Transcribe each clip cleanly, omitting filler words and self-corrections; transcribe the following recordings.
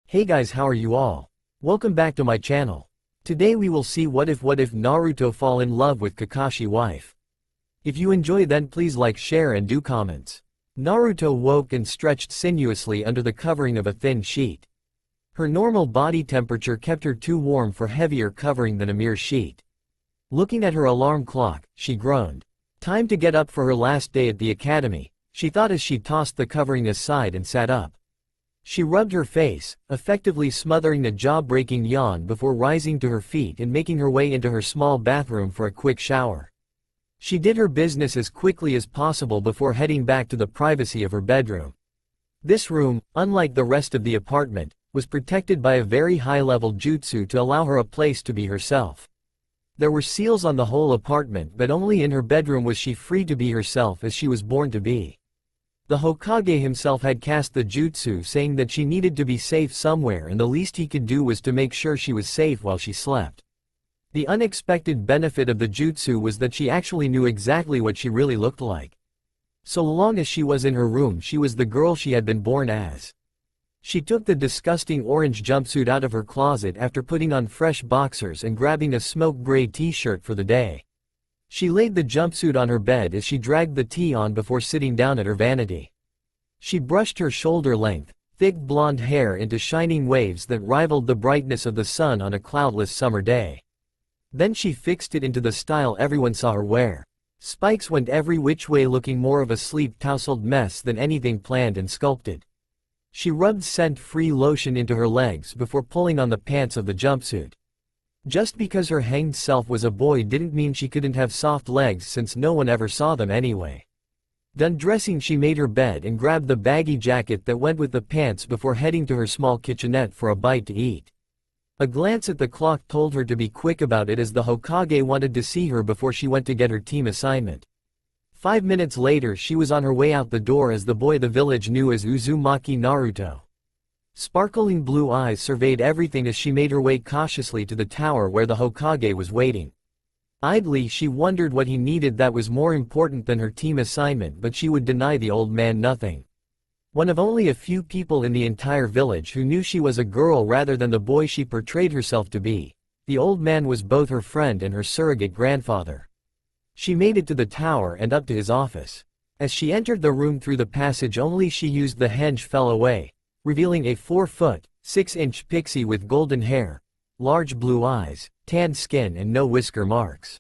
Hey guys, how are you all? Welcome back to my channel. Today we will see what if Naruto fall in love with Kakashi wife. If you enjoy, then please like, share and do comments. Naruto woke and stretched sinuously under the covering of a thin sheet. Her normal body temperature kept her too warm for heavier covering than a mere sheet. Looking at her alarm clock, she groaned. Time to get up for her last day at the academy, she thought as she tossed the covering aside and sat up. She rubbed her face, effectively smothering a jaw-breaking yawn before rising to her feet and making her way into her small bathroom for a quick shower. She did her business as quickly as possible before heading back to the privacy of her bedroom. This room, unlike the rest of the apartment, was protected by a very high-level jutsu to allow her a place to be herself. There were seals on the whole apartment, but only in her bedroom was she free to be herself as she was born to be. The Hokage himself had cast the jutsu, saying that she needed to be safe somewhere and the least he could do was to make sure she was safe while she slept. The unexpected benefit of the jutsu was that she actually knew exactly what she really looked like. So long as she was in her room, she was the girl she had been born as. She took the disgusting orange jumpsuit out of her closet after putting on fresh boxers and grabbing a smoke gray t-shirt for the day. She laid the jumpsuit on her bed as she dragged the tee on before sitting down at her vanity. She brushed her shoulder-length, thick blonde hair into shining waves that rivaled the brightness of the sun on a cloudless summer day. Then she fixed it into the style everyone saw her wear. Spikes went every which way, looking more of a sleep-tousled mess than anything planned and sculpted. She rubbed scent-free lotion into her legs before pulling on the pants of the jumpsuit. Just because her hanged self was a boy didn't mean she couldn't have soft legs, since no one ever saw them anyway. Done dressing, she made her bed and grabbed the baggy jacket that went with the pants before heading to her small kitchenette for a bite to eat. A glance at the clock told her to be quick about it, as the Hokage wanted to see her before she went to get her team assignment. 5 minutes later she was on her way out the door as the boy the village knew as Uzumaki Naruto. Sparkling blue eyes surveyed everything as she made her way cautiously to the tower where the Hokage was waiting. Idly she wondered what he needed that was more important than her team assignment, but she would deny the old man nothing. One of only a few people in the entire village who knew she was a girl rather than the boy she portrayed herself to be, the old man was both her friend and her surrogate grandfather. She made it to the tower and up to his office. As she entered the room through the passage only she used, the henge fell away, revealing a 4-foot, 6-inch pixie with golden hair, large blue eyes, tanned skin and no whisker marks.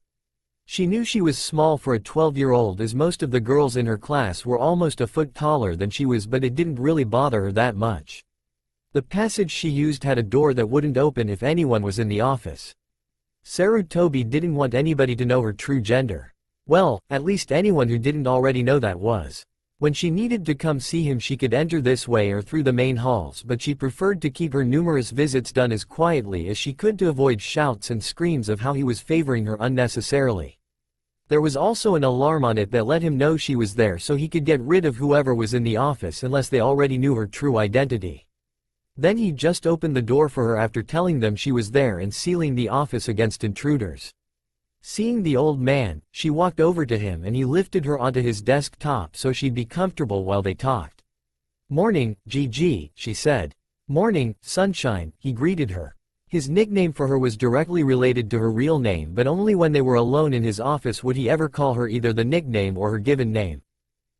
She knew she was small for a 12-year-old, as most of the girls in her class were almost a foot taller than she was, but it didn't really bother her that much. The passage she used had a door that wouldn't open if anyone was in the office. Sarutobi didn't want anybody to know her true gender. Well, at least anyone who didn't already know that was. When she needed to come see him she could enter this way or through the main halls, but she preferred to keep her numerous visits done as quietly as she could to avoid shouts and screams of how he was favoring her unnecessarily. There was also an alarm on it that let him know she was there, so he could get rid of whoever was in the office unless they already knew her true identity. Then he just opened the door for her after telling them she was there and sealing the office against intruders. Seeing the old man, she walked over to him and he lifted her onto his desktop so she'd be comfortable while they talked. "Morning, Gigi," she said. "Morning, Sunshine," he greeted her. His nickname for her was directly related to her real name, but only when they were alone in his office would he ever call her either the nickname or her given name.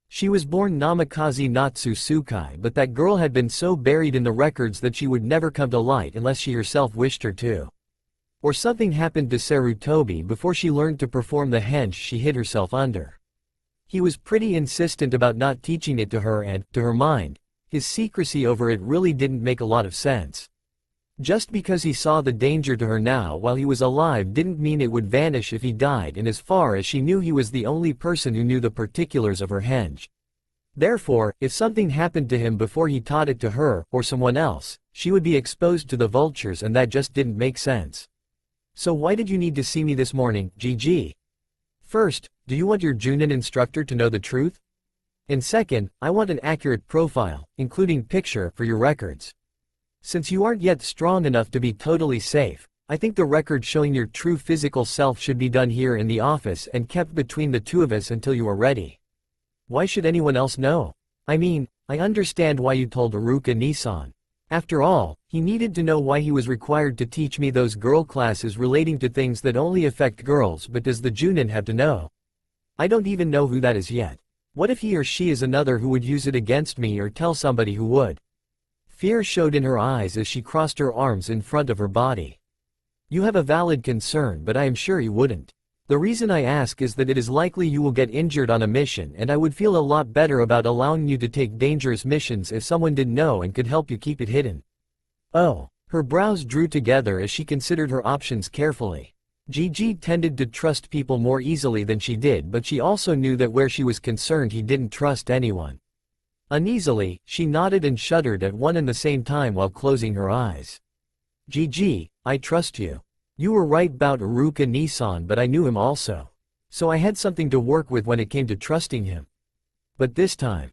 She was born Namikaze Natsu Tsukai, but that girl had been so buried in the records that she would never come to light unless she herself wished her to. Or something happened to Sarutobi before she learned to perform the henge she hid herself under. He was pretty insistent about not teaching it to her and, to her mind, his secrecy over it really didn't make a lot of sense. Just because he saw the danger to her now while he was alive didn't mean it would vanish if he died, and as far as she knew he was the only person who knew the particulars of her henge. Therefore, if something happened to him before he taught it to her, or someone else, she would be exposed to the vultures, and that just didn't make sense. "So why did you need to see me this morning, Gigi? First, do you want your Junin instructor to know the truth? And second, I want an accurate profile, including picture, for your records. Since you aren't yet strong enough to be totally safe, I think the record showing your true physical self should be done here in the office and kept between the two of us until you are ready." "Why should anyone else know? I mean, I understand why you told Aruka Nissan. After all, he needed to know why he was required to teach me those girl classes relating to things that only affect girls, but does the Junin have to know? I don't even know who that is yet. What if he or she is another who would use it against me or tell somebody who would? Fear showed in her eyes as she crossed her arms in front of her body. You have a valid concern, but I am sure you wouldn't. The reason I ask is that it is likely you will get injured on a mission, and I would feel a lot better about allowing you to take dangerous missions if someone did know and could help you keep it hidden. Oh. Her brows drew together as she considered her options carefully. Gigi tended to trust people more easily than she did, but she also knew that where she was concerned he didn't trust anyone. Uneasily, she nodded and shuddered at one and the same time while closing her eyes. Gigi, I trust you. You were right about Iruka Nissan, but I knew him also. So I had something to work with when it came to trusting him. But this time.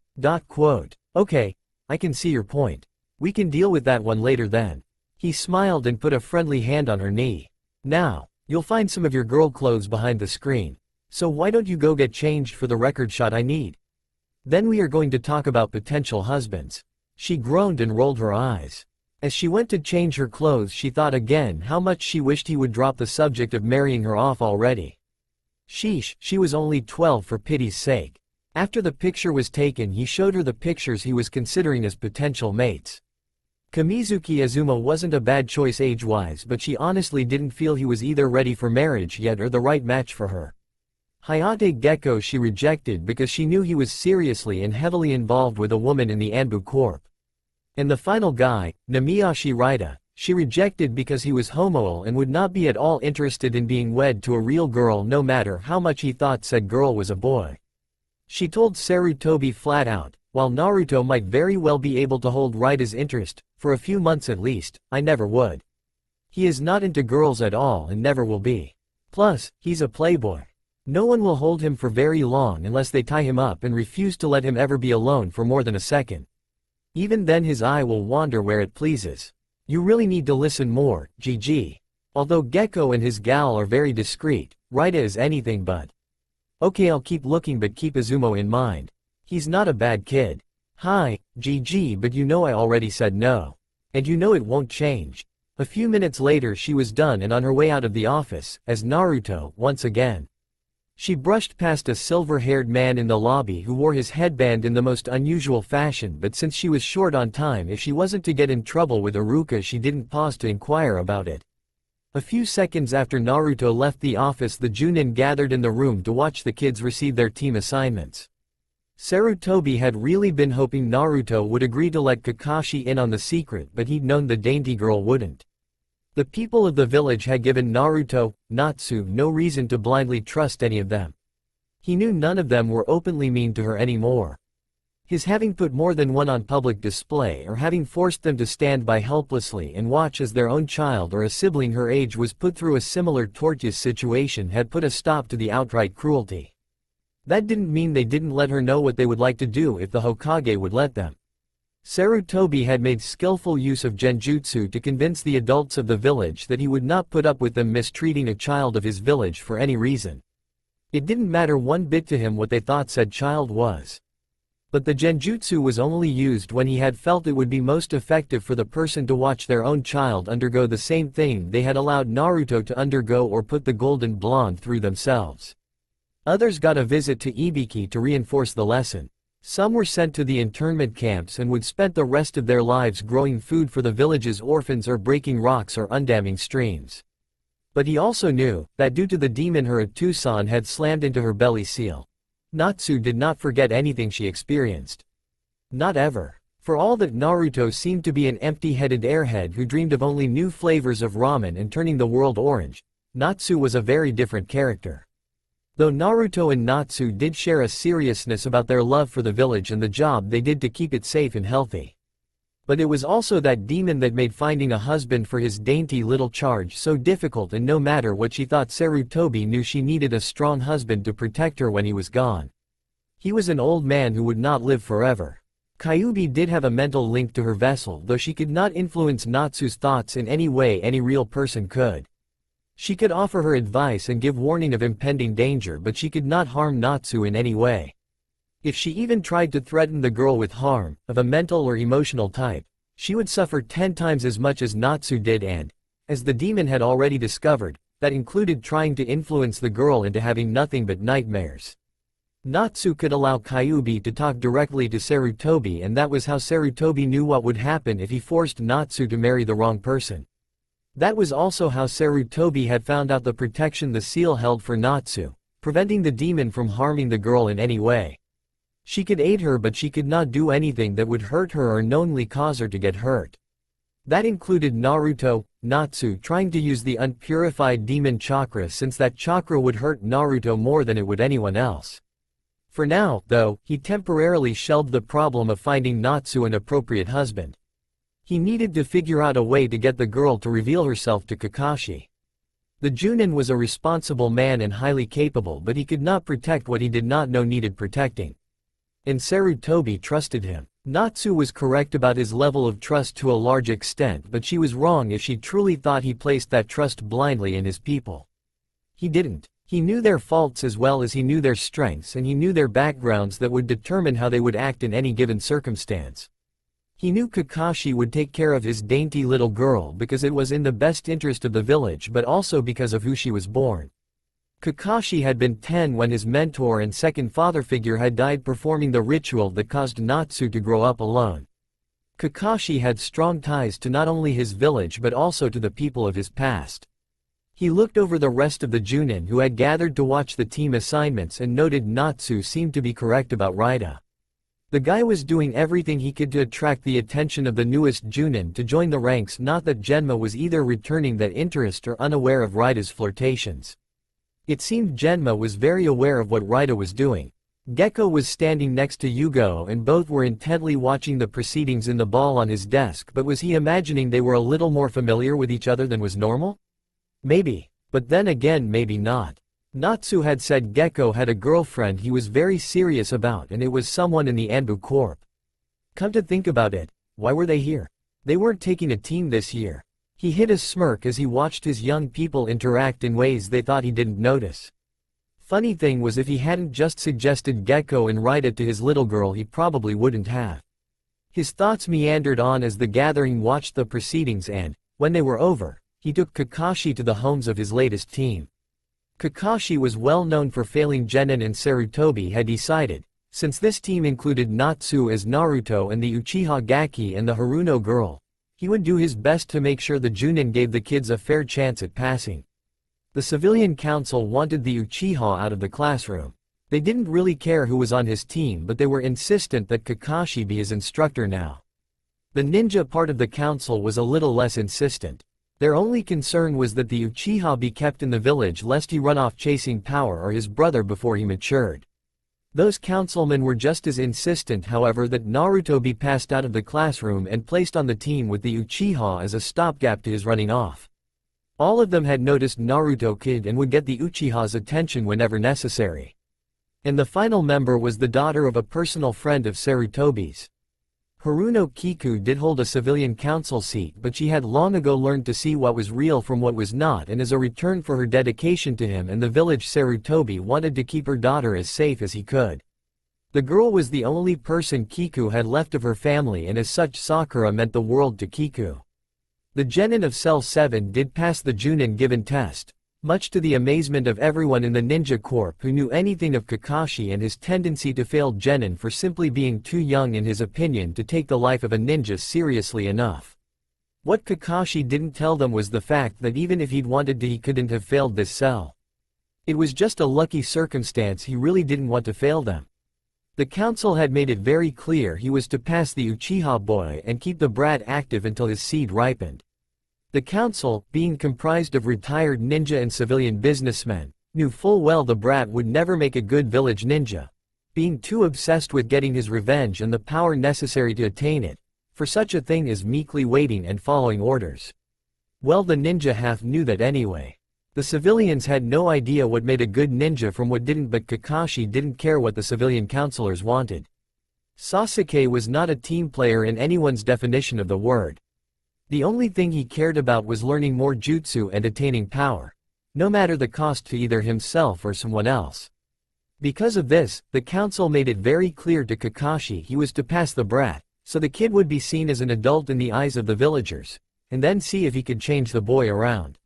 Okay, I can see your point. We can deal with that one later then. He smiled and put a friendly hand on her knee. Now, you'll find some of your girl clothes behind the screen. So why don't you go get changed for the record shot I need? Then we are going to talk about potential husbands. She groaned and rolled her eyes. As she went to change her clothes, she thought again how much she wished he would drop the subject of marrying her off already. Sheesh, she was only 12 for pity's sake. After the picture was taken, he showed her the pictures he was considering as potential mates. Kamizuki Azuma wasn't a bad choice age-wise, but she honestly didn't feel he was either ready for marriage yet or the right match for her. Hayate Gecko she rejected because she knew he was seriously and heavily involved with a woman in the Anbu Corp. And the final guy, Namiyashi Raida, she rejected because he was homoil and would not be at all interested in being wed to a real girl no matter how much he thought said girl was a boy. She told Sarutobi flat out, while Naruto might very well be able to hold Raida's interest, for a few months at least, I never would. He is not into girls at all and never will be. Plus, he's a playboy. No one will hold him for very long unless they tie him up and refuse to let him ever be alone for more than a second. Even then his eye will wander where it pleases. You really need to listen more, Gigi. Although Gecko and his gal are very discreet, Raida is anything but. Okay, I'll keep looking, but keep Izumo in mind. He's not a bad kid. Hi, Gigi, but you know I already said no. And you know it won't change. A few minutes later she was done and on her way out of the office, as Naruto, once again. She brushed past a silver-haired man in the lobby who wore his headband in the most unusual fashion, but since she was short on time, if she wasn't to get in trouble with Iruka, she didn't pause to inquire about it. A few seconds after Naruto left the office, the Junin gathered in the room to watch the kids receive their team assignments. Sarutobi had really been hoping Naruto would agree to let Kakashi in on the secret, but he'd known the dainty girl wouldn't. The people of the village had given Naruto, Natsu, no reason to blindly trust any of them. He knew none of them were openly mean to her anymore. His having put more than one on public display or having forced them to stand by helplessly and watch as their own child or a sibling her age was put through a similar torturous situation had put a stop to the outright cruelty. That didn't mean they didn't let her know what they would like to do if the Hokage would let them. Sarutobi had made skillful use of genjutsu to convince the adults of the village that he would not put up with them mistreating a child of his village for any reason. It didn't matter one bit to him what they thought said child was. But the genjutsu was only used when he had felt it would be most effective for the person to watch their own child undergo the same thing they had allowed Naruto to undergo or put the golden blonde through themselves. Others got a visit to Ibiki to reinforce the lesson. Some were sent to the internment camps and would spend the rest of their lives growing food for the village's orphans or breaking rocks or undamming streams. But he also knew that due to the demon her Tucson had slammed into her belly seal, Natsu did not forget anything she experienced. Not ever. For all that Naruto seemed to be an empty-headed airhead who dreamed of only new flavors of ramen and turning the world orange, Natsu was a very different character. Though Naruto and Natsu did share a seriousness about their love for the village and the job they did to keep it safe and healthy. But it was also that demon that made finding a husband for his dainty little charge so difficult, and no matter what she thought, Sarutobi knew she needed a strong husband to protect her when he was gone. He was an old man who would not live forever. Kyubi did have a mental link to her vessel, though she could not influence Natsu's thoughts in any way any real person could. She could offer her advice and give warning of impending danger, but she could not harm Natsu in any way. If she even tried to threaten the girl with harm, of a mental or emotional type, She would suffer 10 times as much as Natsu did and, as the demon had already discovered, that included trying to influence the girl into having nothing but nightmares. Natsu could allow Kyuubi to talk directly to Sarutobi, and that was how Sarutobi knew what would happen if he forced Natsu to marry the wrong person. That was also how Sarutobi had found out the protection the seal held for Natsu, preventing the demon from harming the girl in any way. She could aid her, but she could not do anything that would hurt her or knowingly cause her to get hurt. That included Naruto, Natsu trying to use the unpurified demon chakra, since that chakra would hurt Naruto more than it would anyone else. For now, though, he temporarily shelved the problem of finding Natsu an appropriate husband. He needed to figure out a way to get the girl to reveal herself to Kakashi. The Junin was a responsible man and highly capable, but he could not protect what he did not know needed protecting. And Sarutobi trusted him. Natsu was correct about his level of trust to a large extent, but she was wrong if she truly thought he placed that trust blindly in his people. He didn't. He knew their faults as well as he knew their strengths, and he knew their backgrounds that would determine how they would act in any given circumstance. He knew Kakashi would take care of his dainty little girl because it was in the best interest of the village, but also because of who she was born. Kakashi had been 10 when his mentor and second father figure had died performing the ritual that caused Natsu to grow up alone. Kakashi had strong ties to not only his village but also to the people of his past. He looked over the rest of the Junin who had gathered to watch the team assignments and noted Natsu seemed to be correct about Raida. The guy was doing everything he could to attract the attention of the newest Junin to join the ranks, not that Genma was either returning that interest or unaware of Raida's flirtations. It seemed Genma was very aware of what Raida was doing. Gecko was standing next to Yugo and both were intently watching the proceedings in the ball on his desk, but was he imagining they were a little more familiar with each other than was normal? Maybe. But then again, maybe not. Natsu had said Gecko had a girlfriend he was very serious about, and it was someone in the Anbu Corp. Come to think about it, why were they here? They weren't taking a team this year. He hid a smirk as he watched his young people interact in ways they thought he didn't notice. Funny thing was, if he hadn't just suggested Gecko and Raida to his little girl, he probably wouldn't have. His thoughts meandered on as the gathering watched the proceedings, and, when they were over, he took Kakashi to the homes of his latest team. Kakashi was well known for failing Genin, and Sarutobi had decided, since this team included Natsu as Naruto and the Uchiha Gaki and the Haruno girl, he would do his best to make sure the Junin gave the kids a fair chance at passing. The civilian council wanted the Uchiha out of the classroom. They didn't really care who was on his team, but they were insistent that Kakashi be his instructor now. The ninja part of the council was a little less insistent. Their only concern was that the Uchiha be kept in the village lest he run off chasing power or his brother before he matured. Those councilmen were just as insistent, however, that Naruto be passed out of the classroom and placed on the team with the Uchiha as a stopgap to his running off. All of them had noticed Naruto Kid and would get the Uchiha's attention whenever necessary. And the final member was the daughter of a personal friend of Sarutobi's. Haruno Kiku did hold a civilian council seat, but she had long ago learned to see what was real from what was not, and as a return for her dedication to him and the village, Sarutobi wanted to keep her daughter as safe as he could. The girl was the only person Kiku had left of her family, and as such Sakura meant the world to Kiku. The genin of Cell 7 did pass the Junin given test, much to the amazement of everyone in the Ninja Corp who knew anything of Kakashi and his tendency to fail genin for simply being too young in his opinion to take the life of a ninja seriously enough. What Kakashi didn't tell them was the fact that even if he'd wanted to, he couldn't have failed this cell. It was just a lucky circumstance. He really didn't want to fail them. The council had made it very clear he was to pass the Uchiha boy and keep the brat active until his seed ripened. The council, being comprised of retired ninja and civilian businessmen, knew full well the brat would never make a good village ninja, being too obsessed with getting his revenge and the power necessary to attain it, for such a thing as meekly waiting and following orders. Well, the ninja half knew that anyway. The civilians had no idea what made a good ninja from what didn't, but Kakashi didn't care what the civilian counselors wanted. Sasuke was not a team player in anyone's definition of the word. The only thing he cared about was learning more jutsu and attaining power, no matter the cost to either himself or someone else. Because of this, the council made it very clear to Kakashi he was to pass the brat, So the kid would be seen as an adult in the eyes of the villagers, and then see if he could change the boy around.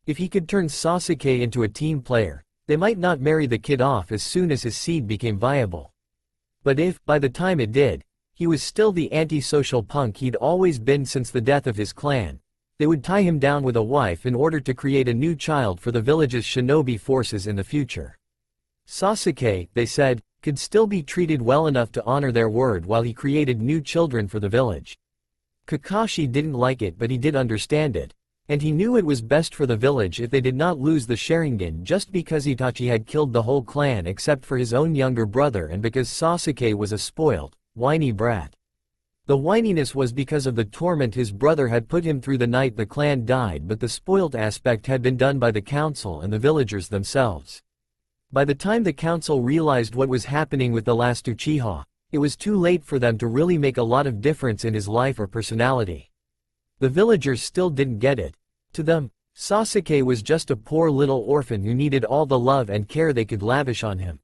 If he could turn Sasuke into a team player, they might not marry the kid off as soon as his seed became viable. But if, by the time it did, he was still the anti-social punk he'd always been since the death of his clan, they would tie him down with a wife in order to create a new child for the village's shinobi forces in the future. Sasuke, they said, could still be treated well enough to honor their word while he created new children for the village. Kakashi didn't like it, but he did understand it, and he knew it was best for the village if they did not lose the Sharingan just because Itachi had killed the whole clan except for his own younger brother and because Sasuke was a spoiled, whiny brat. The whininess was because of the torment his brother had put him through the night the clan died, but the spoiled aspect had been done by the council and the villagers themselves. By the time the council realized what was happening with the last Uchiha, it was too late for them to really make a lot of difference in his life or personality. The villagers still didn't get it. To them, Sasuke was just a poor little orphan who needed all the love and care they could lavish on him.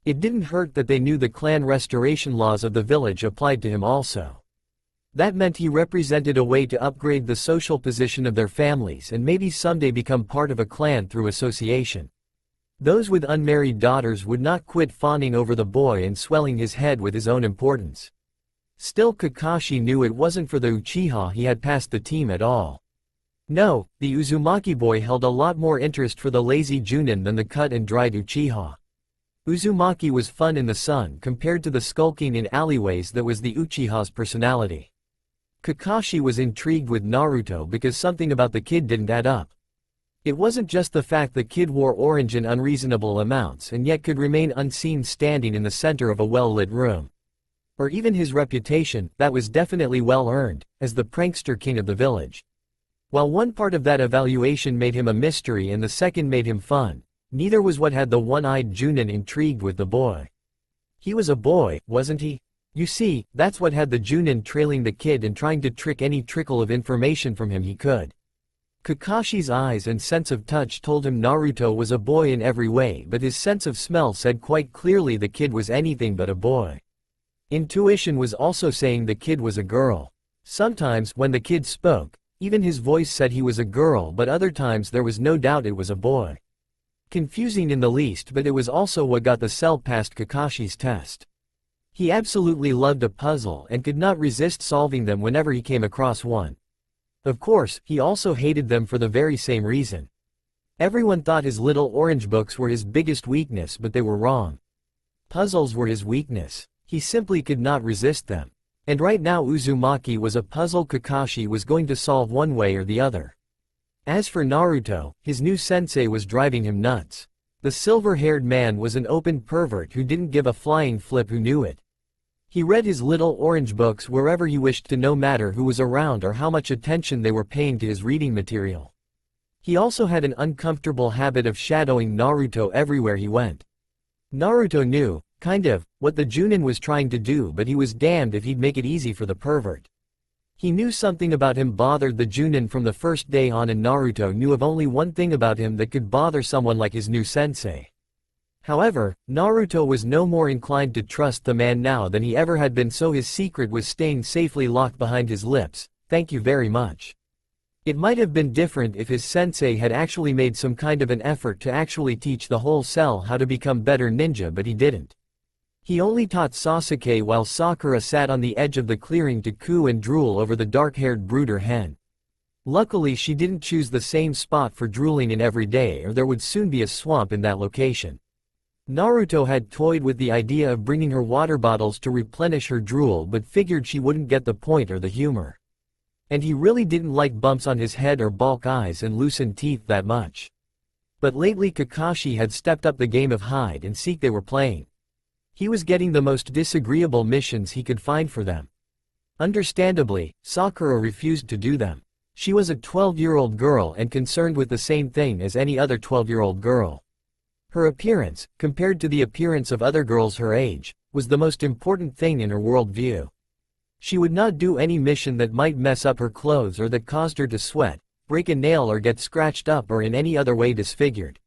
It didn't hurt that they knew the clan restoration laws of the village applied to him also. That meant he represented a way to upgrade the social position of their families and maybe someday become part of a clan through association. Those with unmarried daughters would not quit fawning over the boy and swelling his head with his own importance. Still, Kakashi knew it wasn't for the Uchiha he had passed the team at all. No, the Uzumaki boy held a lot more interest for the lazy Junin than the cut and dried Uchiha. Uzumaki was fun in the sun compared to the skulking in alleyways that was the Uchiha's personality. Kakashi was intrigued with Naruto because something about the kid didn't add up. It wasn't just the fact the kid wore orange in unreasonable amounts and yet could remain unseen standing in the center of a well-lit room. Or even his reputation, that was definitely well-earned, as the prankster king of the village. While one part of that evaluation made him a mystery and the second made him fun, neither was what had the one-eyed Junin intrigued with the boy. He was a boy, wasn't he? You see, that's what had the Junin trailing the kid and trying to trick any trickle of information from him he could. Kakashi's eyes and sense of touch told him Naruto was a boy in every way, but his sense of smell said quite clearly the kid was anything but a boy. Intuition was also saying the kid was a girl. Sometimes, when the kid spoke, even his voice said he was a girl, but other times there was no doubt it was a boy. Confusing in the least, but it was also what got the cell past Kakashi's test. He absolutely loved a puzzle and could not resist solving them whenever he came across one. Of course, he also hated them for the very same reason. Everyone thought his little orange books were his biggest weakness, but they were wrong. Puzzles were his weakness. He simply could not resist them. And right now Uzumaki was a puzzle Kakashi was going to solve one way or the other. As for Naruto, his new sensei was driving him nuts. The silver-haired man was an open pervert who didn't give a flying flip who knew it. He read his little orange books wherever he wished to, no matter who was around or how much attention they were paying to his reading material. He also had an uncomfortable habit of shadowing Naruto everywhere he went. Naruto knew, kind of, what the Junin was trying to do, but he was damned if he'd make it easy for the pervert. He knew something about him bothered the Junin from the first day on, and Naruto knew of only one thing about him that could bother someone like his new sensei. However, Naruto was no more inclined to trust the man now than he ever had been, so his secret was staying safely locked behind his lips. Thank you very much. It might have been different if his sensei had actually made some kind of an effort to actually teach the whole cell how to become better ninja, but he didn't. He only taught Sasuke while Sakura sat on the edge of the clearing to coo and drool over the dark-haired brooder hen. Luckily she didn't choose the same spot for drooling in every day, or there would soon be a swamp in that location. Naruto had toyed with the idea of bringing her water bottles to replenish her drool, but figured she wouldn't get the point or the humor. And he really didn't like bumps on his head or bulk eyes and loosened teeth that much. But lately Kakashi had stepped up the game of hide and seek they were playing. He was getting the most disagreeable missions he could find for them. Understandably, Sakura refused to do them. She was a 12-year-old girl and concerned with the same thing as any other 12-year-old girl. Her appearance, compared to the appearance of other girls her age, was the most important thing in her worldview. She would not do any mission that might mess up her clothes or that caused her to sweat, break a nail or get scratched up or in any other way disfigured.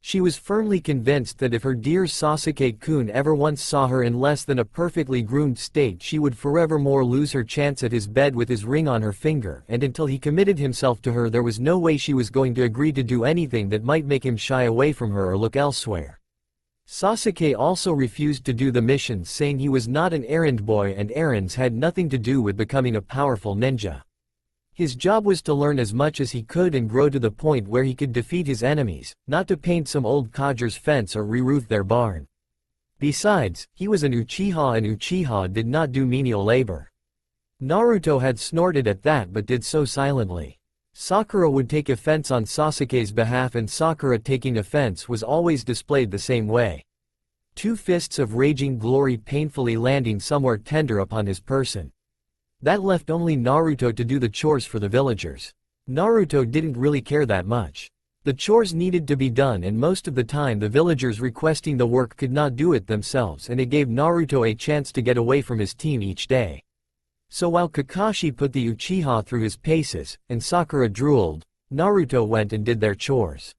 She was firmly convinced that if her dear Sasuke-kun ever once saw her in less than a perfectly groomed state, she would forevermore lose her chance at his bed with his ring on her finger, and until he committed himself to her there was no way she was going to agree to do anything that might make him shy away from her or look elsewhere. Sasuke also refused to do the missions, saying he was not an errand boy and errands had nothing to do with becoming a powerful ninja. His job was to learn as much as he could and grow to the point where he could defeat his enemies, not to paint some old codger's fence or re-roof their barn. Besides, he was an Uchiha and Uchiha did not do menial labor. Naruto had snorted at that but did so silently. Sakura would take offense on Sasuke's behalf, and Sakura taking offense was always displayed the same way. Two fists of raging glory painfully landing somewhere tender upon his person. That left only Naruto to do the chores for the villagers. Naruto didn't really care that much. The chores needed to be done, and most of the time the villagers requesting the work could not do it themselves, and it gave Naruto a chance to get away from his team each day. So while Kakashi put the Uchiha through his paces, and Sakura drooled, Naruto went and did their chores.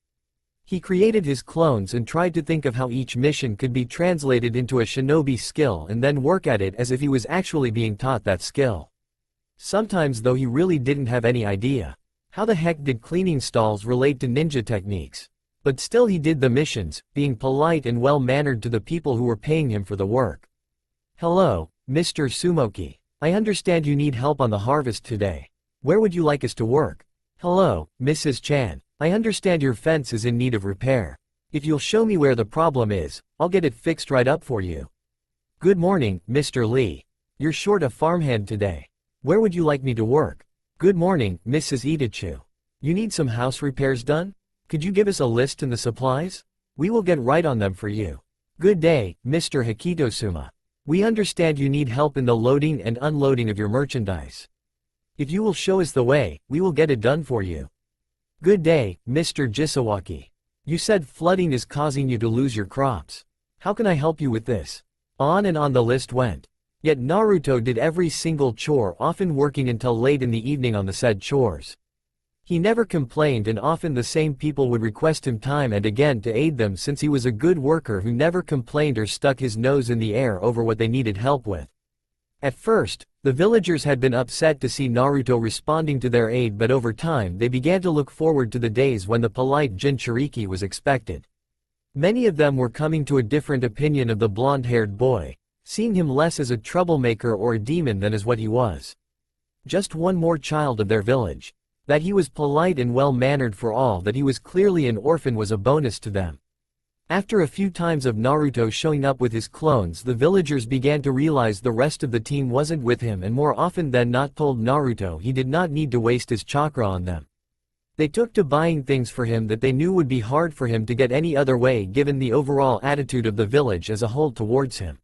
He created his clones and tried to think of how each mission could be translated into a shinobi skill and then work at it as if he was actually being taught that skill. Sometimes though he really didn't have any idea. How the heck did cleaning stalls relate to ninja techniques? But still he did the missions, being polite and well-mannered to the people who were paying him for the work. "Hello, Mr. Sumoki. I understand you need help on the harvest today. Where would you like us to work?" "Hello, Mrs. Chan. I understand your fence is in need of repair. If you'll show me where the problem is, I'll get it fixed right up for you." "Good morning, Mr. Lee. You're short a farmhand today. Where would you like me to work?" "Good morning, Mrs. Itachu. You need some house repairs done? Could you give us a list and the supplies? We will get right on them for you." "Good day, Mr. Hikitosuma. We understand you need help in the loading and unloading of your merchandise. If you will show us the way, we will get it done for you." "Good day, Mr. Jisawaki. You said flooding is causing you to lose your crops. How can I help you with this?" On and on the list went. Yet Naruto did every single chore, often working until late in the evening on the said chores. He never complained, and often the same people would request him time and again to aid them, since he was a good worker who never complained or stuck his nose in the air over what they needed help with. At first, the villagers had been upset to see Naruto responding to their aid, but over time they began to look forward to the days when the polite Jinchuriki was expected. Many of them were coming to a different opinion of the blonde-haired boy, seeing him less as a troublemaker or a demon than as what he was. Just one more child of their village. That he was polite and well-mannered, for all that he was clearly an orphan, was a bonus to them. After a few times of Naruto showing up with his clones, the villagers began to realize the rest of the team wasn't with him, and more often than not told Naruto he did not need to waste his chakra on them. They took to buying things for him that they knew would be hard for him to get any other way, given the overall attitude of the village as a whole towards him.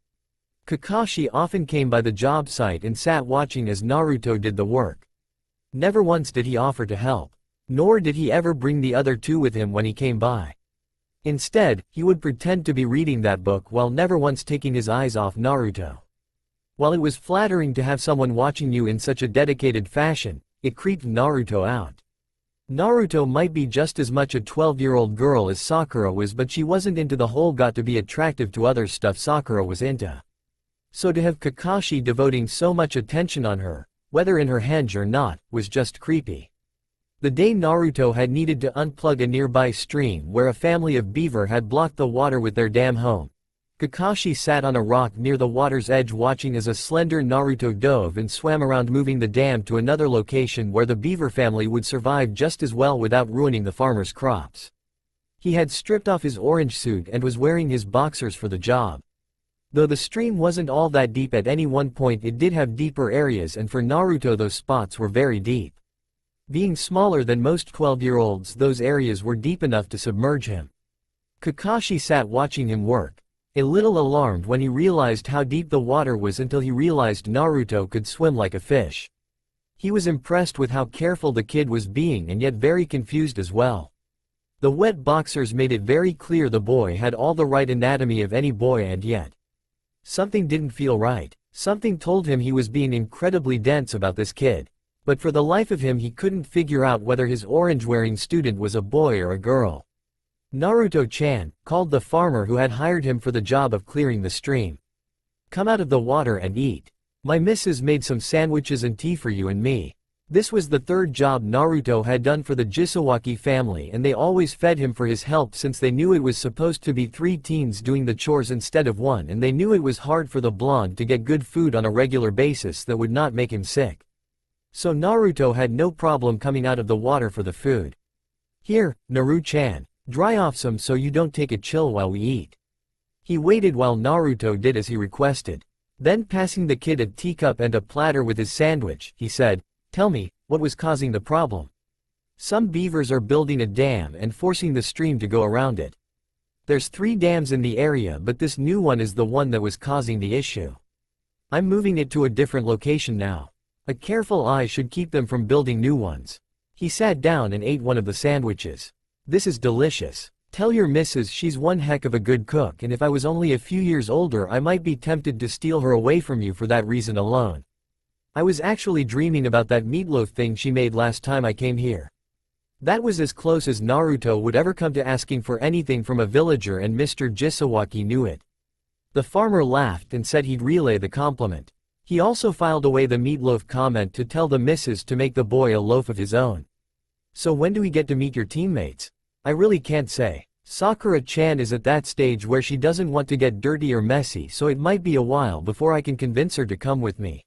Kakashi often came by the job site and sat watching as Naruto did the work. Never once did he offer to help. Nor did he ever bring the other two with him when he came by. Instead, he would pretend to be reading that book while never once taking his eyes off Naruto. While it was flattering to have someone watching you in such a dedicated fashion, it creeped Naruto out. Naruto might be just as much a 12-year-old girl as Sakura was, but she wasn't into the whole got to be attractive to other stuff Sakura was into. So to have Kakashi devoting so much attention on her, whether in her henge or not, was just creepy. The day Naruto had needed to unplug a nearby stream where a family of beaver had blocked the water with their dam home, Kakashi sat on a rock near the water's edge watching as a slender Naruto dove and swam around, moving the dam to another location where the beaver family would survive just as well without ruining the farmer's crops. He had stripped off his orange suit and was wearing his boxers for the job. Though the stream wasn't all that deep at any one point, it did have deeper areas, and for Naruto those spots were very deep. Being smaller than most 12-year-olds, those areas were deep enough to submerge him. Kakashi sat watching him work, a little alarmed when he realized how deep the water was, until he realized Naruto could swim like a fish. He was impressed with how careful the kid was being, and yet very confused as well. The wet boxers made it very clear the boy had all the right anatomy of any boy, and yet something didn't feel right. Something told him he was being incredibly dense about this kid. But for the life of him he couldn't figure out whether his orange-wearing student was a boy or a girl. Naruto-chan called the farmer who had hired him for the job of clearing the stream. Come out of the water and eat. My missus made some sandwiches and tea for you and me. This was the third job Naruto had done for the Jisawaki family, and they always fed him for his help since they knew it was supposed to be 3 teens doing the chores instead of 1, and they knew it was hard for the blonde to get good food on a regular basis that would not make him sick. So Naruto had no problem coming out of the water for the food. Here, Naru-chan, dry off some so you don't take a chill while we eat. He waited while Naruto did as he requested. Then passing the kid a teacup and a platter with his sandwich, he said, "Tell me, what was causing the problem?" "Some beavers are building a dam and forcing the stream to go around it. There's 3 dams in the area, but this new one is the one that was causing the issue. I'm moving it to a different location now. A careful eye should keep them from building new ones." He sat down and ate one of the sandwiches. "This is delicious. Tell your missus she's one heck of a good cook, and if I was only a few years older I might be tempted to steal her away from you for that reason alone. I was actually dreaming about that meatloaf thing she made last time I came here." That was as close as Naruto would ever come to asking for anything from a villager, and Mr. Jisawaki knew it. The farmer laughed and said he'd relay the compliment. He also filed away the meatloaf comment to tell the missus to make the boy a loaf of his own. "So when do we get to meet your teammates?" "I really can't say. Sakura-chan is at that stage where she doesn't want to get dirty or messy, so it might be a while before I can convince her to come with me."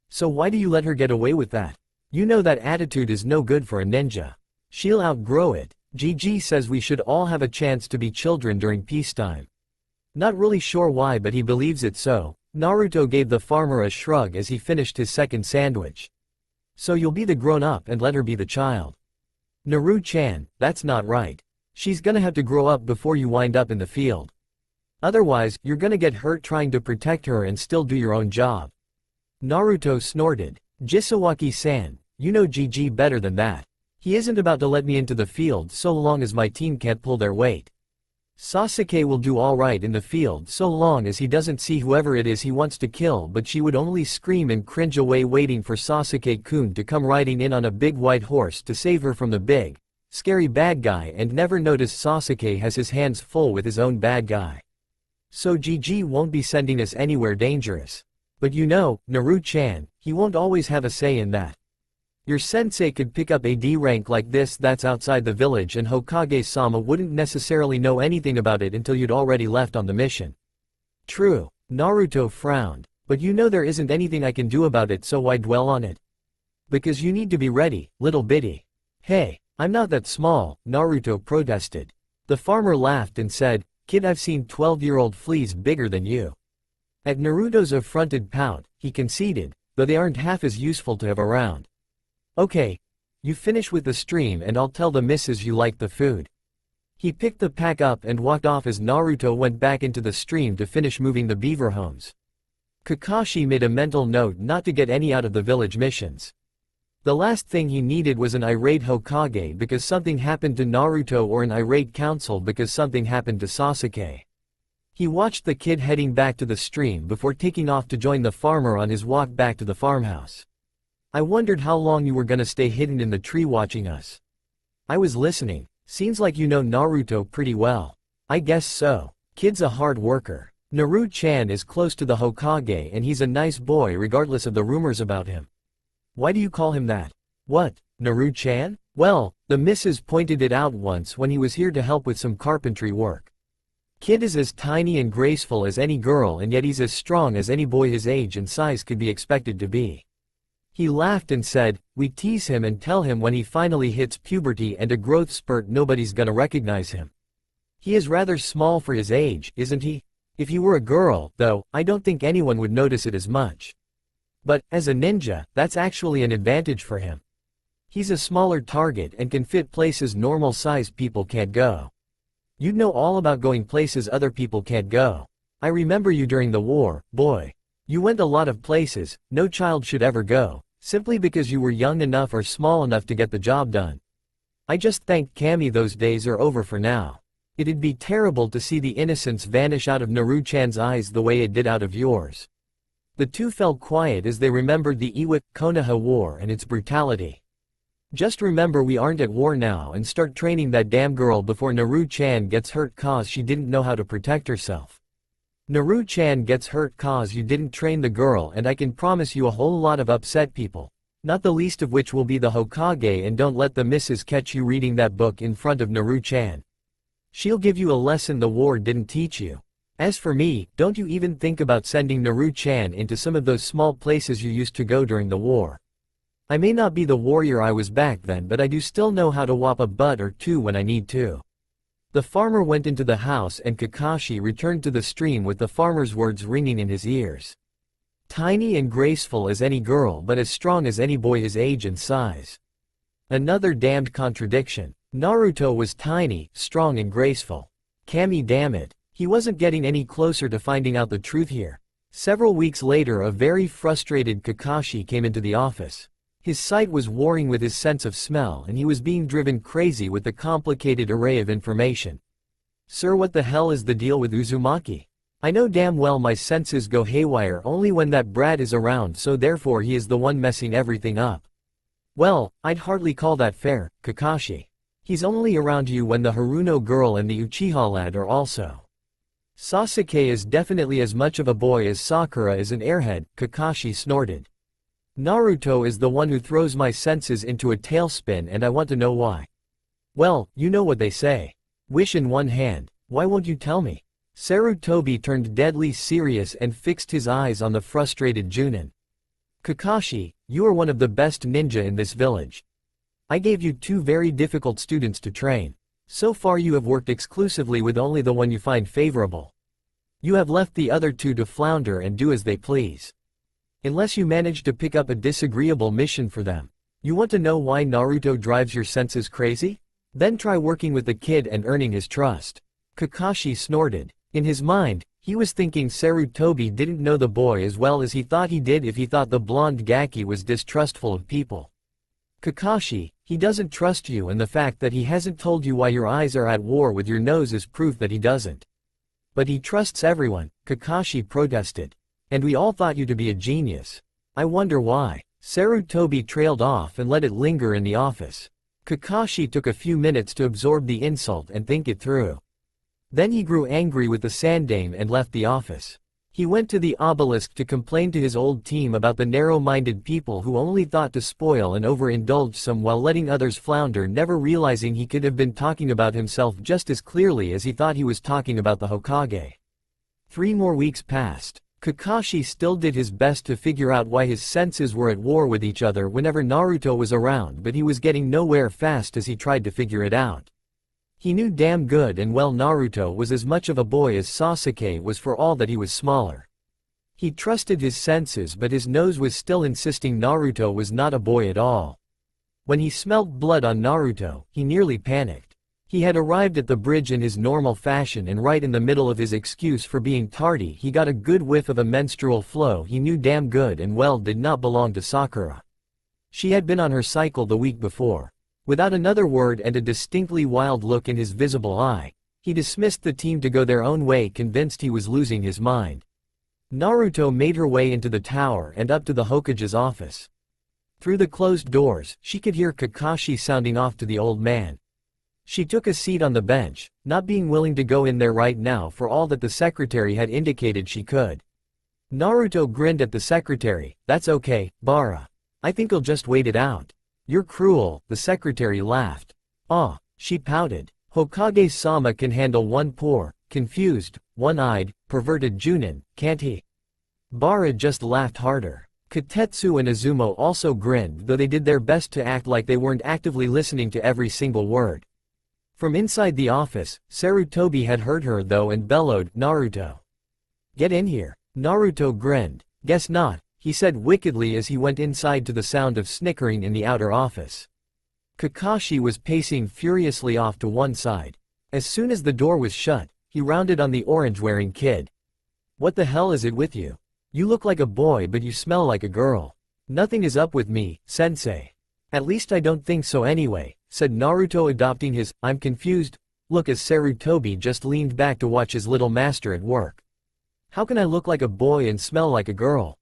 "So why do you let her get away with that? You know that attitude is no good for a ninja. She'll outgrow it. Gigi says we should all have a chance to be children during peacetime." Not really sure why, but he believes it so. Naruto gave the farmer a shrug as he finished his second sandwich. "So you'll be the grown-up and let her be the child?" "Naru-chan, that's not right. She's gonna have to grow up before you wind up in the field. Otherwise, you're gonna get hurt trying to protect her and still do your own job." Naruto snorted. "Jisawaki-san, you know Gigi better than that. He isn't about to let me into the field so long as my team can't pull their weight. Sasuke will do alright in the field so long as he doesn't see whoever it is he wants to kill," but she would only scream and cringe away waiting for Sasuke-kun to come riding in on a big white horse to save her from the big, scary bad guy, and never notice Sasuke has his hands full with his own bad guy. "So Gigi won't be sending us anywhere dangerous. But you know, Naru-chan, he won't always have a say in that. Your sensei could pick up a D rank like this that's outside the village, and Hokage-sama wouldn't necessarily know anything about it until you'd already left on the mission." "True." Naruto frowned. "But you know there isn't anything I can do about it, so why dwell on it?" "Because you need to be ready, little bitty." "Hey, I'm not that small," Naruto protested. The farmer laughed and said, "Kid, I've seen 12-year-old fleas bigger than you." At Naruto's affronted pout, he conceded, though they aren't half as useful to have around. "Okay. You finish with the stream and I'll tell the missus you like the food." He picked the pack up and walked off as Naruto went back into the stream to finish moving the beaver homes. Kakashi made a mental note not to get any out of the village missions. The last thing he needed was an irate Hokage because something happened to Naruto, or an irate council because something happened to Sasuke. He watched the kid heading back to the stream before taking off to join the farmer on his walk back to the farmhouse. "I wondered how long you were gonna stay hidden in the tree watching us." "I was listening. Seems like you know Naruto pretty well." "I guess so. Kid's a hard worker. Naru-chan is close to the Hokage and he's a nice boy regardless of the rumors about him." "Why do you call him that?" "What, Naru-chan? Well, the missus pointed it out once when he was here to help with some carpentry work. Kid is as tiny and graceful as any girl, and yet he's as strong as any boy his age and size could be expected to be." He laughed and said, "We tease him and tell him when he finally hits puberty and a growth spurt nobody's gonna recognize him. He is rather small for his age, isn't he? If he were a girl, though, I don't think anyone would notice it as much. But, as a ninja, that's actually an advantage for him. He's a smaller target and can fit places normal-sized people can't go. You'd know all about going places other people can't go. I remember you during the war, boy. You went a lot of places no child should ever go, simply because you were young enough or small enough to get the job done. I just thank Kami those days are over for now. It'd be terrible to see the innocence vanish out of Naru-chan's eyes the way it did out of yours." The two fell quiet as they remembered the Iwak-Konoha War and its brutality. Just remember we aren't at war now and start training that damn girl before Naru-chan gets hurt cause she didn't know how to protect herself. Naru-chan gets hurt cause you didn't train the girl and I can promise you a whole lot of upset people. Not the least of which will be the Hokage, and don't let the missus catch you reading that book in front of Naru-chan. She'll give you a lesson the war didn't teach you. As for me, don't you even think about sending Naru-chan into some of those small places you used to go during the war. I may not be the warrior I was back then, but I do still know how to whop a butt or two when I need to. The farmer went into the house and Kakashi returned to the stream with the farmer's words ringing in his ears. Tiny and graceful as any girl but as strong as any boy his age and size. Another damned contradiction. Naruto was tiny, strong and graceful. Kami, damn it. He wasn't getting any closer to finding out the truth here. Several weeks later a very frustrated Kakashi came into the office. His sight was warring with his sense of smell and he was being driven crazy with the complicated array of information. Sir, what the hell is the deal with Uzumaki? I know damn well my senses go haywire only when that brat is around, so therefore he is the one messing everything up. Well, I'd hardly call that fair, Kakashi. He's only around you when the Haruno girl and the Uchiha lad are also. Sasuke is definitely as much of a boy as Sakura is an airhead, Kakashi snorted. Naruto is the one who throws my senses into a tailspin and I want to know why. Well, you know what they say. Wish in one hand, why won't you tell me? Sarutobi turned deadly serious and fixed his eyes on the frustrated Junin. Kakashi, you are one of the best ninja in this village. I gave you 2 very difficult students to train. So far you have worked exclusively with only the one you find favorable. You have left the other 2 to flounder and do as they please. Unless you manage to pick up a disagreeable mission for them. You want to know why Naruto drives your senses crazy? Then try working with the kid and earning his trust. Kakashi snorted. In his mind, he was thinking Sarutobi didn't know the boy as well as he thought he did if he thought the blonde Gaki was distrustful of people. Kakashi, he doesn't trust you, and the fact that he hasn't told you why your eyes are at war with your nose is proof that he doesn't. But he trusts everyone, Kakashi protested. And we all thought you to be a genius. I wonder why. Sarutobi trailed off and let it linger in the office. Kakashi took a few minutes to absorb the insult and think it through. Then he grew angry with the Sandame and left the office. He went to the obelisk to complain to his old team about the narrow-minded people who only thought to spoil and overindulge some while letting others flounder, never realizing he could have been talking about himself just as clearly as he thought he was talking about the Hokage. 3 more weeks passed. Kakashi still did his best to figure out why his senses were at war with each other whenever Naruto was around, but he was getting nowhere fast as he tried to figure it out. He knew damn good and well Naruto was as much of a boy as Sasuke was, for all that he was smaller. He trusted his senses, but his nose was still insisting Naruto was not a boy at all. When he smelled blood on Naruto, he nearly panicked. He had arrived at the bridge in his normal fashion, and right in the middle of his excuse for being tardy he got a good whiff of a menstrual flow he knew damn good and well did not belong to Sakura. She had been on her cycle the week before. Without another word and a distinctly wild look in his visible eye, he dismissed the team to go their own way, convinced he was losing his mind. Naruto made her way into the tower and up to the Hokage's office. Through the closed doors, she could hear Kakashi sounding off to the old man. She took a seat on the bench, not being willing to go in there right now for all that the secretary had indicated she could. Naruto grinned at the secretary. That's okay, Bara. I think I'll just wait it out. You're cruel, the secretary laughed. Ah, she pouted. Hokage-sama can handle one poor, confused, one-eyed, perverted Junin, can't he? Bara just laughed harder. Katetsu and Izumo also grinned, though they did their best to act like they weren't actively listening to every single word. From inside the office, Sarutobi had heard her though and bellowed, Naruto. Get in here. Naruto grinned. Guess not, he said wickedly as he went inside to the sound of snickering in the outer office. Kakashi was pacing furiously off to one side. As soon as the door was shut, he rounded on the orange-wearing kid. What the hell is it with you? You look like a boy but you smell like a girl. Nothing is up with me, sensei. At least I don't think so anyway, said Naruto, adopting his I'm confused look as Sarutobi just leaned back to watch his little master at work. How can I look like a boy and smell like a girl?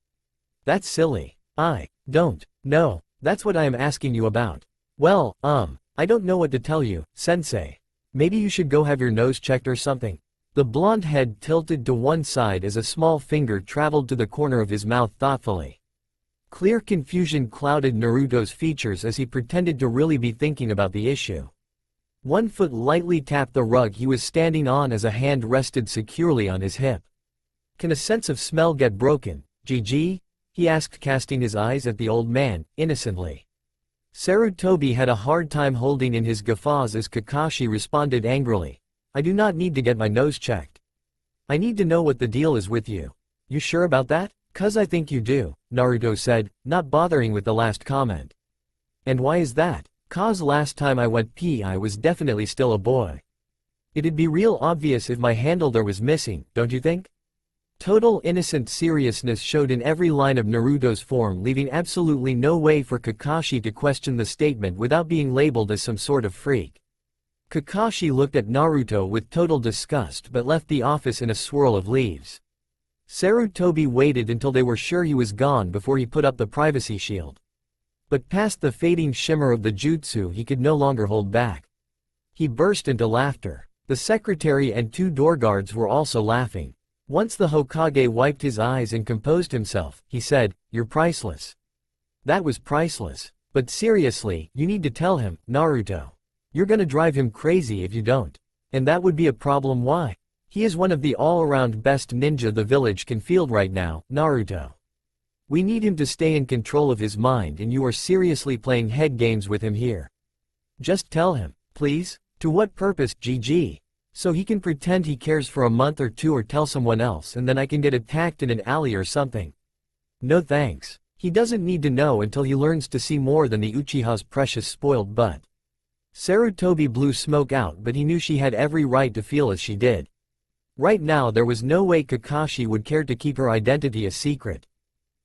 That's silly. I don't know. That's what I am asking you about. Well, I don't know what to tell you, sensei. Maybe you should go have your nose checked or something. The blonde head tilted to one side as a small finger traveled to the corner of his mouth thoughtfully. Clear confusion clouded Naruto's features as he pretended to really be thinking about the issue. One foot lightly tapped the rug he was standing on as a hand rested securely on his hip. Can a sense of smell get broken, GG? He asked, casting his eyes at the old man, innocently. Sarutobi had a hard time holding in his guffaws as Kakashi responded angrily. I do not need to get my nose checked. I need to know what the deal is with you. You sure about that? "'Cause I think you do," Naruto said, not bothering with the last comment. "And why is that?" "'Cause last time I went pee I was definitely still a boy. It'd be real obvious if my handle there was missing, don't you think?" Total innocent seriousness showed in every line of Naruto's form, leaving absolutely no way for Kakashi to question the statement without being labeled as some sort of freak. Kakashi looked at Naruto with total disgust but left the office in a swirl of leaves. Sarutobi waited until they were sure he was gone before he put up the privacy shield. But past the fading shimmer of the jutsu he could no longer hold back. He burst into laughter. The secretary and two door guards were also laughing. Once the Hokage wiped his eyes and composed himself, he said, "You're priceless." That was priceless. But seriously, you need to tell him, Naruto. You're gonna drive him crazy if you don't. And that would be a problem. Why? He is one of the all-around best ninja the village can field right now, Naruto. We need him to stay in control of his mind, and you are seriously playing head games with him here. Just tell him, please. To what purpose, GG? So he can pretend he cares for a month or two, or tell someone else, and then I can get attacked in an alley or something. No thanks. He doesn't need to know until he learns to see more than the Uchiha's precious spoiled butt. Sarutobi blew smoke out, but he knew she had every right to feel as she did. Right now there was no way Kakashi would care to keep her identity a secret.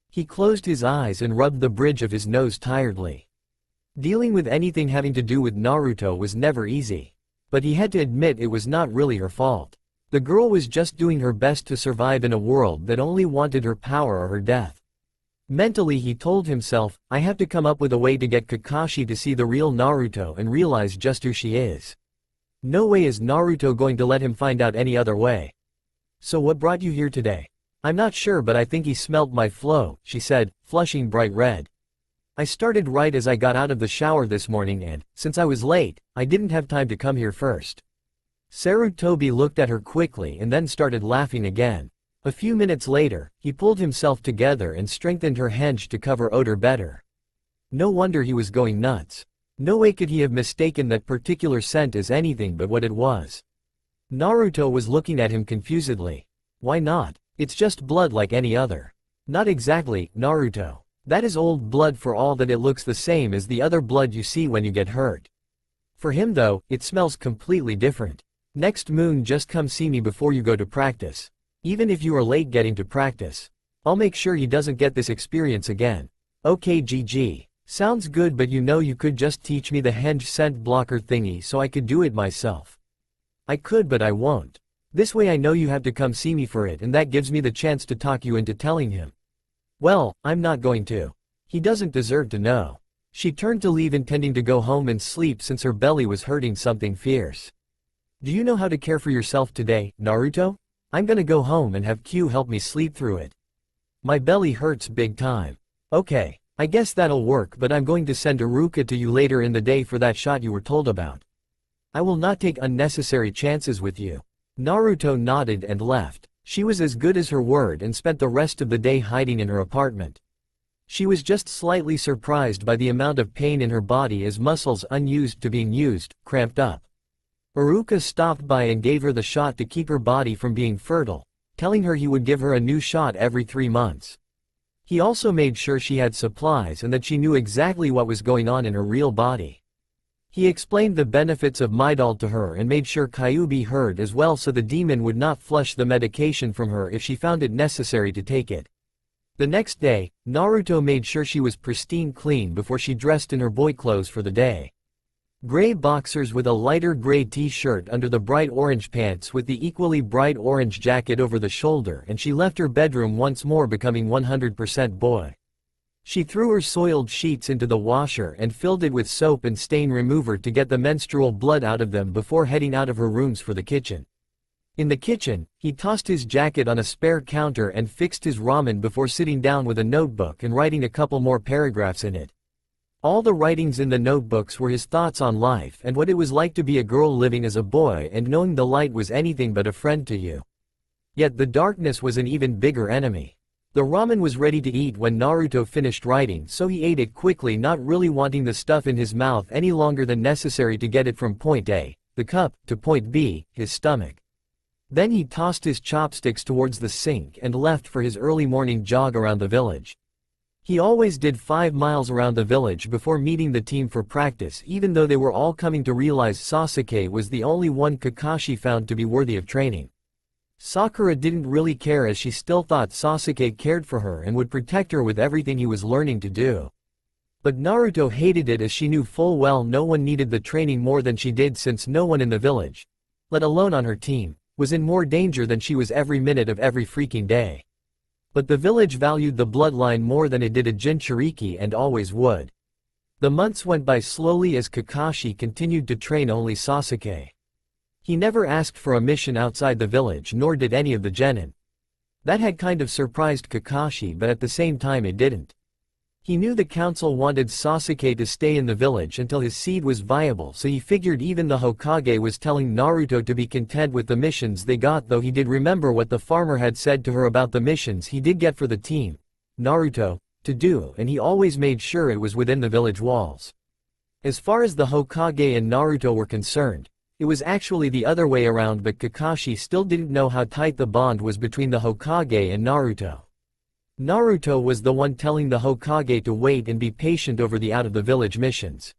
He closed his eyes and rubbed the bridge of his nose tiredly. Dealing with anything having to do with Naruto was never easy. But he had to admit it was not really her fault. The girl was just doing her best to survive in a world that only wanted her power or her death. Mentally he told himself, I have to come up with a way to get Kakashi to see the real Naruto and realize just who she is. No way is Naruto going to let him find out any other way. So what brought you here today? I'm not sure, but I think he smelt my flow, she said, flushing bright red. I started right as I got out of the shower this morning and, since I was late, I didn't have time to come here first. Sarutobi looked at her quickly and then started laughing again. A few minutes later, he pulled himself together and strengthened her henge to cover odor better. No wonder he was going nuts. No way could he have mistaken that particular scent as anything but what it was. Naruto was looking at him confusedly. Why not? It's just blood like any other. Not exactly, Naruto. That is old blood for all that it looks the same as the other blood you see when you get hurt. For him though, it smells completely different. Next moon just come see me before you go to practice. Even if you are late getting to practice. I'll make sure he doesn't get this experience again. Okay GG. Sounds good, but you could just teach me the henge scent blocker thingy so I could do it myself. I could, but I won't. This way I know you have to come see me for it, and that gives me the chance to talk you into telling him. Well, I'm not going to. He doesn't deserve to know. She turned to leave, intending to go home and sleep since her belly was hurting something fierce. Do you know how to care for yourself today, Naruto? I'm gonna go home and have Q help me sleep through it. My belly hurts big time. Okay, I guess that'll work, but I'm going to send Iruka to you later in the day for that shot you were told about. I will not take unnecessary chances with you. Naruto nodded and left. She was as good as her word and spent the rest of the day hiding in her apartment. She was just slightly surprised by the amount of pain in her body as muscles unused to being used, cramped up. Iruka stopped by and gave her the shot to keep her body from being fertile, telling her he would give her a new shot every 3 months. He also made sure she had supplies and that she knew exactly what was going on in her real body. He explained the benefits of Midol to her and made sure Kyuubi heard as well, so the demon would not flush the medication from her if she found it necessary to take it. The next day, Naruto made sure she was pristine clean before she dressed in her boy clothes for the day. Gray boxers with a lighter gray t-shirt under the bright orange pants with the equally bright orange jacket over the shoulder, and she left her bedroom once more, becoming 100% boy. She threw her soiled sheets into the washer and filled it with soap and stain remover to get the menstrual blood out of them before heading out of her rooms for the kitchen. In the kitchen, he tossed his jacket on a spare counter and fixed his ramen before sitting down with a notebook and writing a couple more paragraphs in it. All the writings in the notebooks were his thoughts on life and what it was like to be a girl living as a boy and knowing the light was anything but a friend to you. Yet the darkness was an even bigger enemy. The ramen was ready to eat when Naruto finished writing, so he ate it quickly, not really wanting the stuff in his mouth any longer than necessary to get it from point A, the cup, to point B, his stomach. Then he tossed his chopsticks towards the sink and left for his early morning jog around the village. He always did 5 miles around the village before meeting the team for practice, even though they were all coming to realize Sasuke was the only one Kakashi found to be worthy of training. Sakura didn't really care, as she still thought Sasuke cared for her and would protect her with everything he was learning to do. But Naruto hated it, as she knew full well no one needed the training more than she did, since no one in the village, let alone on her team, was in more danger than she was every minute of every freaking day. But the village valued the bloodline more than it did a Jinchuriki, and always would. The months went by slowly as Kakashi continued to train only Sasuke. He never asked for a mission outside the village, nor did any of the genin. That had kind of surprised Kakashi, but at the same time it didn't. He knew the council wanted Sasuke to stay in the village until his seed was viable, so he figured even the Hokage was telling Naruto to be content with the missions they got, though he did remember what the farmer had said to her about the missions he did get for the team, Naruto, to do, and he always made sure it was within the village walls. As far as the Hokage and Naruto were concerned, it was actually the other way around, but Kakashi still didn't know how tight the bond was between the Hokage and Naruto. Naruto was the one telling the Hokage to wait and be patient over the out-of-the-village missions.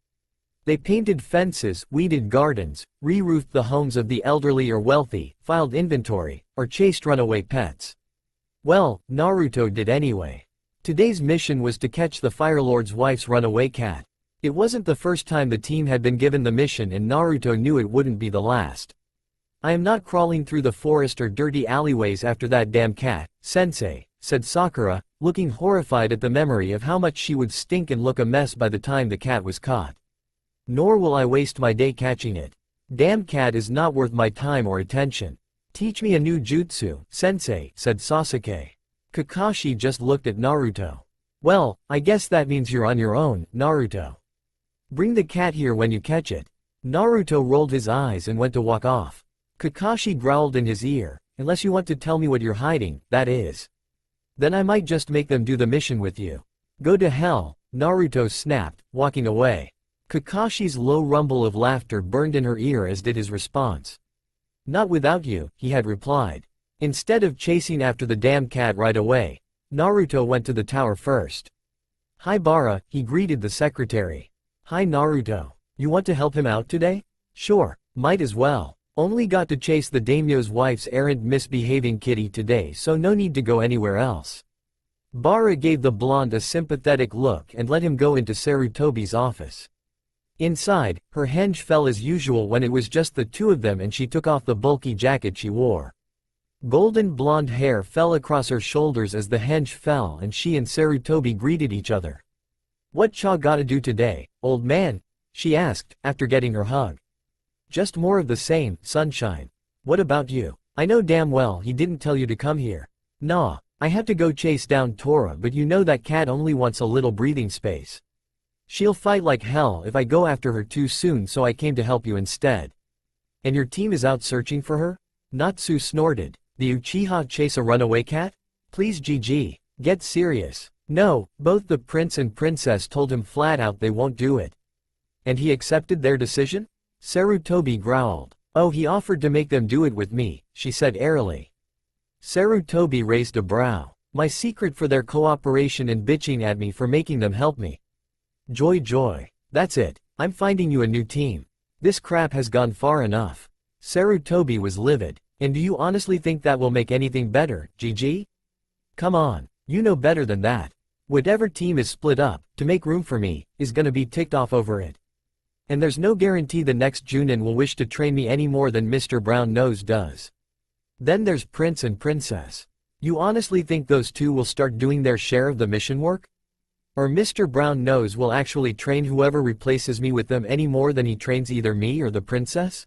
They painted fences, weeded gardens, re-roofed the homes of the elderly or wealthy, filed inventory, or chased runaway pets. Well, Naruto did anyway. Today's mission was to catch the Fire Lord's wife's runaway cat. It wasn't the first time the team had been given the mission, and Naruto knew it wouldn't be the last. "I am not crawling through the forest or dirty alleyways after that damn cat, sensei," said Sakura, looking horrified at the memory of how much she would stink and look a mess by the time the cat was caught. "Nor will I waste my day catching it. Damn cat is not worth my time or attention. Teach me a new jutsu, sensei," said Sasuke. Kakashi just looked at Naruto. "Well, I guess that means you're on your own, Naruto. Bring the cat here when you catch it." Naruto rolled his eyes and went to walk off. Kakashi growled in his ear, "Unless you want to tell me what you're hiding, that is. Then I might just make them do the mission with you." "Go to hell," Naruto snapped, walking away. Kakashi's low rumble of laughter burned in her ear, as did his response. "Not without you," he had replied. Instead of chasing after the damn cat right away, Naruto went to the tower first. "Hi Bara," he greeted the secretary. "Hi Naruto. You want to help him out today?" "Sure, might as well. Only got to chase the daimyo's wife's errant misbehaving kitty today, so no need to go anywhere else." Bara gave the blonde a sympathetic look and let him go into Sarutobi's office. Inside, her henge fell as usual when it was just the two of them, and she took off the bulky jacket she wore. Golden blonde hair fell across her shoulders as the henge fell, and she and Sarutobi greeted each other. "What cha gotta do today, old man?" she asked, after getting her hug. "Just more of the same, sunshine. What about you? I know damn well he didn't tell you to come here." "Nah, I had to go chase down Tora, but you know that cat only wants a little breathing space. She'll fight like hell if I go after her too soon, so I came to help you instead." "And your team is out searching for her?" Natsu snorted. "The Uchiha chase a runaway cat? Please GG, get serious." "No, both the prince and princess told him flat out they won't do it." "And he accepted their decision?" Sarutobi growled. "Oh, he offered to make them do it with me," she said airily. Sarutobi raised a brow. "My secret for their cooperation and bitching at me for making them help me. Joy joy. That's it, I'm finding you a new team. This crap has gone far enough." Sarutobi was livid. "And do you honestly think that will make anything better, GG? Come on, you know better than that. Whatever team is split up, to make room for me, is gonna be ticked off over it. And there's no guarantee the next Junin will wish to train me any more than Mr. Brown Nose does. Then there's Prince and Princess. You honestly think those two will start doing their share of the mission work?" Or Mr. Brown Nose will actually train whoever replaces me with them any more than he trains either me or the princess?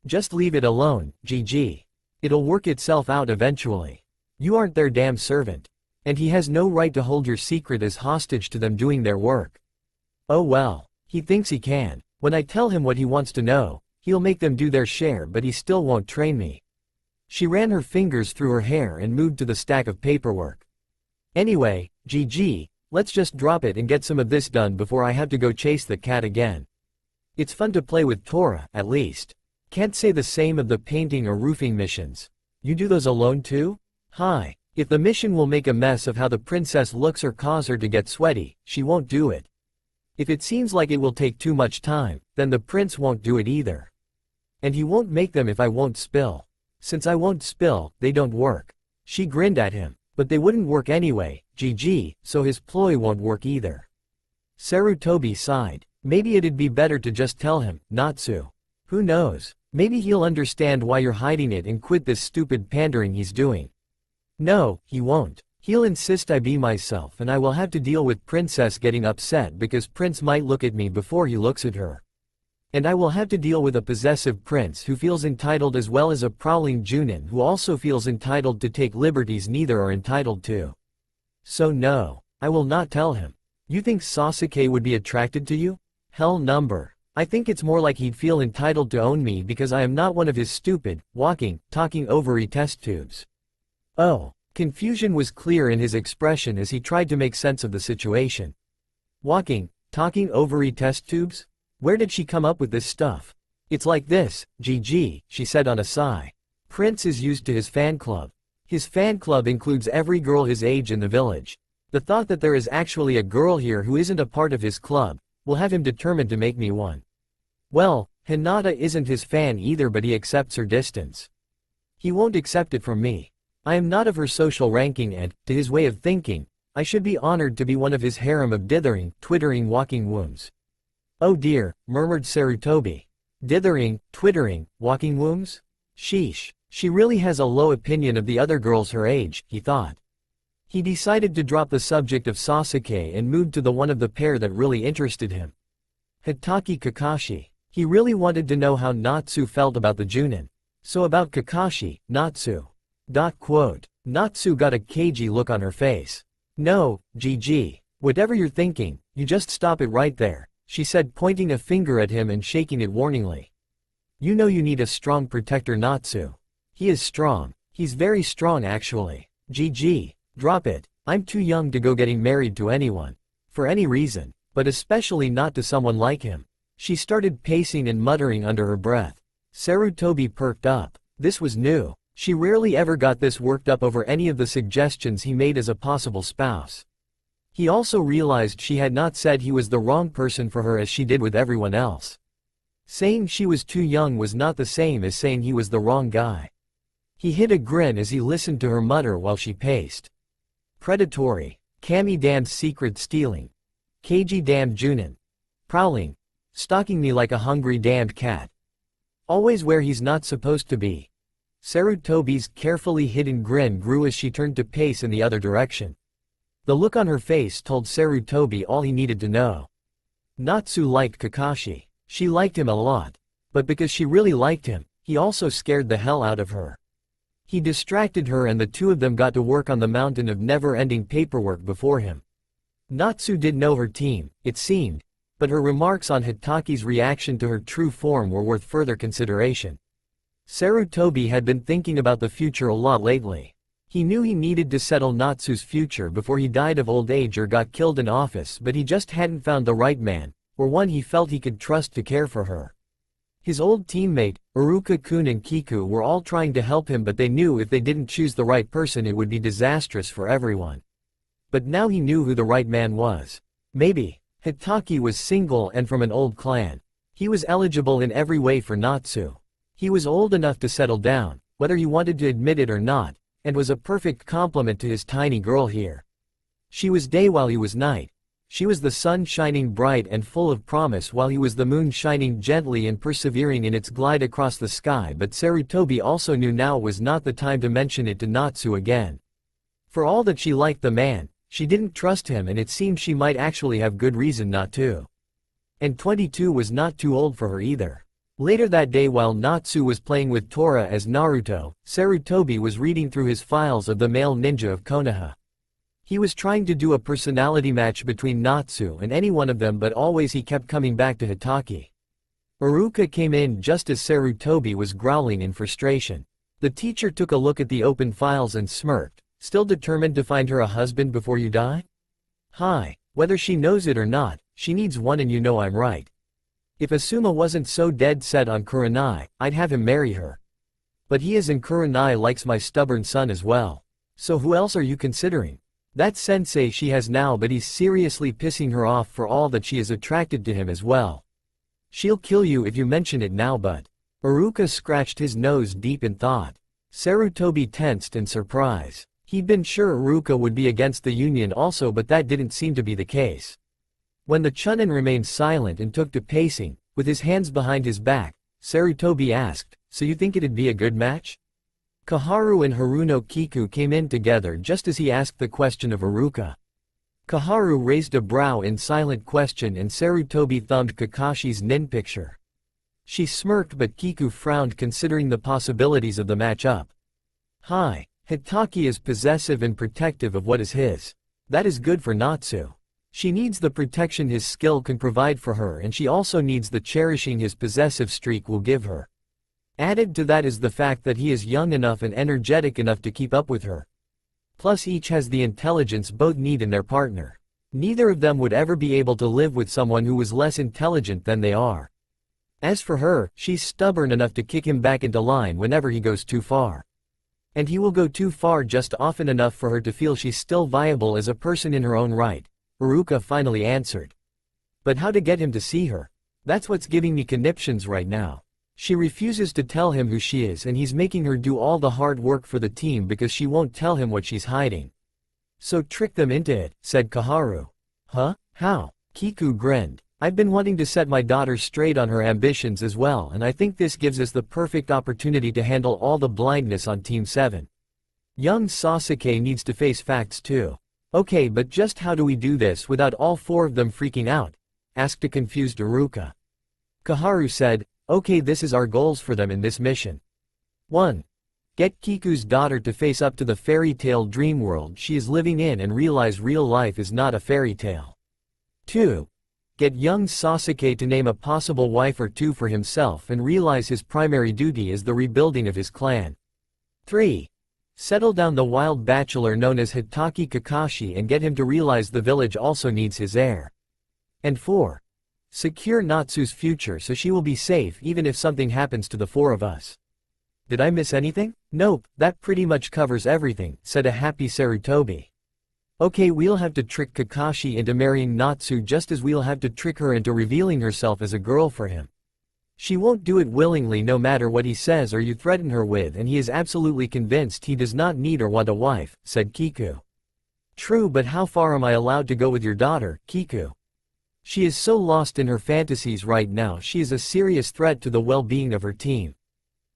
Just leave it alone, GG. It'll work itself out eventually. You aren't their damn servant. And he has no right to hold your secret as hostage to them doing their work. Oh well, he thinks he can. When I tell him what he wants to know, he'll make them do their share, but he still won't train me. She ran her fingers through her hair and moved to the stack of paperwork. Anyway, GG, let's just drop it and get some of this done before I have to go chase the cat again. It's fun to play with Tora, at least. Can't say the same of the painting or roofing missions. You do those alone too? Hi. If the mission will make a mess of how the princess looks or cause her to get sweaty, she won't do it. If it seems like it will take too much time, then the prince won't do it either. And he won't make them if I won't spill. Since I won't spill, they don't work. She grinned at him. But they wouldn't work anyway, GG, so his ploy won't work either. Sarutobi sighed. Maybe it'd be better to just tell him, Natsu. Who knows? Maybe he'll understand why you're hiding it and quit this stupid pandering he's doing. No, he won't. He'll insist I be myself, and I will have to deal with Princess getting upset because Prince might look at me before he looks at her. And I will have to deal with a possessive prince who feels entitled, as well as a prowling Junin who also feels entitled to take liberties neither are entitled to. So no, I will not tell him. You think Sasuke would be attracted to you? Hell number. I think it's more like he'd feel entitled to own me because I am not one of his stupid, walking, talking ovary test tubes. Oh, confusion was clear in his expression as he tried to make sense of the situation. Walking, talking ovary test tubes? Where did she come up with this stuff? It's like this, GG, she said on a sigh. Prince is used to his fan club. His fan club includes every girl his age in the village. The thought that there is actually a girl here who isn't a part of his club will have him determined to make me one. Well, Hinata isn't his fan either, but he accepts her distance. He won't accept it from me. I am not of her social ranking and, to his way of thinking, I should be honored to be one of his harem of dithering, twittering walking wombs. Oh dear, murmured Sarutobi. Dithering, twittering, walking wombs? Sheesh, she really has a low opinion of the other girls her age, he thought. He decided to drop the subject of Sasuke and moved to the one of the pair that really interested him. Hitaki Kakashi. He really wanted to know how Natsu felt about the Junin. So about Kakashi, Natsu. Natsu got a cagey look on her face. No, GG. Whatever you're thinking, you just stop it right there, she said, pointing a finger at him and shaking it warningly. You know you need a strong protector, Natsu. He is strong. He's very strong actually. GG. Drop it. I'm too young to go getting married to anyone. For any reason. But especially not to someone like him. She started pacing and muttering under her breath. Sarutobi perked up. This was new. She rarely ever got this worked up over any of the suggestions he made as a possible spouse. He also realized she had not said he was the wrong person for her as she did with everyone else. Saying she was too young was not the same as saying he was the wrong guy. He hid a grin as he listened to her mutter while she paced. Predatory. Kami damned secret stealing. Cagey damned Junin. Prowling. Stalking me like a hungry damned cat. Always where he's not supposed to be. Sarutobi's carefully hidden grin grew as she turned to pace in the other direction. The look on her face told Sarutobi all he needed to know. Natsu liked Kakashi. She liked him a lot. But because she really liked him, he also scared the hell out of her. He distracted her and the two of them got to work on the mountain of never-ending paperwork before him. Natsu did know her team, it seemed, but her remarks on Hitaki's reaction to her true form were worth further consideration. Sarutobi had been thinking about the future a lot lately. He knew he needed to settle Natsu's future before he died of old age or got killed in office, but he just hadn't found the right man, or one he felt he could trust to care for her. His old teammate, Iruka-kun and Kiku were all trying to help him, but they knew if they didn't choose the right person it would be disastrous for everyone. But now he knew who the right man was. Maybe. Hitaki was single and from an old clan. He was eligible in every way for Natsu. He was old enough to settle down, whether he wanted to admit it or not, and was a perfect complement to his tiny girl here. She was day while he was night. She was the sun shining bright and full of promise while he was the moon shining gently and persevering in its glide across the sky, but Sarutobi also knew now was not the time to mention it to Natsu again. For all that she liked the man, She didn't trust him and it seemed she might actually have good reason not to. And 22 was not too old for her either. Later that day while Natsu was playing with Tora as Naruto, Sarutobi was reading through his files of the male ninja of Konoha. He was trying to do a personality match between Natsu and any one of them but always he kept coming back to Hitaki. Iruka came in just as Sarutobi was growling in frustration. The teacher took a look at the open files and smirked. Still determined to find her a husband before you die? Hi. Whether she knows it or not, she needs one and you know I'm right. If Asuma wasn't so dead set on Kurenai, I'd have him marry her. But he is and Kurenai likes my stubborn son as well. So who else are you considering? That sensei she has now but he's seriously pissing her off for all that she is attracted to him as well. She'll kill you if you mention it now but. Iruka scratched his nose deep in thought. Sarutobi tensed in surprise. He'd been sure Iruka would be against the union also but that didn't seem to be the case. When the Chunin remained silent and took to pacing, with his hands behind his back, Sarutobi asked, so you think it'd be a good match? Kaharu and Haruno Kiku came in together just as he asked the question of Iruka. Kaharu raised a brow in silent question and Sarutobi thumbed Kakashi's nin picture. She smirked but Kiku frowned considering the possibilities of the match-up. Hi. Hitaki is possessive and protective of what is his. That is good for Natsu. She needs the protection his skill can provide for her and she also needs the cherishing his possessive streak will give her. Added to that is the fact that he is young enough and energetic enough to keep up with her. Plus each has the intelligence both need in their partner. Neither of them would ever be able to live with someone who was less intelligent than they are. As for her, she's stubborn enough to kick him back into line whenever he goes too far. And he will go too far just often enough for her to feel she's still viable as a person in her own right, Iruka finally answered. But how to get him to see her? That's what's giving me conniptions right now. She refuses to tell him who she is and he's making her do all the hard work for the team because she won't tell him what she's hiding. So trick them into it, said Kaharu. Huh? How? Kiku grinned. I've been wanting to set my daughter straight on her ambitions as well and I think this gives us the perfect opportunity to handle all the blindness on Team 7. Young Sasuke needs to face facts too. Okay but just how do we do this without all four of them freaking out? Asked a confused Iruka. Kaharu said, okay this is our goals for them in this mission. 1. Get Kiku's daughter to face up to the fairy tale dream world she is living in and realize real life is not a fairy tale. 2. Get young Sasuke to name a possible wife or two for himself and realize his primary duty is the rebuilding of his clan. 3. Settle down the wild bachelor known as Hitaki Kakashi and get him to realize the village also needs his heir. And 4. Secure Natsu's future so she will be safe even if something happens to the four of us. Did I miss anything? Nope, that pretty much covers everything, said a happy Sarutobi. Okay we'll have to trick Kakashi into marrying Natsu just as we'll have to trick her into revealing herself as a girl for him. She won't do it willingly no matter what he says or you threaten her with and he is absolutely convinced he does not need or want a wife, said Kiku. True but how far am I allowed to go with your daughter, Kiku? She is so lost in her fantasies right now she is a serious threat to the well-being of her team.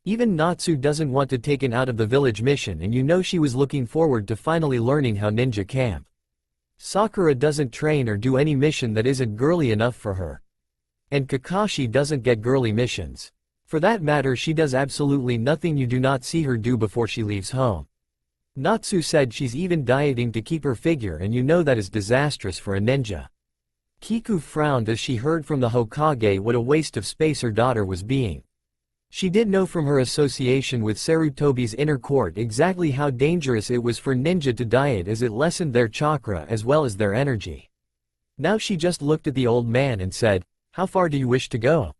Even Natsu doesn't want to take out of the village mission and you know she was looking forward to finally learning how ninja camp. Sakura doesn't train or do any mission that isn't girly enough for her. And Kakashi doesn't get girly missions. For that matter she does absolutely nothing you do not see her do before she leaves home. Natsu said she's even dieting to keep her figure and you know that is disastrous for a ninja. Kiku frowned as she heard from the Hokage what a waste of space her daughter was being. She did know from her association with Sarutobi's inner court exactly how dangerous it was for ninja to diet as it lessened their chakra as well as their energy. Now she just looked at the old man and said, how far do you wish to go?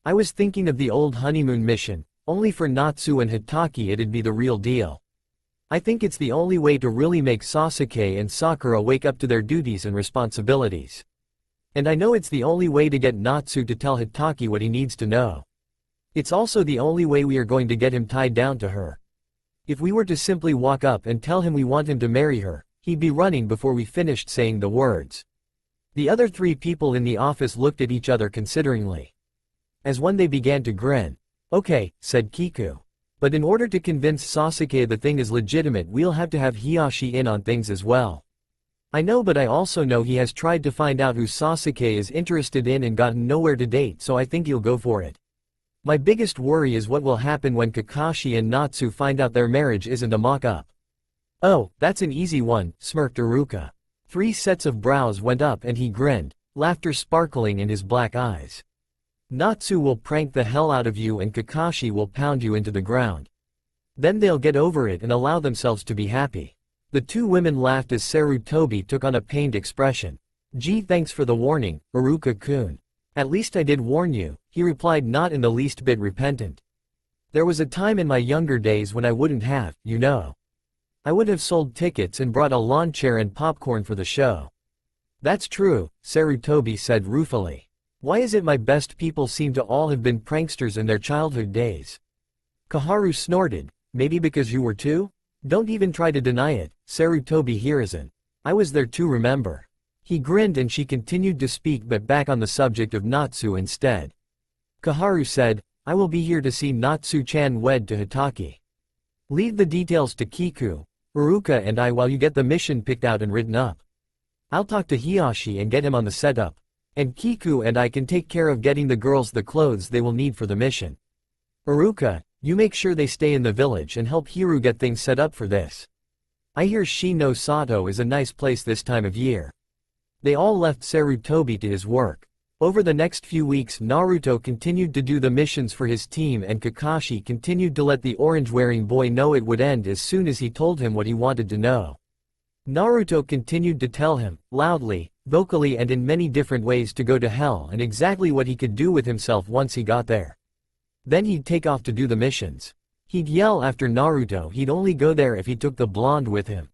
I was thinking of the old honeymoon mission, only for Natsu and Hitaki it'd be the real deal. I think it's the only way to really make Sasuke and Sakura wake up to their duties and responsibilities. And I know it's the only way to get Natsu to tell Hitaki what he needs to know. It's also the only way we are going to get him tied down to her. If we were to simply walk up and tell him we want him to marry her, he'd be running before we finished saying the words. The other three people in the office looked at each other consideringly. As one they began to grin. Okay, said Kiku. But in order to convince Sasuke the thing is legitimate we'll have to have Hiyashi in on things as well. I know, but I also know he has tried to find out who Sasuke is interested in and gotten nowhere to date, so I think he'll go for it. My biggest worry is what will happen when Kakashi and Natsu find out their marriage isn't a mock-up. Oh, that's an easy one, smirked Iruka. 3 sets of brows went up and he grinned, laughter sparkling in his black eyes. Natsu will prank the hell out of you and Kakashi will pound you into the ground. Then they'll get over it and allow themselves to be happy. The 2 women laughed as Sarutobi took on a pained expression. Gee, thanks for the warning, Iruka-kun. At least I did warn you, he replied, not in the least bit repentant. There was a time in my younger days when I wouldn't have, you know. I would have sold tickets and brought a lawn chair and popcorn for the show. That's true, Sarutobi said ruefully. Why is it my best people seem to all have been pranksters in their childhood days? Kaharu snorted, maybe because you were too? Don't even try to deny it, Sarutobi Hiruzen. I was there too, remember. He grinned and she continued to speak, but back on the subject of Natsu instead. Kaharu said, I will be here to see Natsu-chan wed to Hitaki. Leave the details to Kiku, Iruka and I while you get the mission picked out and written up. I'll talk to Hiyashi and get him on the setup. And Kiku and I can take care of getting the girls the clothes they will need for the mission. Iruka, you make sure they stay in the village and help Hiru get things set up for this. I hear Shino Sato is a nice place this time of year. They all left Sarutobi to his work. Over the next few weeks Naruto continued to do the missions for his team and Kakashi continued to let the orange-wearing boy know it would end as soon as he told him what he wanted to know. Naruto continued to tell him, loudly, vocally and in many different ways, to go to hell and exactly what he could do with himself once he got there. Then he'd take off to do the missions. He'd yell after Naruto he'd only go there if he took the blonde with him.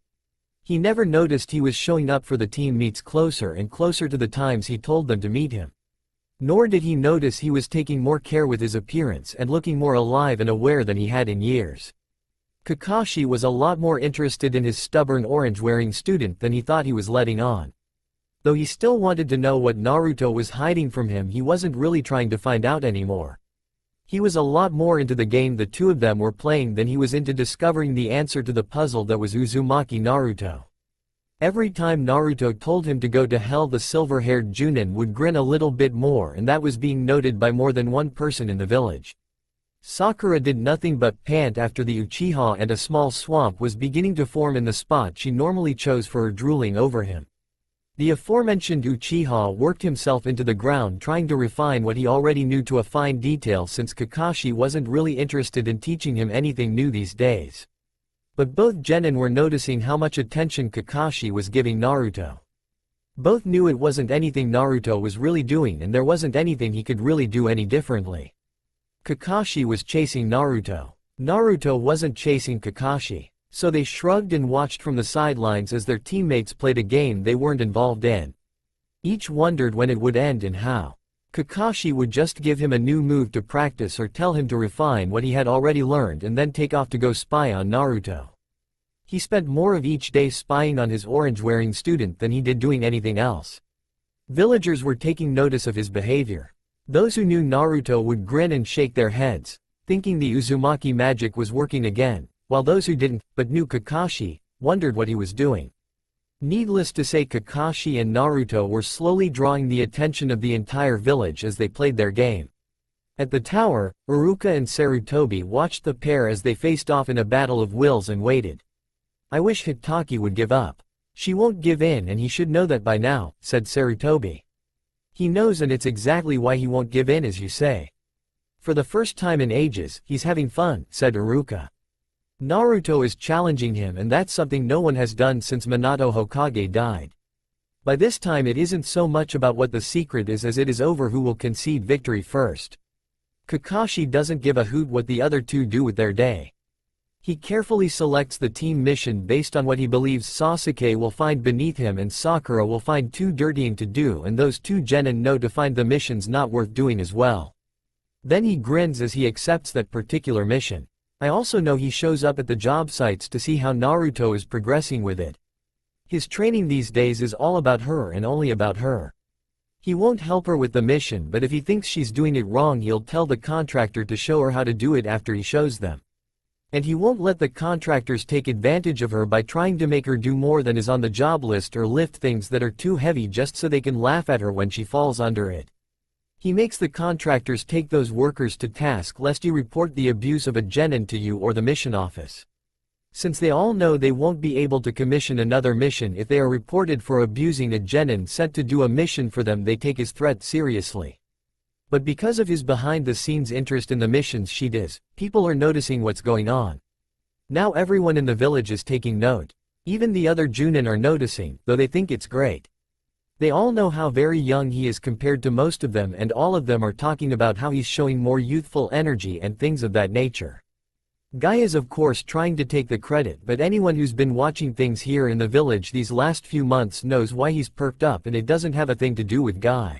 He never noticed he was showing up for the team meets closer and closer to the times he told them to meet him. Nor did he notice he was taking more care with his appearance and looking more alive and aware than he had in years. Kakashi was a lot more interested in his stubborn orange-wearing student than he thought he was letting on. Though he still wanted to know what Naruto was hiding from him, he wasn't really trying to find out anymore. He was a lot more into the game the two of them were playing than he was into discovering the answer to the puzzle that was Uzumaki Naruto. Every time Naruto told him to go to hell, the silver-haired Junin would grin a little bit more, and that was being noted by more than one person in the village. Sakura did nothing but pant after the Uchiha, and a small swamp was beginning to form in the spot she normally chose for her drooling over him. The aforementioned Uchiha worked himself into the ground trying to refine what he already knew to a fine detail, since Kakashi wasn't really interested in teaching him anything new these days. But both genin were noticing how much attention Kakashi was giving Naruto. Both knew it wasn't anything Naruto was really doing, and there wasn't anything he could really do any differently. Kakashi was chasing Naruto. Naruto wasn't chasing Kakashi. So they shrugged and watched from the sidelines as their teammates played a game they weren't involved in. Each wondered when it would end and how. Kakashi would just give him a new move to practice or tell him to refine what he had already learned and then take off to go spy on Naruto. He spent more of each day spying on his orange-wearing student than he did doing anything else. Villagers were taking notice of his behavior. Those who knew Naruto would grin and shake their heads, thinking the Uzumaki magic was working again, while those who didn't, but knew Kakashi, wondered what he was doing. Needless to say, Kakashi and Naruto were slowly drawing the attention of the entire village as they played their game. At the tower, Iruka and Sarutobi watched the pair as they faced off in a battle of wills and waited. I wish Hitaki would give up. She won't give in, and he should know that by now, said Sarutobi. He knows, and it's exactly why he won't give in, as you say. For the first time in ages, he's having fun, said Iruka. Naruto is challenging him, and that's something no one has done since Minato Hokage died. By this time it isn't so much about what the secret is as it is over who will concede victory first. Kakashi doesn't give a hoot what the other two do with their day. He carefully selects the team mission based on what he believes Sasuke will find beneath him and Sakura will find too dirtying to do, and those two genin know to find the missions not worth doing as well. Then he grins as he accepts that particular mission. I also know he shows up at the job sites to see how Naruto is progressing with it. His training these days is all about her and only about her. He won't help her with the mission, but if he thinks she's doing it wrong he'll tell the contractor to show her how to do it after he shows them. And he won't let the contractors take advantage of her by trying to make her do more than is on the job list or lift things that are too heavy just so they can laugh at her when she falls under it. He makes the contractors take those workers to task lest you report the abuse of a genin to you or the mission office. Since they all know they won't be able to commission another mission if they are reported for abusing a genin sent to do a mission for them, they take his threat seriously. But because of his behind-the-scenes interest in the missions she does, people are noticing what's going on. Now everyone in the village is taking note. Even the other Junin are noticing, though they think it's great. They all know how very young he is compared to most of them, and all of them are talking about how he's showing more youthful energy and things of that nature. Guy is of course trying to take the credit, but anyone who's been watching things here in the village these last few months knows why he's perked up, and it doesn't have a thing to do with Guy.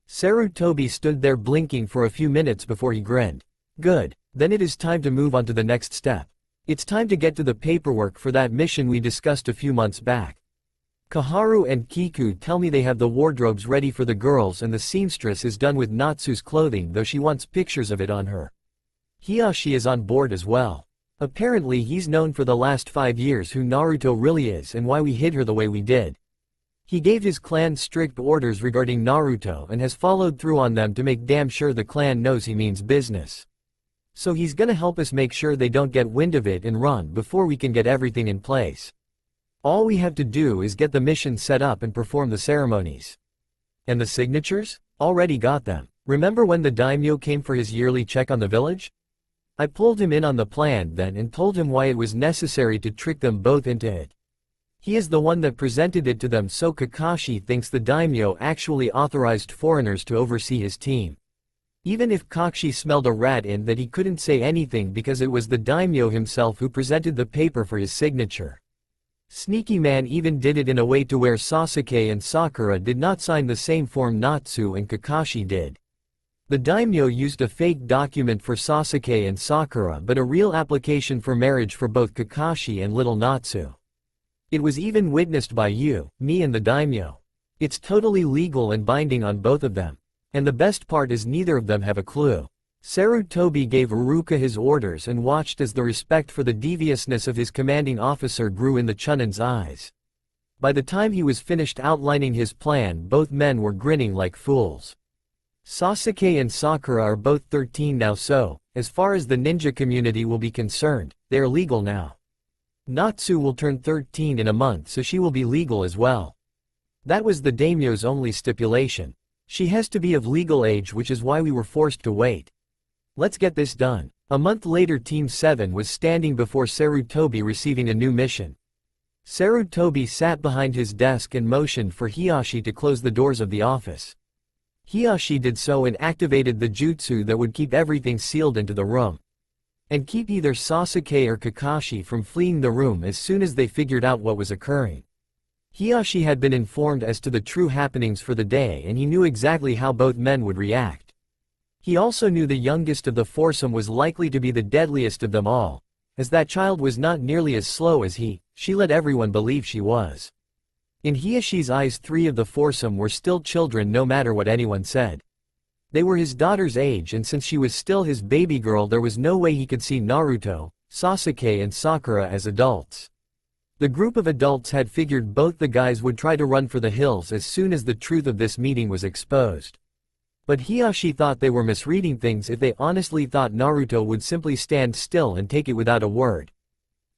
Sarutobi stood there blinking for a few minutes before he grinned. Good, then it is time to move on to the next step. It's time to get to the paperwork for that mission we discussed a few months back. Kaharu and Kiku tell me they have the wardrobes ready for the girls and the seamstress is done with Natsu's clothing, though she wants pictures of it on her. Hiyashi is on board as well. Apparently he's known for the last 5 years who Naruto really is and why we hid her the way we did. He gave his clan strict orders regarding Naruto and has followed through on them to make damn sure the clan knows he means business. So he's gonna help us make sure they don't get wind of it and run before we can get everything in place. All we have to do is get the mission set up and perform the ceremonies. And the signatures? Already got them. Remember when the daimyo came for his yearly check on the village? I pulled him in on the plan then and told him why it was necessary to trick them both into it. He is the one that presented it to them, so Kakashi thinks the daimyo actually authorized foreigners to oversee his team. Even if Kakashi smelled a rat in that, he couldn't say anything because it was the daimyo himself who presented the paper for his signature. Sneaky man even did it in a way to where Sasuke and Sakura did not sign the same form Natsu and Kakashi did. The daimyo used a fake document for Sasuke and Sakura but a real application for marriage for both Kakashi and little Natsu. It was even witnessed by you, me and the daimyo. It's totally legal and binding on both of them. And the best part is neither of them have a clue. Sarutobi gave Iruka his orders and watched as the respect for the deviousness of his commanding officer grew in the Chunin's eyes. By the time he was finished outlining his plan, both men were grinning like fools. Sasuke and Sakura are both 13 now, so, as far as the ninja community will be concerned, they are legal now. Natsu will turn 13 in a month, so she will be legal as well. That was the daimyo's only stipulation. She has to be of legal age, which is why we were forced to wait. Let's get this done. A month later, Team 7 was standing before Sarutobi receiving a new mission. Sarutobi sat behind his desk and motioned for Hiyashi to close the doors of the office. Hiyashi did so and activated the jutsu that would keep everything sealed into the room. And keep either Sasuke or Kakashi from fleeing the room as soon as they figured out what was occurring. Hiyashi had been informed as to the true happenings for the day and he knew exactly how both men would react. He also knew the youngest of the foursome was likely to be the deadliest of them all, as that child was not nearly as slow as she let everyone believe she was. In Hiyashi's eyes, 3 of the foursome were still children no matter what anyone said. They were his daughter's age, and since she was still his baby girl, there was no way he could see Naruto, Sasuke and Sakura as adults. The group of adults had figured both the guys would try to run for the hills as soon as the truth of this meeting was exposed. But Hiyashi thought they were misreading things if they honestly thought Naruto would simply stand still and take it without a word.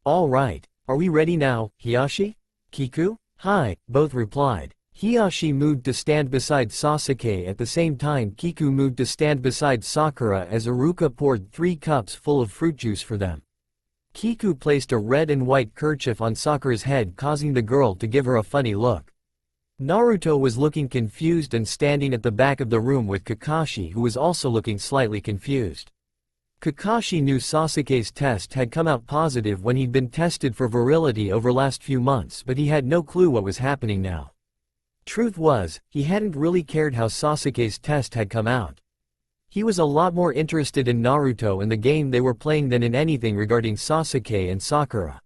All right, are we ready now, Hiyashi? Kiku? Hi, both replied. Hiyashi moved to stand beside Sasuke. At the same time, Kiku moved to stand beside Sakura as Iruka poured 3 cups full of fruit juice for them. Kiku placed a red and white kerchief on Sakura's head, causing the girl to give her a funny look. Naruto was looking confused and standing at the back of the room with Kakashi, who was also looking slightly confused. Kakashi knew Sasuke's test had come out positive when he'd been tested for virility over last few months, but he had no clue what was happening now. Truth was, he hadn't really cared how Sasuke's test had come out. He was a lot more interested in Naruto and the game they were playing than in anything regarding Sasuke and Sakura.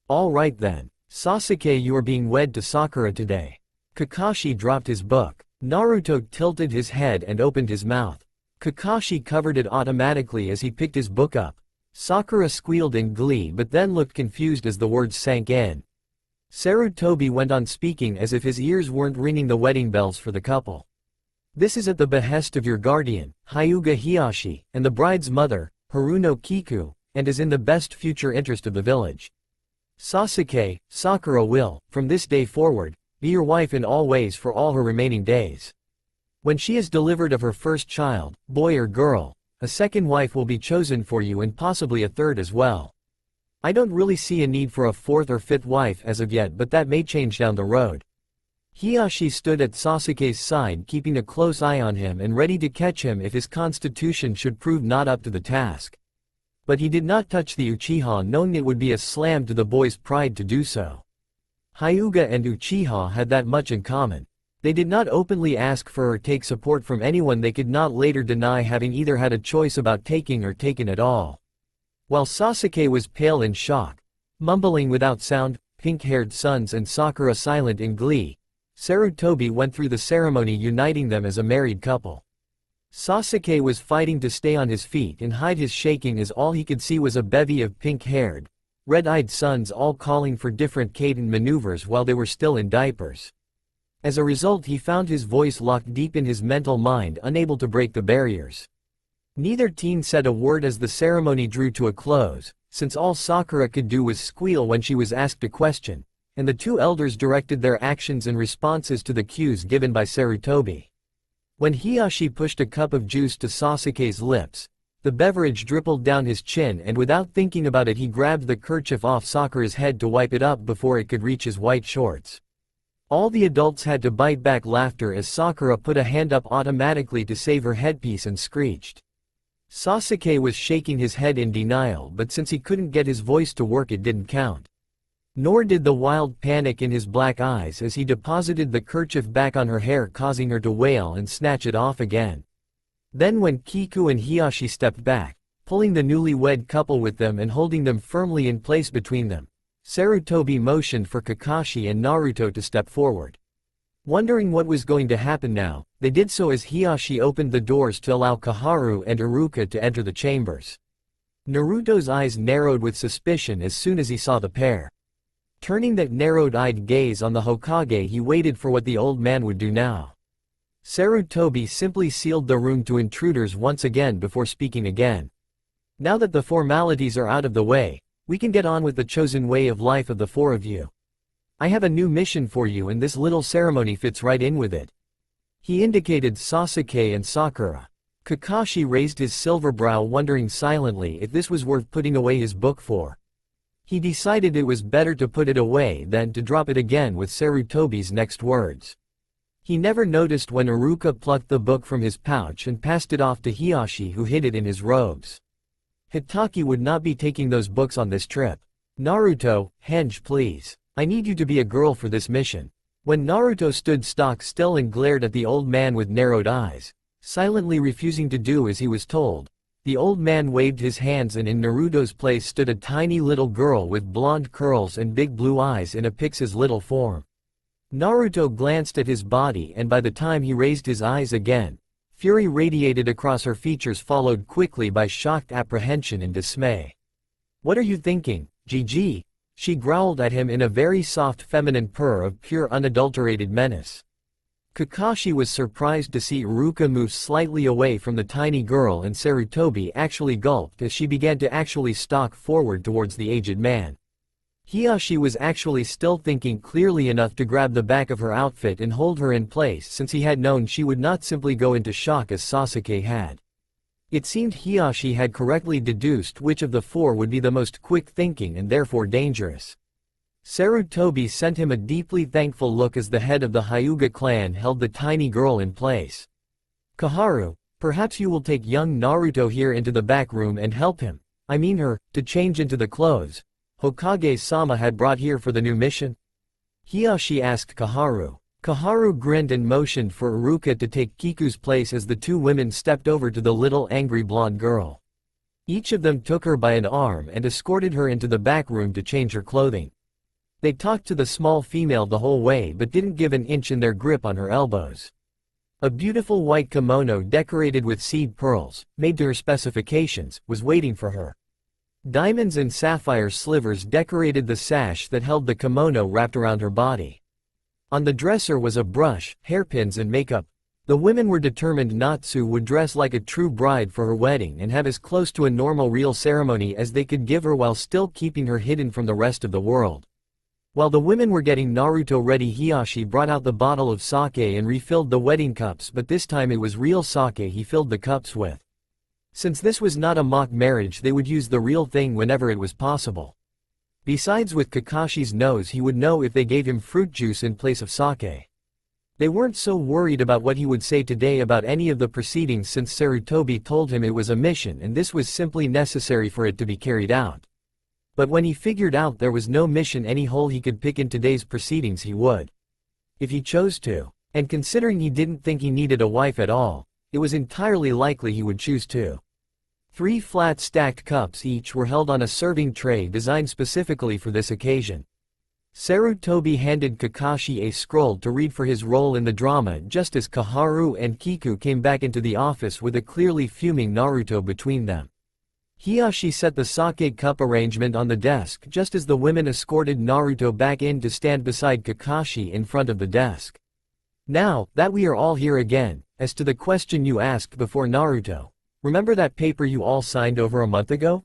All right then, Sasuke, you are being wed to Sakura today. Kakashi dropped his book. Naruto tilted his head and opened his mouth. Kakashi covered it automatically as he picked his book up. Sakura squealed in glee but then looked confused as the words sank in. Sarutobi went on speaking as if his ears weren't ringing the wedding bells for the couple. This is at the behest of your guardian, Hyuga Hiyashi, and the bride's mother, Haruno Kiku, and is in the best future interest of the village. Sasuke, Sakura will, from this day forward, be your wife in all ways for all her remaining days. When she is delivered of her first child, boy or girl, a second wife will be chosen for you and possibly a third as well. I don't really see a need for a fourth or fifth wife as of yet, but that may change down the road. Hiyashi stood at Sasuke's side, keeping a close eye on him and ready to catch him if his constitution should prove not up to the task. But he did not touch the Uchiha, knowing it would be a slam to the boy's pride to do so. Hyuga and Uchiha had that much in common. They did not openly ask for or take support from anyone they could not later deny having either had a choice about taking or taken at all. While Sasuke was pale in shock, mumbling without sound, pink-haired sons and Sakura silent in glee, Sarutobi went through the ceremony uniting them as a married couple. Sasuke was fighting to stay on his feet and hide his shaking as all he could see was a bevy of pink-haired, red-eyed sons all calling for different Kaiden maneuvers while they were still in diapers. As a result, he found his voice locked deep in his mental mind, unable to break the barriers. Neither teen said a word as the ceremony drew to a close, since all Sakura could do was squeal when she was asked a question, and the two elders directed their actions and responses to the cues given by Sarutobi. When Hiyashi pushed a cup of juice to Sasuke's lips, the beverage dribbled down his chin and without thinking about it he grabbed the kerchief off Sakura's head to wipe it up before it could reach his white shorts. All the adults had to bite back laughter as Sakura put a hand up automatically to save her headpiece and screeched. Sasuke was shaking his head in denial, but since he couldn't get his voice to work it didn't count. Nor did the wild panic in his black eyes as he deposited the kerchief back on her hair, causing her to wail and snatch it off again. Then when Kiku and Hiyashi stepped back, pulling the newlywed couple with them and holding them firmly in place between them, Sarutobi motioned for Kakashi and Naruto to step forward. Wondering what was going to happen now, they did so as Hiyashi opened the doors to allow Koharu and Iruka to enter the chambers. Naruto's eyes narrowed with suspicion as soon as he saw the pair. Turning that narrowed-eyed gaze on the Hokage, he waited for what the old man would do now. Sarutobi simply sealed the room to intruders once again before speaking again. Now that the formalities are out of the way, we can get on with the chosen way of life of the four of you. I have a new mission for you and this little ceremony fits right in with it. He indicated Sasuke and Sakura. Kakashi raised his silver brow, wondering silently if this was worth putting away his book for. He decided it was better to put it away than to drop it again with Sarutobi's next words. He never noticed when Iruka plucked the book from his pouch and passed it off to Hiyashi, who hid it in his robes. Hitaki would not be taking those books on this trip. Naruto, henge please. I need you to be a girl for this mission. When Naruto stood stock still and glared at the old man with narrowed eyes, silently refusing to do as he was told, the old man waved his hands and in Naruto's place stood a tiny little girl with blonde curls and big blue eyes in a pix's little form. Naruto glanced at his body and by the time he raised his eyes again, fury radiated across her features, followed quickly by shocked apprehension and dismay. What are you thinking, GG? She growled at him in a very soft feminine purr of pure unadulterated menace. Kakashi was surprised to see Iruka move slightly away from the tiny girl and Sarutobi actually gulped as she began to actually stalk forward towards the aged man. Hiyashi was actually still thinking clearly enough to grab the back of her outfit and hold her in place since he had known she would not simply go into shock as Sasuke had. It seemed Hiyashi had correctly deduced which of the four would be the most quick-thinking and therefore dangerous. Sarutobi sent him a deeply thankful look as the head of the Hyuga clan held the tiny girl in place. Koharu, perhaps you will take young Naruto here into the back room and help him, I mean her, to change into the clothes Hokage-sama had brought here for the new mission? Hiyashi asked Koharu. Koharu grinned and motioned for Iruka to take Kiku's place as the two women stepped over to the little angry blonde girl. Each of them took her by an arm and escorted her into the back room to change her clothing. They talked to the small female the whole way but didn't give an inch in their grip on her elbows. A beautiful white kimono decorated with seed pearls, made to her specifications, was waiting for her. Diamonds and sapphire slivers decorated the sash that held the kimono wrapped around her body. On the dresser was a brush, hairpins and makeup. The women were determined Natsu would dress like a true bride for her wedding and have as close to a normal real ceremony as they could give her while still keeping her hidden from the rest of the world. While the women were getting Naruto ready, Hiyashi brought out the bottle of sake and refilled the wedding cups, but this time it was real sake he filled the cups with. Since this was not a mock marriage, they would use the real thing whenever it was possible. Besides, with Kakashi's nose he would know if they gave him fruit juice in place of sake. They weren't so worried about what he would say today about any of the proceedings, since Sarutobi told him it was a mission and this was simply necessary for it to be carried out. But when he figured out there was no mission, any hole he could pick in today's proceedings he would. If he chose to. And considering he didn't think he needed a wife at all, it was entirely likely he would choose to. 3 flat stacked cups each were held on a serving tray designed specifically for this occasion. Sarutobi handed Kakashi a scroll to read for his role in the drama just as Kaharu and Kiku came back into the office with a clearly fuming Naruto between them. Hiyashi set the sake cup arrangement on the desk just as the women escorted Naruto back in to stand beside Kakashi in front of the desk. Now that we are all here again, as to the question you asked before, Naruto, remember that paper you all signed over a month ago?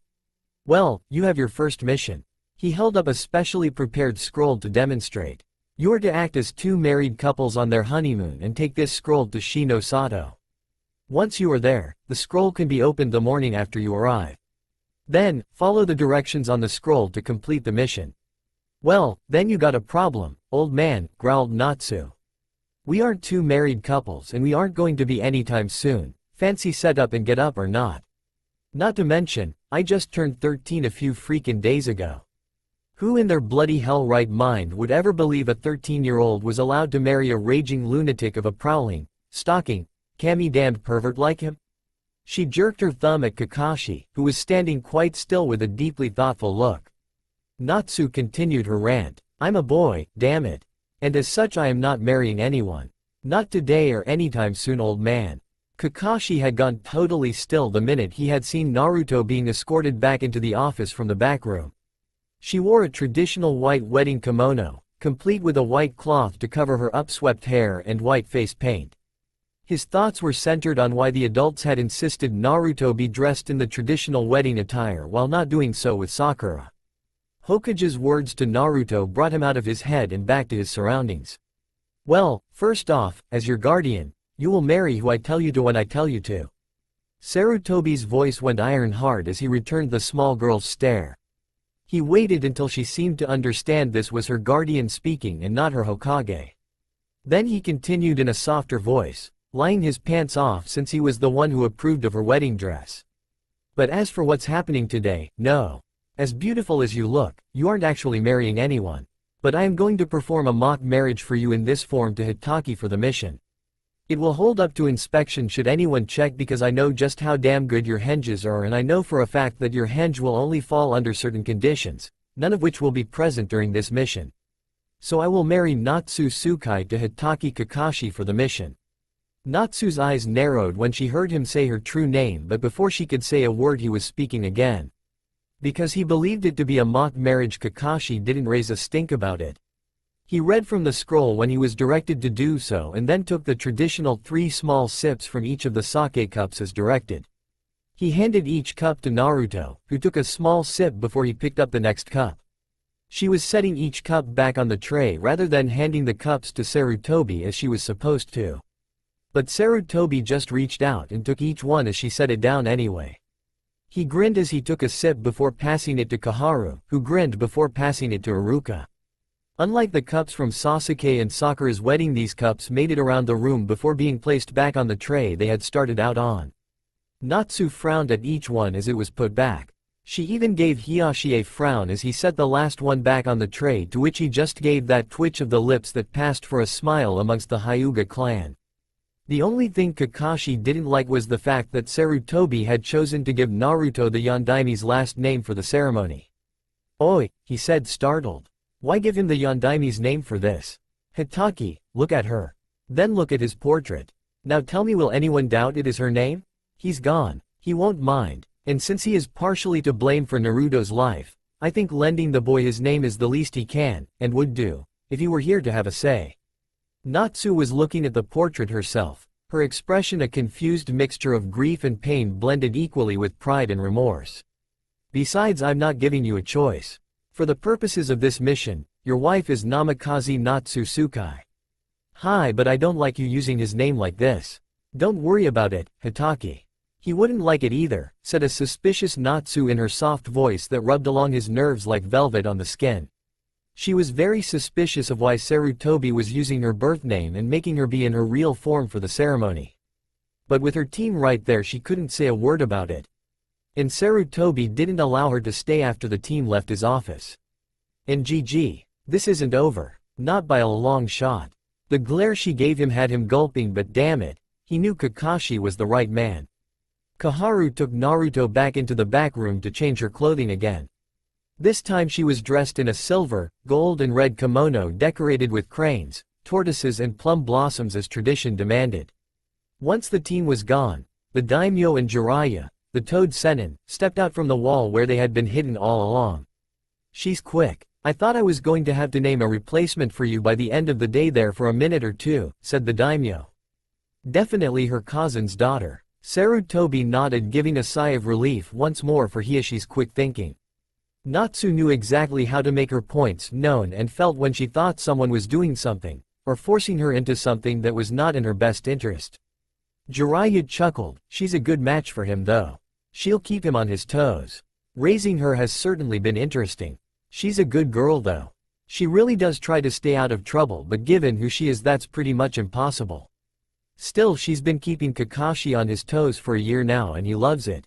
Well, you have your first mission. He held up a specially prepared scroll to demonstrate. You are to act as 2 married couples on their honeymoon and take this scroll to Shino Sato. Once you are there, the scroll can be opened the morning after you arrive. Then, follow the directions on the scroll to complete the mission. Well, then you got a problem, old man, growled Natsu. We aren't 2 married couples and we aren't going to be anytime soon, fancy set up and get up or not. Not to mention, I just turned 13 a few freaking days ago. Who in their bloody hell right mind would ever believe a 13-year-old was allowed to marry a raging lunatic of a prowling, stalking, kami-damned pervert like him? She jerked her thumb at Kakashi, who was standing quite still with a deeply thoughtful look. Natsu continued her rant. I'm a boy, damn it. And as such I am not marrying anyone. Not today or anytime soon, old man. Kakashi had gone totally still the minute he had seen Naruto being escorted back into the office from the back room. She wore a traditional white wedding kimono, complete with a white cloth to cover her upswept hair and white face paint. His thoughts were centered on why the adults had insisted Naruto be dressed in the traditional wedding attire while not doing so with Sakura. Hokage's words to Naruto brought him out of his head and back to his surroundings. Well, first off, as your guardian, you will marry who I tell you to when I tell you to. Sarutobi's voice went iron hard as he returned the small girl's stare. He waited until she seemed to understand this was her guardian speaking and not her Hokage. Then he continued in a softer voice, lying his pants off since he was the one who approved of her wedding dress. But as for what's happening today, no. As beautiful as you look, you aren't actually marrying anyone. But I am going to perform a mock marriage for you in this form to Hitaki for the mission. It will hold up to inspection should anyone check, because I know just how damn good your henges are, and I know for a fact that your henge will only fall under certain conditions, none of which will be present during this mission. So I will marry Natsu Tsukai to Hitaki Kakashi for the mission. Natsu's eyes narrowed when she heard him say her true name, but before she could say a word he was speaking again. Because he believed it to be a mock marriage, Kakashi didn't raise a stink about it. He read from the scroll when he was directed to do so and then took the traditional 3 small sips from each of the sake cups as directed. He handed each cup to Naruto, who took a small sip before he picked up the next cup. She was setting each cup back on the tray rather than handing the cups to Sarutobi as she was supposed to. But Sarutobi just reached out and took each one as she set it down anyway. He grinned as he took a sip before passing it to Kaharu, who grinned before passing it to Iruka. Unlike the cups from Sasuke and Sakura's wedding, these cups made it around the room before being placed back on the tray they had started out on. Natsu frowned at each one as it was put back. She even gave Hiyashi a frown as he set the last one back on the tray, to which he just gave that twitch of the lips that passed for a smile amongst the Hyuga clan. The only thing Kakashi didn't like was the fact that Sarutobi had chosen to give Naruto the Yondaime's last name for the ceremony. "Oi," he said, startled. "Why give him the Yondaime's name for this? Hitaki, look at her. Then look at his portrait. Now tell me, will anyone doubt it is her name? He's gone. He won't mind. And since he is partially to blame for Naruto's life, I think lending the boy his name is the least he can, and would do, if he were here to have a say. Natsu was looking at the portrait herself, her expression a confused mixture of grief and pain blended equally with pride and remorse. Besides, I'm not giving you a choice. For the purposes of this mission, your wife is Namikaze Natsu Tsukai. Hi, but I don't like you using his name like this. Don't worry about it, Hitaki. He wouldn't like it either, said a suspicious Natsu in her soft voice that rubbed along his nerves like velvet on the skin. She was very suspicious of why Sarutobi was using her birth name and making her be in her real form for the ceremony. But with her team right there, she couldn't say a word about it. And Sarutobi didn't allow her to stay after the team left his office. And GG. This isn't over. Not by a long shot. The glare she gave him had him gulping, but damn it, he knew Kakashi was the right man. Kaharu took Naruto back into the back room to change her clothing again. This time she was dressed in a silver, gold and red kimono decorated with cranes, tortoises and plum blossoms as tradition demanded. Once the team was gone, the daimyo and Jiraiya, the Toad Sennin, stepped out from the wall where they had been hidden all along. She's quick. I thought I was going to have to name a replacement for you by the end of the day there for a minute or two, said the daimyo. Definitely her cousin's daughter. Sarutobi nodded, giving a sigh of relief once more for Hiashi's quick thinking. Natsu knew exactly how to make her points known and felt when she thought someone was doing something, or forcing her into something that was not in her best interest. Jiraiya chuckled, she's a good match for him though. She'll keep him on his toes. Raising her has certainly been interesting. She's a good girl though. She really does try to stay out of trouble, but given who she is, that's pretty much impossible. Still, she's been keeping Kakashi on his toes for a year now and he loves it.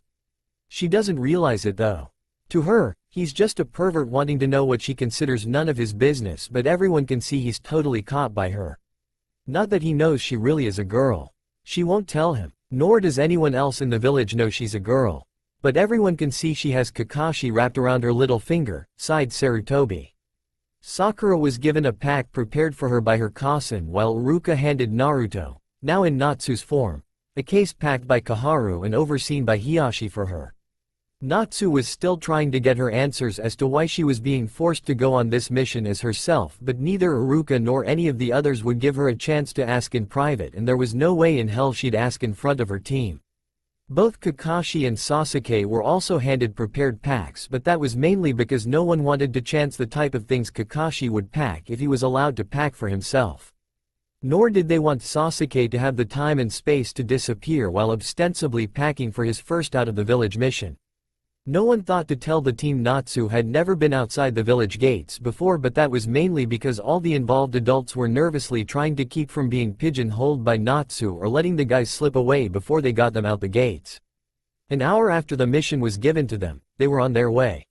She doesn't realize it though. To her, he's just a pervert wanting to know what she considers none of his business, but everyone can see he's totally caught by her. Not that he knows she really is a girl. She won't tell him, nor does anyone else in the village know she's a girl. But everyone can see she has Kakashi wrapped around her little finger, sighed Sarutobi. Sakura was given a pack prepared for her by her cousin while Iruka handed Naruto, now in Natsu's form, a case packed by Kaharu and overseen by Hiashi for her. Natsu was still trying to get her answers as to why she was being forced to go on this mission as herself, but neither Iruka nor any of the others would give her a chance to ask in private, and there was no way in hell she'd ask in front of her team. Both Kakashi and Sasuke were also handed prepared packs, but that was mainly because no one wanted to chance the type of things Kakashi would pack if he was allowed to pack for himself. Nor did they want Sasuke to have the time and space to disappear while ostensibly packing for his first out-of-the-village mission. No one thought to tell the team Natsu had never been outside the village gates before, but that was mainly because all the involved adults were nervously trying to keep from being pigeonholed by Natsu or letting the guys slip away before they got them out the gates. An hour after the mission was given to them, they were on their way.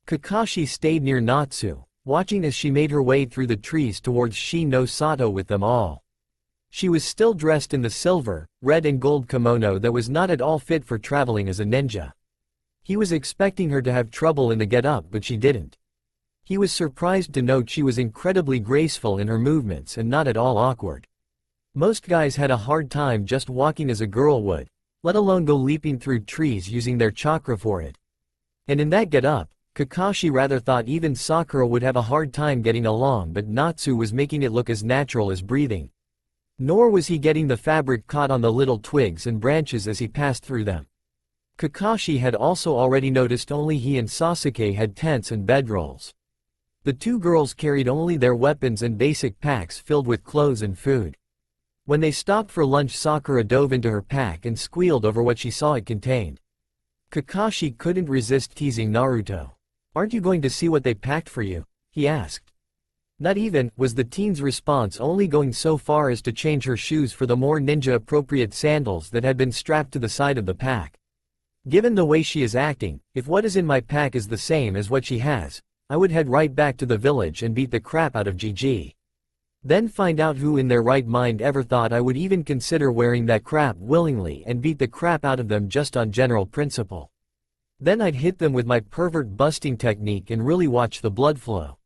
Kakashi stayed near Natsu, watching as she made her way through the trees towards Shi no Sato with them all. She was still dressed in the silver, red and gold kimono that was not at all fit for traveling as a ninja. He was expecting her to have trouble in the get-up, but she didn't. He was surprised to note she was incredibly graceful in her movements and not at all awkward. Most guys had a hard time just walking as a girl would, let alone go leaping through trees using their chakra for it. And in that get-up, Kakashi rather thought even Sakura would have a hard time getting along, but Natsu was making it look as natural as breathing. Nor was he getting the fabric caught on the little twigs and branches as he passed through them. Kakashi had also already noticed only he and Sasuke had tents and bedrolls. The two girls carried only their weapons and basic packs filled with clothes and food. When they stopped for lunch, Sakura dove into her pack and squealed over what she saw it contained. Kakashi couldn't resist teasing Naruto. "Aren't you going to see what they packed for you?" he asked. Not even, was the teen's response, only going so far as to change her shoes for the more ninja-appropriate sandals that had been strapped to the side of the pack. "Given the way she is acting, if what is in my pack is the same as what she has, I would head right back to the village and beat the crap out of GG. Then find out who in their right mind ever thought I would even consider wearing that crap willingly and beat the crap out of them just on general principle. Then I'd hit them with my pervert busting technique and really watch the blood flow.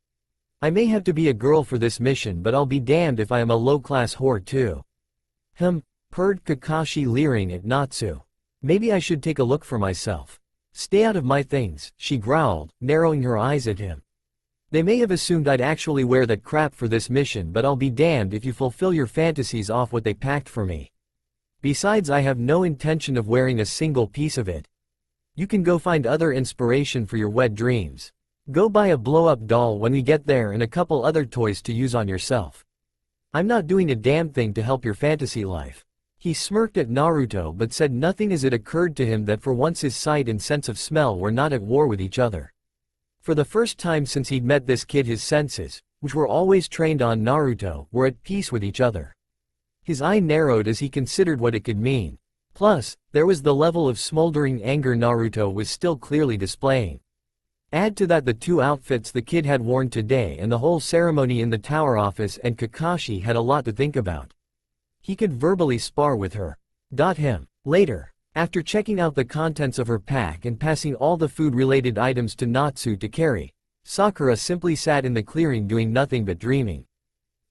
I may have to be a girl for this mission, but I'll be damned if I am a low-class whore too." Purred Kakashi, leering at Natsu. "Maybe I should take a look for myself. "Stay out of my things," she growled, narrowing her eyes at him. "They may have assumed I'd actually wear that crap for this mission, but I'll be damned if you fulfill your fantasies off what they packed for me. Besides, I have no intention of wearing a single piece of it. You can go find other inspiration for your wet dreams. Go buy a blow-up doll when we get there and a couple other toys to use on yourself. I'm not doing a damn thing to help your fantasy life." He smirked at Naruto but said nothing as it occurred to him that for once his sight and sense of smell were not at war with each other. For the first time since he'd met this kid, his senses, which were always trained on Naruto, were at peace with each other. His eye narrowed as he considered what it could mean. Plus, there was the level of smoldering anger Naruto was still clearly displaying. Add to that the two outfits the kid had worn today and the whole ceremony in the tower office, and Kakashi had a lot to think about. He could verbally spar with her. Later, after checking out the contents of her pack and passing all the food-related items to Natsu to carry, Sakura simply sat in the clearing doing nothing but dreaming.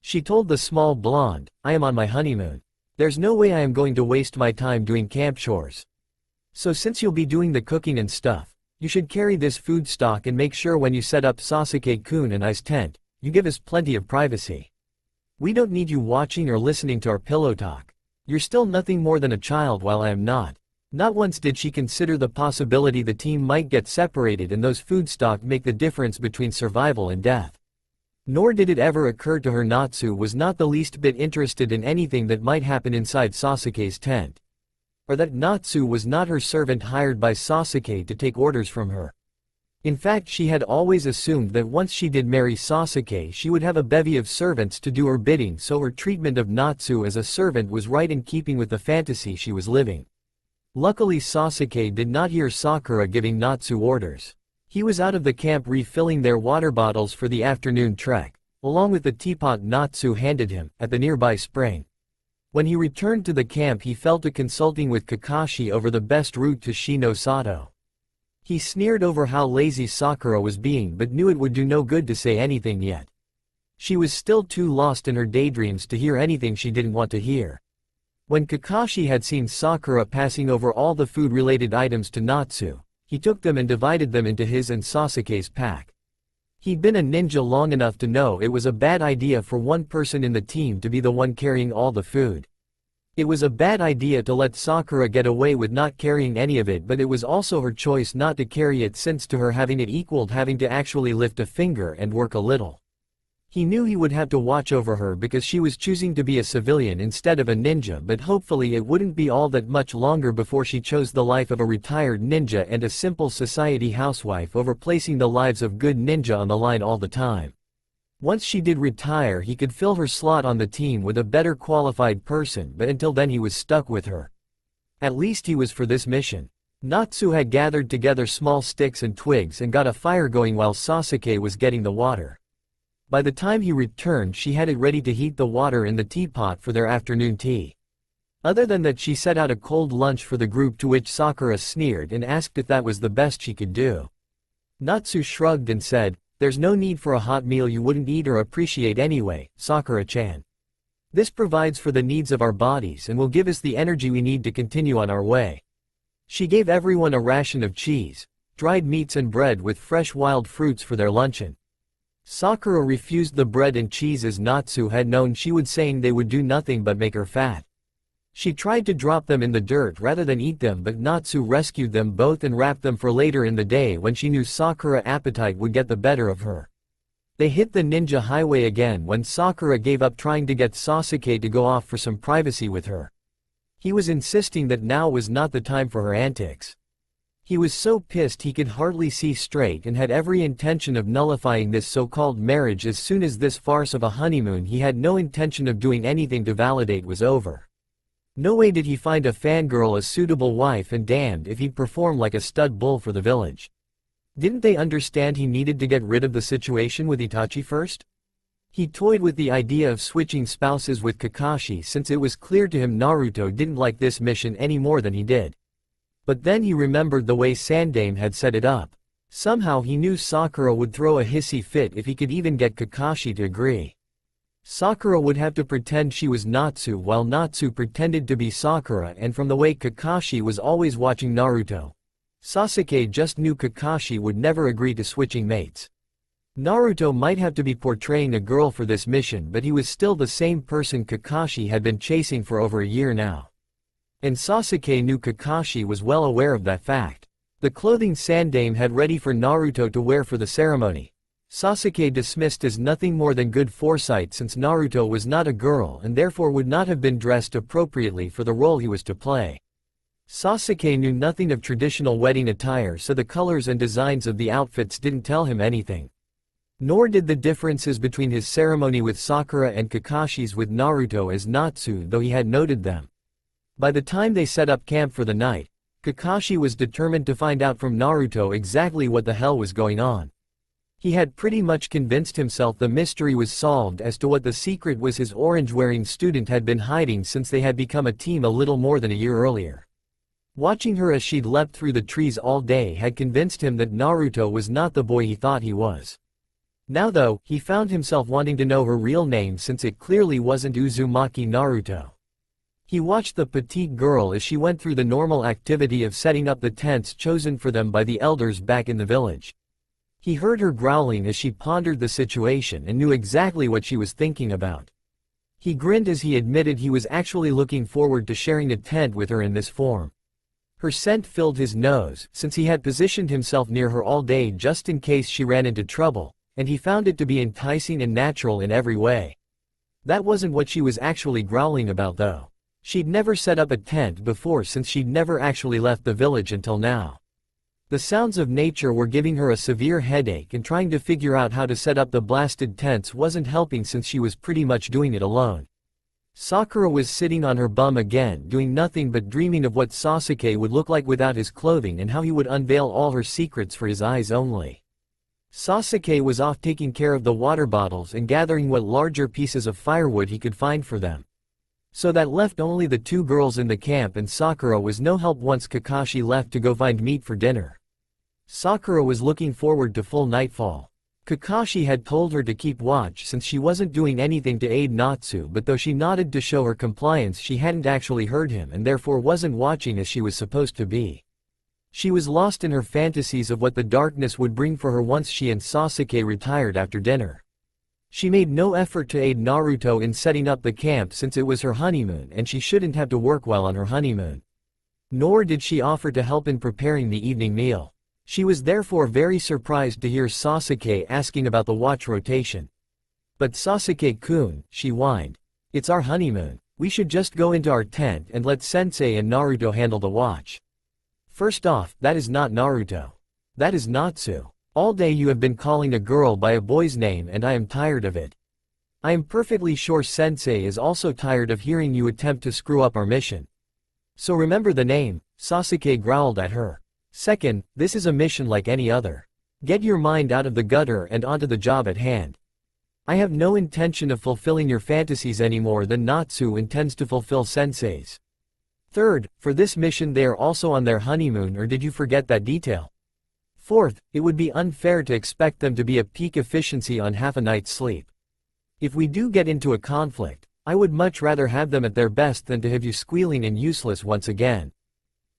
She told the small blonde, "I am on my honeymoon. There's no way I am going to waste my time doing camp chores. So since you'll be doing the cooking and stuff, you should carry this food stock and make sure when you set up Sasuke-kun and I's tent, you give us plenty of privacy. We don't need you watching or listening to our pillow talk. You're still nothing more than a child while I am not." Not once did she consider the possibility the team might get separated and those food stock make the difference between survival and death. Nor did it ever occur to her Natsu was not the least bit interested in anything that might happen inside Sasuke's tent. Or that Natsu was not her servant hired by Sasuke to take orders from her. In fact, she had always assumed that once she did marry Sasuke she would have a bevy of servants to do her bidding, so her treatment of Natsu as a servant was right in keeping with the fantasy she was living. Luckily Sasuke did not hear Sakura giving Natsu orders. He was out of the camp refilling their water bottles for the afternoon trek, along with the teapot Natsu handed him, at the nearby spring. When he returned to the camp he fell to consulting with Kakashi over the best route to Shino-Sato. He sneered over how lazy Sakura was being but knew it would do no good to say anything yet. She was still too lost in her daydreams to hear anything she didn't want to hear. When Kakashi had seen Sakura passing over all the food-related items to Natsu, he took them and divided them into his and Sasuke's pack. He'd been a ninja long enough to know it was a bad idea for one person in the team to be the one carrying all the food. It was a bad idea to let Sakura get away with not carrying any of it, but it was also her choice not to carry it, since to her having it equaled having to actually lift a finger and work a little. He knew he would have to watch over her because she was choosing to be a civilian instead of a ninja, but hopefully it wouldn't be all that much longer before she chose the life of a retired ninja and a simple society housewife over placing the lives of good ninja on the line all the time. Once she did retire he could fill her slot on the team with a better qualified person, but until then he was stuck with her. At least he was for this mission. Natsu had gathered together small sticks and twigs and got a fire going while Sasuke was getting the water. By the time he returned she had it ready to heat the water in the teapot for their afternoon tea. Other than that she set out a cold lunch for the group, to which Sakura sneered and asked if that was the best she could do. Natsu shrugged and said, "There's no need for a hot meal you wouldn't eat or appreciate anyway, Sakura-chan. This provides for the needs of our bodies and will give us the energy we need to continue on our way." She gave everyone a ration of cheese, dried meats and bread with fresh wild fruits for their luncheon. Sakura refused the bread and cheese as Natsu had known she would, saying they would do nothing but make her fat. She tried to drop them in the dirt rather than eat them, but Natsu rescued them both and wrapped them for later in the day when she knew Sakura's appetite would get the better of her. They hit the ninja highway again when Sakura gave up trying to get Sasuke to go off for some privacy with her. He was insisting that now was not the time for her antics. He was so pissed he could hardly see straight and had every intention of nullifying this so-called marriage as soon as this farce of a honeymoon he had no intention of doing anything to validate was over. No way did he find a fangirl a suitable wife, and damned if he'd perform like a stud bull for the village. Didn't they understand he needed to get rid of the situation with Itachi first? He toyed with the idea of switching spouses with Kakashi since it was clear to him Naruto didn't like this mission any more than he did. But then he remembered the way Sandame had set it up. Somehow he knew Sakura would throw a hissy fit if he could even get Kakashi to agree. Sakura would have to pretend she was Natsu while Natsu pretended to be Sakura, and from the way Kakashi was always watching Naruto, Sasuke just knew Kakashi would never agree to switching mates. Naruto might have to be portraying a girl for this mission, but he was still the same person Kakashi had been chasing for over a year now. And Sasuke knew Kakashi was well aware of that fact. The clothing Sandaime had ready for Naruto to wear for the ceremony, Sasuke dismissed as nothing more than good foresight, since Naruto was not a girl and therefore would not have been dressed appropriately for the role he was to play. Sasuke knew nothing of traditional wedding attire, so the colors and designs of the outfits didn't tell him anything. Nor did the differences between his ceremony with Sakura and Kakashi's with Naruto as Natsu, though he had noted them. By the time they set up camp for the night, Kakashi was determined to find out from Naruto exactly what the hell was going on. He had pretty much convinced himself the mystery was solved as to what the secret was his orange-wearing student had been hiding since they had become a team a little more than a year earlier. Watching her as she'd leapt through the trees all day had convinced him that Naruto was not the boy he thought he was. Now though, he found himself wanting to know her real name, since it clearly wasn't Uzumaki Naruto. He watched the petite girl as she went through the normal activity of setting up the tents chosen for them by the elders back in the village. He heard her growling as she pondered the situation and knew exactly what she was thinking about. He grinned as he admitted he was actually looking forward to sharing a tent with her in this form. Her scent filled his nose, since he had positioned himself near her all day just in case she ran into trouble, and he found it to be enticing and natural in every way. That wasn't what she was actually growling about though. She'd never set up a tent before, since she'd never actually left the village until now. The sounds of nature were giving her a severe headache, and trying to figure out how to set up the blasted tents wasn't helping, since she was pretty much doing it alone. Sakura was sitting on her bum again, doing nothing but dreaming of what Sasuke would look like without his clothing and how he would unveil all her secrets for his eyes only. Sasuke was off taking care of the water bottles and gathering what larger pieces of firewood he could find for them. So that left only the two girls in the camp, and Sakura was no help once Kakashi left to go find meat for dinner. Sakura was looking forward to full nightfall. Kakashi had told her to keep watch since she wasn't doing anything to aid Natsu, but though she nodded to show her compliance, she hadn't actually heard him and therefore wasn't watching as she was supposed to be. She was lost in her fantasies of what the darkness would bring for her once she and Sasuke retired after dinner. She made no effort to aid Naruto in setting up the camp since it was her honeymoon and she shouldn't have to work while on her honeymoon. Nor did she offer to help in preparing the evening meal. She was therefore very surprised to hear Sasuke asking about the watch rotation. "But Sasuke-kun," she whined. "It's our honeymoon. We should just go into our tent and let Sensei and Naruto handle the watch." "First off, that is not Naruto. That is Natsu. All day you have been calling a girl by a boy's name and I am tired of it. I am perfectly sure Sensei is also tired of hearing you attempt to screw up our mission. So remember the name," Sasuke growled at her. "Second, this is a mission like any other. Get your mind out of the gutter and onto the job at hand. I have no intention of fulfilling your fantasies any more than Natsu intends to fulfill Sensei's. Third, for this mission they are also on their honeymoon, or did you forget that detail? Fourth, it would be unfair to expect them to be at peak efficiency on half a night's sleep. If we do get into a conflict, I would much rather have them at their best than to have you squealing and useless once again.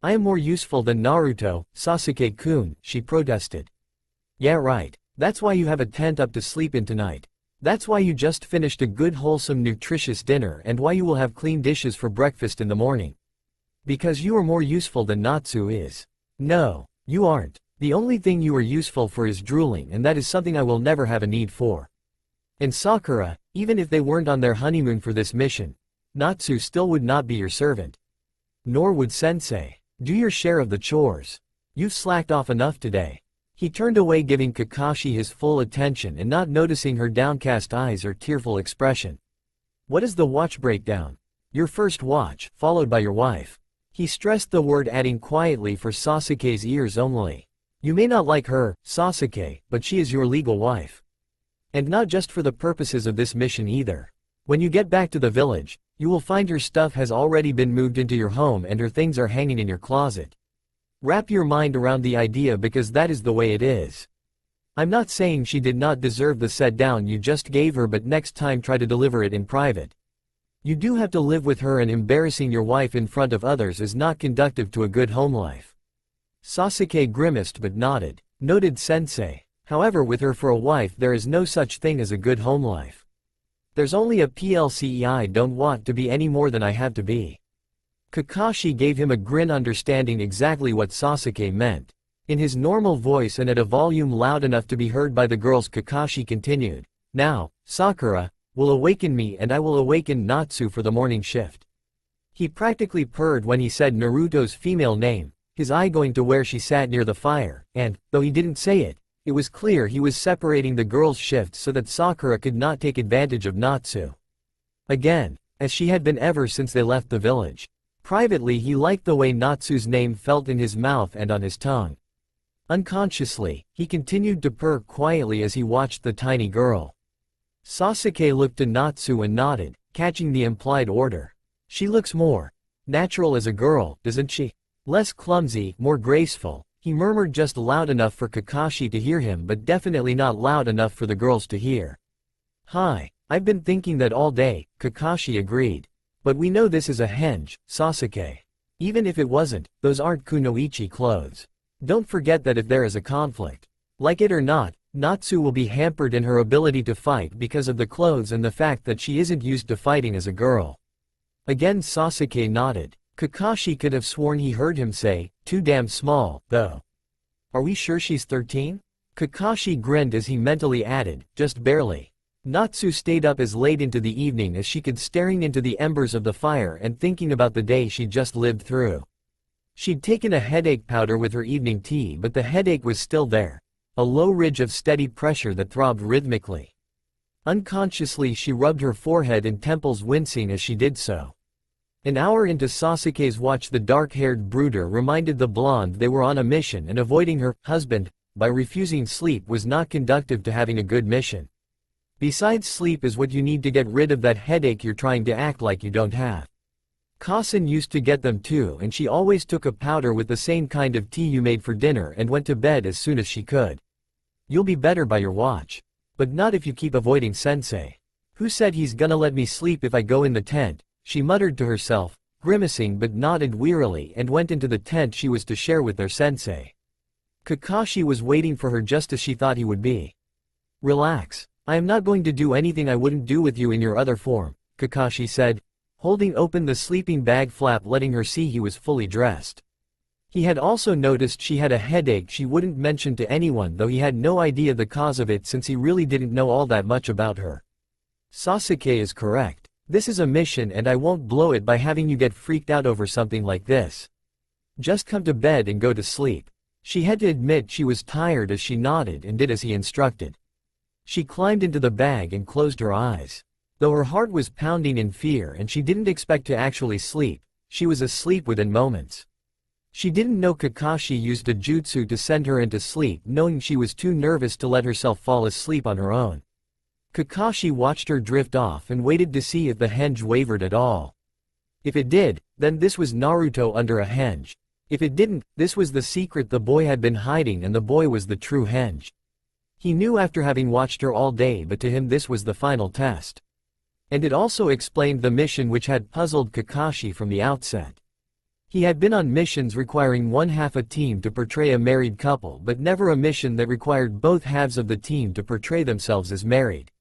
I am more useful than Naruto, Sasuke-kun," she protested. "Yeah right. That's why you have a tent up to sleep in tonight. That's why you just finished a good wholesome nutritious dinner and why you will have clean dishes for breakfast in the morning. Because you are more useful than Natsu is. No, you aren't. The only thing you are useful for is drooling, and that is something I will never have a need for. And Sakura, even if they weren't on their honeymoon for this mission, Natsu still would not be your servant. Nor would Sensei. Do your share of the chores. You've slacked off enough today." He turned away, giving Kakashi his full attention and not noticing her downcast eyes or tearful expression. "What is the watch breakdown? Your first watch, followed by your wife." He stressed the word, adding quietly for Sasuke's ears only. "You may not like her, Sasuke, but she is your legal wife. And not just for the purposes of this mission either. When you get back to the village, you will find her stuff has already been moved into your home and her things are hanging in your closet. Wrap your mind around the idea, because that is the way it is. I'm not saying she did not deserve the set down you just gave her, but next time try to deliver it in private. You do have to live with her, and embarrassing your wife in front of others is not conducive to a good home life. Sasuke grimaced but nodded. Noted sensei. However, with her for a wife there is no such thing as a good home life. There's only a PLCE. I don't want to be any more than I have to be. Kakashi gave him a grin, understanding exactly what Sasuke meant. In his normal voice and at a volume loud enough to be heard by the girls, Kakashi continued. Now, Sakura, will awaken me and I will awaken Natsu for the morning shift. He practically purred when he said Naruto's female name, his eye going to where she sat near the fire, and, though he didn't say it, it was clear he was separating the girls' shifts so that Sakura could not take advantage of Natsu. Again, as she had been ever since they left the village. Privately he liked the way Natsu's name felt in his mouth and on his tongue. Unconsciously, he continued to purr quietly as he watched the tiny girl. Sasuke looked to Natsu and nodded, catching the implied order. She looks more natural as a girl, doesn't she? Less clumsy, more graceful, he murmured, just loud enough for Kakashi to hear him but definitely not loud enough for the girls to hear. Hi, I've been thinking that all day, Kakashi agreed. But we know this is a henge, Sasuke. Even if it wasn't, those aren't kunoichi clothes. Don't forget that if there is a conflict, like it or not, Natsu will be hampered in her ability to fight because of the clothes and the fact that she isn't used to fighting as a girl. Again Sasuke nodded. Kakashi could have sworn he heard him say, too damn small, though. Are we sure she's 13? Kakashi grinned as he mentally added, just barely. Natsu stayed up as late into the evening as she could, staring into the embers of the fire and thinking about the day she'd just lived through. She'd taken a headache powder with her evening tea, but the headache was still there, a low ridge of steady pressure that throbbed rhythmically. Unconsciously she rubbed her forehead and temples, wincing as she did so. An hour into Sasuke's watch, the dark-haired brooder reminded the blonde they were on a mission, and avoiding her husband by refusing sleep was not conducive to having a good mission. Besides, sleep is what you need to get rid of that headache you're trying to act like you don't have. Kasen used to get them too, and she always took a powder with the same kind of tea you made for dinner and went to bed as soon as she could. You'll be better by your watch. But not if you keep avoiding sensei. Who said he's gonna let me sleep if I go in the tent? She muttered to herself, grimacing, but nodded wearily and went into the tent she was to share with their sensei. Kakashi was waiting for her just as she thought he would be. Relax. I am not going to do anything I wouldn't do with you in your other form, Kakashi said, holding open the sleeping bag flap, letting her see he was fully dressed. He had also noticed she had a headache she wouldn't mention to anyone, though he had no idea the cause of it since he really didn't know all that much about her. Sasuke is correct. This is a mission and I won't blow it by having you get freaked out over something like this. Just come to bed and go to sleep. She had to admit she was tired as she nodded and did as he instructed. She climbed into the bag and closed her eyes. Though her heart was pounding in fear and she didn't expect to actually sleep, she was asleep within moments. She didn't know Kakashi used a jutsu to send her into sleep, knowing she was too nervous to let herself fall asleep on her own. Kakashi watched her drift off and waited to see if the henge wavered at all. If it did, then this was Naruto under a henge. If it didn't, this was the secret the boy had been hiding, and the boy was the true henge. He knew after having watched her all day, but to him this was the final test. And it also explained the mission which had puzzled Kakashi from the outset. He had been on missions requiring one half a team to portray a married couple, but never a mission that required both halves of the team to portray themselves as married.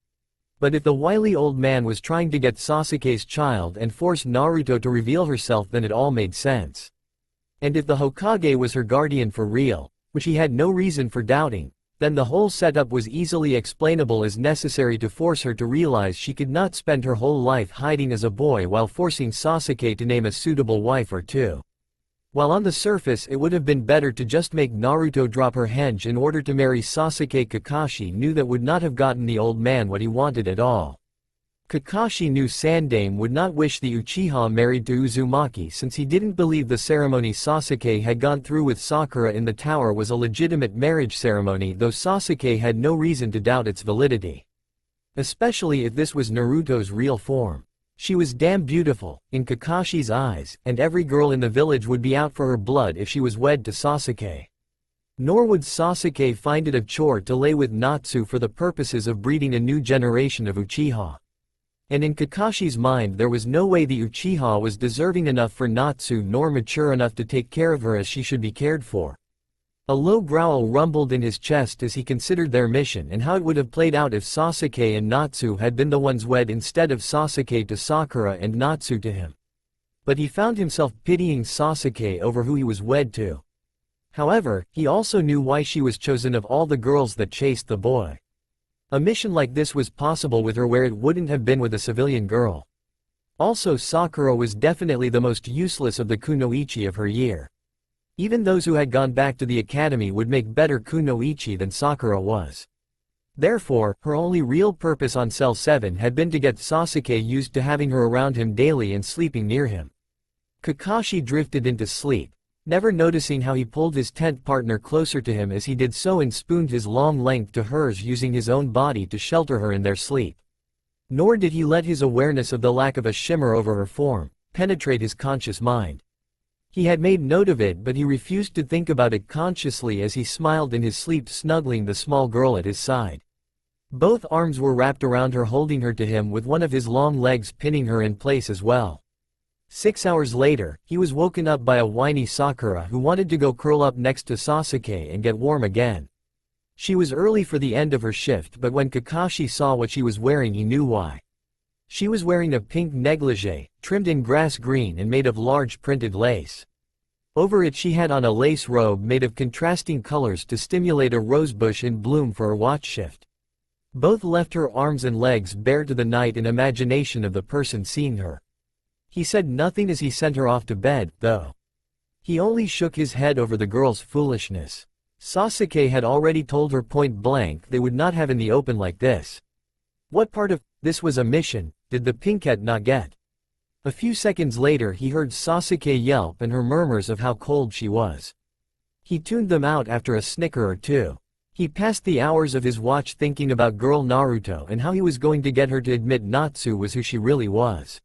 But if the wily old man was trying to get Sasuke's child and force Naruto to reveal herself, then it all made sense. And if the Hokage was her guardian for real, which he had no reason for doubting, then the whole setup was easily explainable as necessary to force her to realize she could not spend her whole life hiding as a boy while forcing Sasuke to name a suitable wife or two. While on the surface it would have been better to just make Naruto drop her henge in order to marry Sasuke, Kakashi knew that would not have gotten the old man what he wanted at all. Kakashi knew Sandaime would not wish the Uchiha married to Uzumaki, since he didn't believe the ceremony Sasuke had gone through with Sakura in the tower was a legitimate marriage ceremony, though Sasuke had no reason to doubt its validity. Especially if this was Naruto's real form. She was damn beautiful, in Kakashi's eyes, and every girl in the village would be out for her blood if she was wed to Sasuke. Nor would Sasuke find it a chore to lay with Natsu for the purposes of breeding a new generation of Uchiha. And in Kakashi's mind there was no way the Uchiha was deserving enough for Natsu nor mature enough to take care of her as she should be cared for. A low growl rumbled in his chest as he considered their mission and how it would have played out if Sasuke and Natsu had been the ones wed instead of Sasuke to Sakura and Natsu to him. But he found himself pitying Sasuke over who he was wed to. However, he also knew why she was chosen of all the girls that chased the boy. A mission like this was possible with her where it wouldn't have been with a civilian girl. Also, Sakura was definitely the most useless of the kunoichi of her year. Even those who had gone back to the academy would make better kunoichi than Sakura was. Therefore, her only real purpose on Cell 7 had been to get Sasuke used to having her around him daily and sleeping near him. Kakashi drifted into sleep, never noticing how he pulled his tent partner closer to him as he did so and spooned his long length to hers using his own body to shelter her in their sleep. Nor did he let his awareness of the lack of a shimmer over her form penetrate his conscious mind. He had made note of it, but he refused to think about it consciously as he smiled in his sleep, snuggling the small girl at his side. Both arms were wrapped around her, holding her to him, with one of his long legs pinning her in place as well. 6 hours later, he was woken up by a whiny Sakura who wanted to go curl up next to Sasuke and get warm again. She was early for the end of her shift, but when Kakashi saw what she was wearing, he knew why. She was wearing a pink negligee, trimmed in grass green and made of large printed lace. Over it she had on a lace robe made of contrasting colors to stimulate a rosebush in bloom for her watch shift. Both left her arms and legs bare to the night in imagination of the person seeing her. He said nothing as he sent her off to bed, though. He only shook his head over the girl's foolishness. Sasuke had already told her point blank they would not have in the open like this. What part of this was a mission did the pinkette not get? A few seconds later he heard Sasuke yelp and her murmurs of how cold she was. He tuned them out after a snicker or two. He passed the hours of his watch thinking about girl Naruto and how he was going to get her to admit Natsu was who she really was.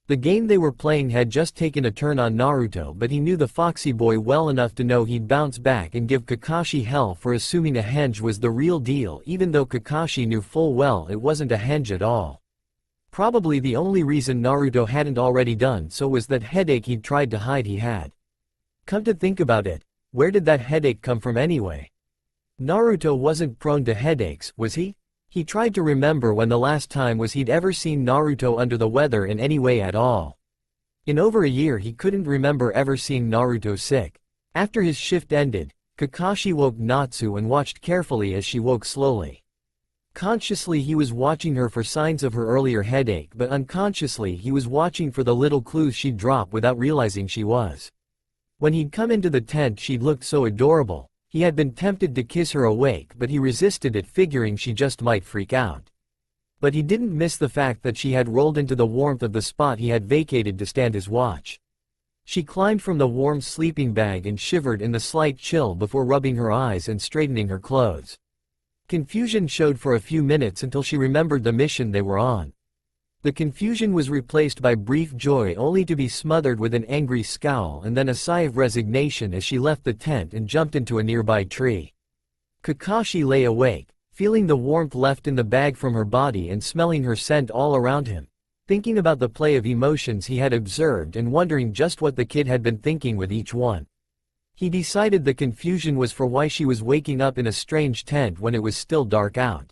The game they were playing had just taken a turn on Naruto, but he knew the foxy boy well enough to know he'd bounce back and give Kakashi hell for assuming a henge was the real deal, even though Kakashi knew full well it wasn't a henge at all. Probably the only reason Naruto hadn't already done so was that headache he'd tried to hide he had. Come to think about it, where did that headache come from anyway? Naruto wasn't prone to headaches, was he? He tried to remember when the last time was he'd ever seen Naruto under the weather in any way at all. In over a year he couldn't remember ever seeing Naruto sick. After his shift ended, Kakashi woke Natsu and watched carefully as she woke slowly. Consciously he was watching her for signs of her earlier headache, but unconsciously he was watching for the little clues she'd drop without realizing she was. When he'd come into the tent she'd looked so adorable. He had been tempted to kiss her awake, but he resisted it, figuring she just might freak out. But he didn't miss the fact that she had rolled into the warmth of the spot he had vacated to stand his watch. She climbed from the warm sleeping bag and shivered in the slight chill before rubbing her eyes and straightening her clothes. Confusion showed for a few minutes until she remembered the mission they were on. The confusion was replaced by brief joy, only to be smothered with an angry scowl and then a sigh of resignation as she left the tent and jumped into a nearby tree. Kakashi lay awake, feeling the warmth left in the bag from her body and smelling her scent all around him, thinking about the play of emotions he had observed and wondering just what the kid had been thinking with each one. He decided the confusion was for why she was waking up in a strange tent when it was still dark out.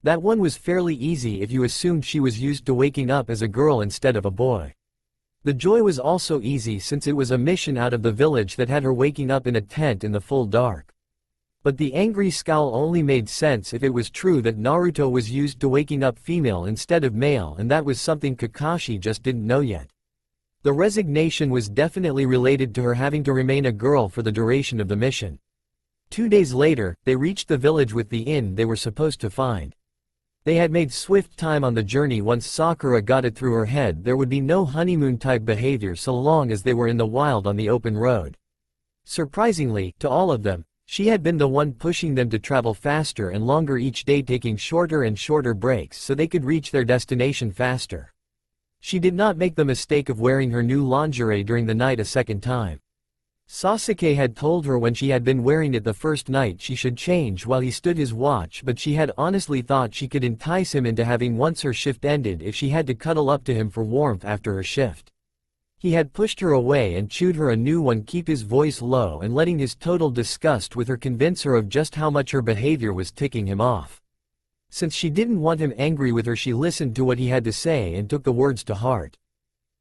That one was fairly easy if you assumed she was used to waking up as a girl instead of a boy. The joy was also easy since it was a mission out of the village that had her waking up in a tent in the full dark. But the angry scowl only made sense if it was true that Naruto was used to waking up female instead of male, and that was something Kakashi just didn't know yet. The resignation was definitely related to her having to remain a girl for the duration of the mission. 2 days later, they reached the village with the inn they were supposed to find. They had made swift time on the journey once Sakura got it through her head there would be no honeymoon-type behavior so long as they were in the wild on the open road. Surprisingly, to all of them, she had been the one pushing them to travel faster and longer each day, taking shorter and shorter breaks so they could reach their destination faster. She did not make the mistake of wearing her new lingerie during the night a second time. Sasuke had told her when she had been wearing it the first night she should change while he stood his watch, but she had honestly thought she could entice him into having once her shift ended if she had to cuddle up to him for warmth after her shift. He had pushed her away and chewed her a new one, keep his voice low and letting his total disgust with her convince her of just how much her behavior was ticking him off. Since she didn't want him angry with her, she listened to what he had to say and took the words to heart.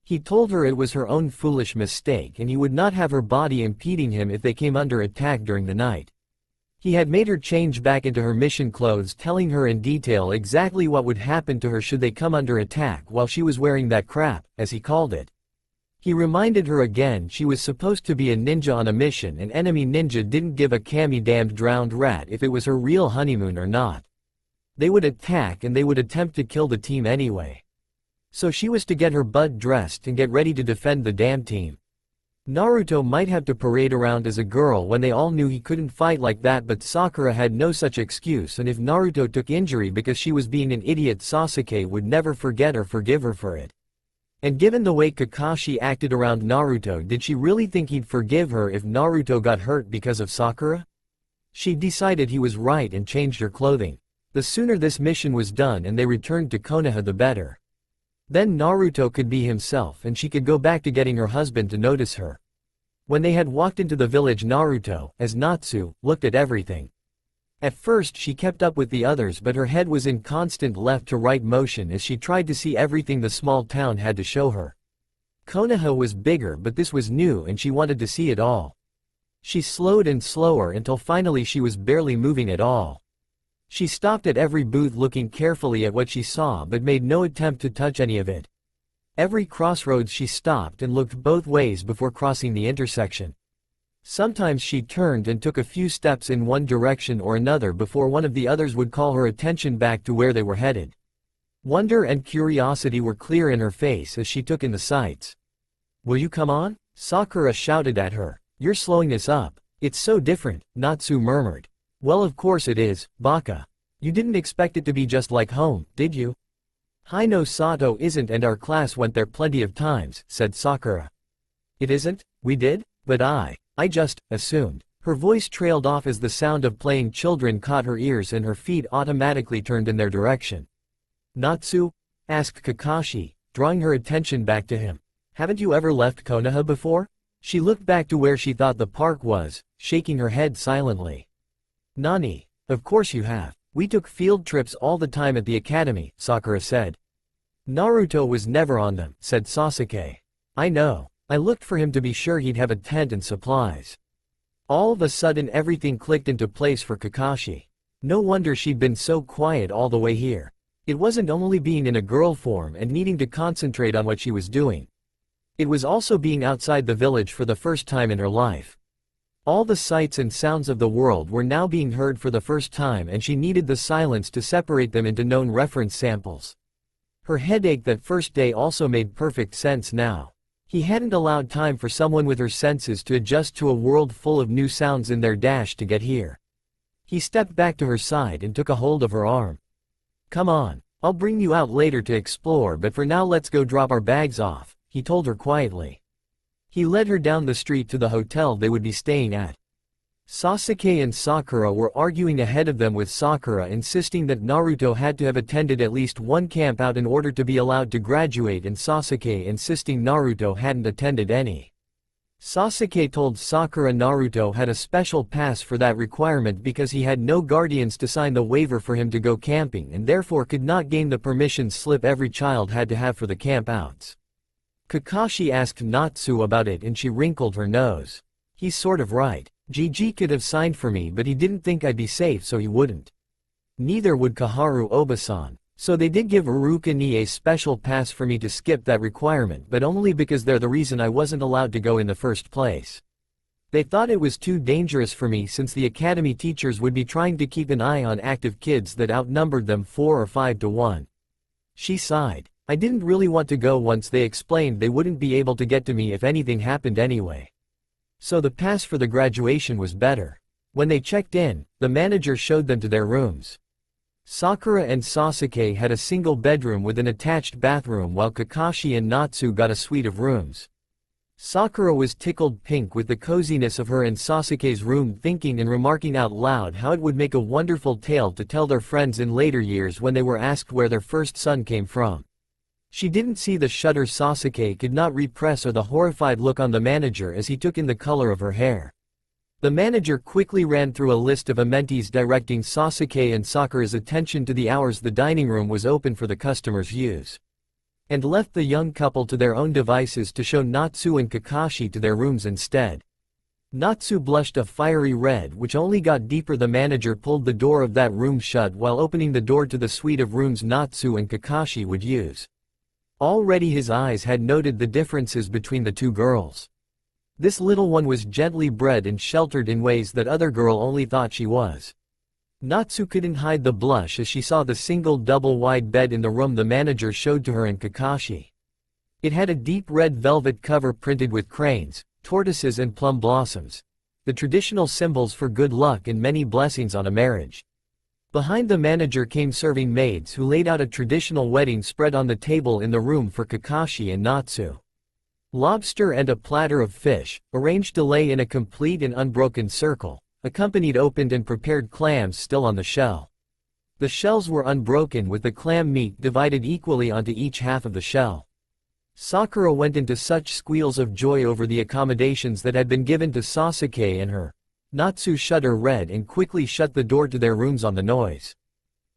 He told her it was her own foolish mistake and he would not have her body impeding him if they came under attack during the night. He had made her change back into her mission clothes, telling her in detail exactly what would happen to her should they come under attack while she was wearing that crap, as he called it. He reminded her again she was supposed to be a ninja on a mission, and enemy ninja didn't give a damned drowned rat if it was her real honeymoon or not. They would attack and they would attempt to kill the team anyway. So she was to get her butt dressed and get ready to defend the damn team. Naruto might have to parade around as a girl when they all knew he couldn't fight like that, but Sakura had no such excuse, and if Naruto took injury because she was being an idiot, Sasuke would never forget or forgive her for it. And given the way Kakashi acted around Naruto, did she really think he'd forgive her if Naruto got hurt because of Sakura? She decided he was right and changed her clothing. The sooner this mission was done and they returned to Konoha, the better. Then Naruto could be himself and she could go back to getting her husband to notice her. When they had walked into the village, Naruto, as Natsu, looked at everything. At first she kept up with the others, but her head was in constant left-to-right motion as she tried to see everything the small town had to show her. Konoha was bigger, but this was new and she wanted to see it all. She slowed and slower until finally she was barely moving at all. She stopped at every booth looking carefully at what she saw but made no attempt to touch any of it. Every crossroads she stopped and looked both ways before crossing the intersection. Sometimes she turned and took a few steps in one direction or another before one of the others would call her attention back to where they were headed. Wonder and curiosity were clear in her face as she took in the sights. "Will you come on?" Sakura shouted at her. "You're slowing this up. It's so different," Natsu murmured. "Well, of course it is, Baka. You didn't expect it to be just like home, did you?" "Hino Sato isn't, and our class went there plenty of times," said Sakura. "It isn't? We did? But I just assumed." Her voice trailed off as the sound of playing children caught her ears and her feet automatically turned in their direction. "Natsu?" asked Kakashi, drawing her attention back to him. "Haven't you ever left Konoha before?" She looked back to where she thought the park was, shaking her head silently. "Nani? Of course you have. We took field trips all the time at the academy," Sakura said. "Naruto was never on them," said Sasuke. "I know. I looked for him to be sure he'd have a tent and supplies." All of a sudden everything clicked into place for Kakashi. No wonder she'd been so quiet all the way here. It wasn't only being in a girl form and needing to concentrate on what she was doing. It was also being outside the village for the first time in her life. All the sights and sounds of the world were now being heard for the first time, and she needed the silence to separate them into known reference samples. Her headache that first day also made perfect sense now. He hadn't allowed time for someone with her senses to adjust to a world full of new sounds in their dash to get here. He stepped back to her side and took a hold of her arm. "Come on, I'll bring you out later to explore, but for now let's go drop our bags off," he told her quietly. He led her down the street to the hotel they would be staying at. Sasuke and Sakura were arguing ahead of them, with Sakura insisting that Naruto had to have attended at least one camp out in order to be allowed to graduate, and Sasuke insisting Naruto hadn't attended any. Sasuke told Sakura Naruto had a special pass for that requirement because he had no guardians to sign the waiver for him to go camping and therefore could not gain the permission slip every child had to have for the campouts. Kakashi asked Natsu about it and she wrinkled her nose. "He's sort of right. Gigi could have signed for me, but he didn't think I'd be safe, so he wouldn't. Neither would Kaharu Obasan. So they did give Urukani a special pass for me to skip that requirement, but only because they're the reason I wasn't allowed to go in the first place. They thought it was too dangerous for me since the academy teachers would be trying to keep an eye on active kids that outnumbered them 4 or 5 to 1. She sighed. "I didn't really want to go once they explained they wouldn't be able to get to me if anything happened anyway. So the pass for the graduation was better." When they checked in, the manager showed them to their rooms. Sakura and Sasuke had a single bedroom with an attached bathroom, while Kakashi and Natsu got a suite of rooms. Sakura was tickled pink with the coziness of her and Sasuke's room, thinking and remarking out loud how it would make a wonderful tale to tell their friends in later years when they were asked where their first son came from. She didn't see the shudder Sasuke could not repress or the horrified look on the manager as he took in the color of her hair. The manager quickly ran through a list of amenities directing Sasuke and Sakura's attention to the hours the dining room was open for the customers' use, and left the young couple to their own devices to show Natsu and Kakashi to their rooms instead. Natsu blushed a fiery red which only got deeper. The manager pulled the door of that room shut while opening the door to the suite of rooms Natsu and Kakashi would use. Already his eyes had noted the differences between the two girls. This little one was gently bred and sheltered in ways that other girl only thought she was. Natsu couldn't hide the blush as she saw the single double-wide bed in the room the manager showed to her and Kakashi. It had a deep red velvet cover printed with cranes, tortoises and plum blossoms, the traditional symbols for good luck and many blessings on a marriage. Behind the manager came serving maids who laid out a traditional wedding spread on the table in the room for Kakashi and Natsu. Lobster and a platter of fish, arranged to lay in a complete and unbroken circle, accompanied opened and prepared clams still on the shell. The shells were unbroken with the clam meat divided equally onto each half of the shell. Sakura went into such squeals of joy over the accommodations that had been given to Sasuke and her. Natsu shuddered red and quickly shut the door to their rooms on the noise.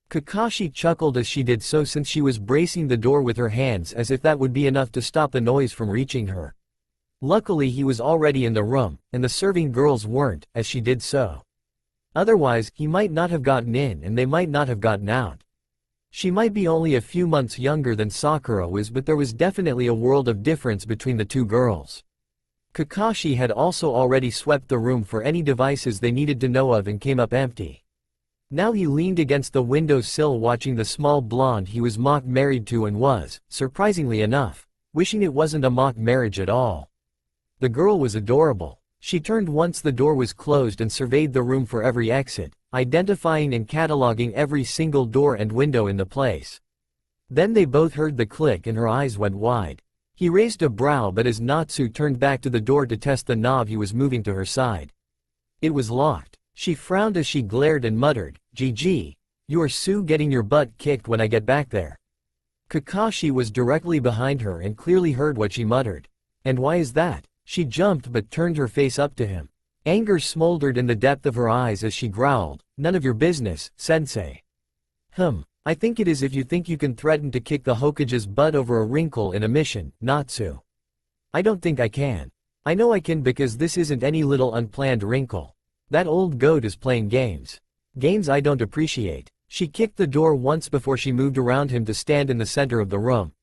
Kakashi chuckled as she did so since she was bracing the door with her hands as if that would be enough to stop the noise from reaching her. Luckily he was already in the room, and the serving girls weren't, as she did so. Otherwise, he might not have gotten in and they might not have gotten out. She might be only a few months younger than Sakura was, but there was definitely a world of difference between the two girls. Kakashi had also already swept the room for any devices they needed to know of and came up empty. Now he leaned against the window sill watching the small blonde he was mock married to and was, surprisingly enough, wishing it wasn't a mock marriage at all. The girl was adorable. She turned once the door was closed and surveyed the room for every exit, identifying and cataloging every single door and window in the place. Then they both heard the click and her eyes went wide. He raised a brow, but as Natsu turned back to the door to test the knob he was moving to her side. It was locked. She frowned as she glared and muttered, "GG, you are so getting your butt kicked when I get back there." Kakashi was directly behind her and clearly heard what she muttered. "And why is that?" She jumped but turned her face up to him. Anger smoldered in the depth of her eyes as she growled, "None of your business, sensei." I think it is if you think you can threaten to kick the Hokage's butt over a wrinkle in a mission, Natsu. I don't think I can. I know I can because this isn't any little unplanned wrinkle. That old goat is playing games. Games I don't appreciate. She kicked the door once before she moved around him to stand in the center of the room.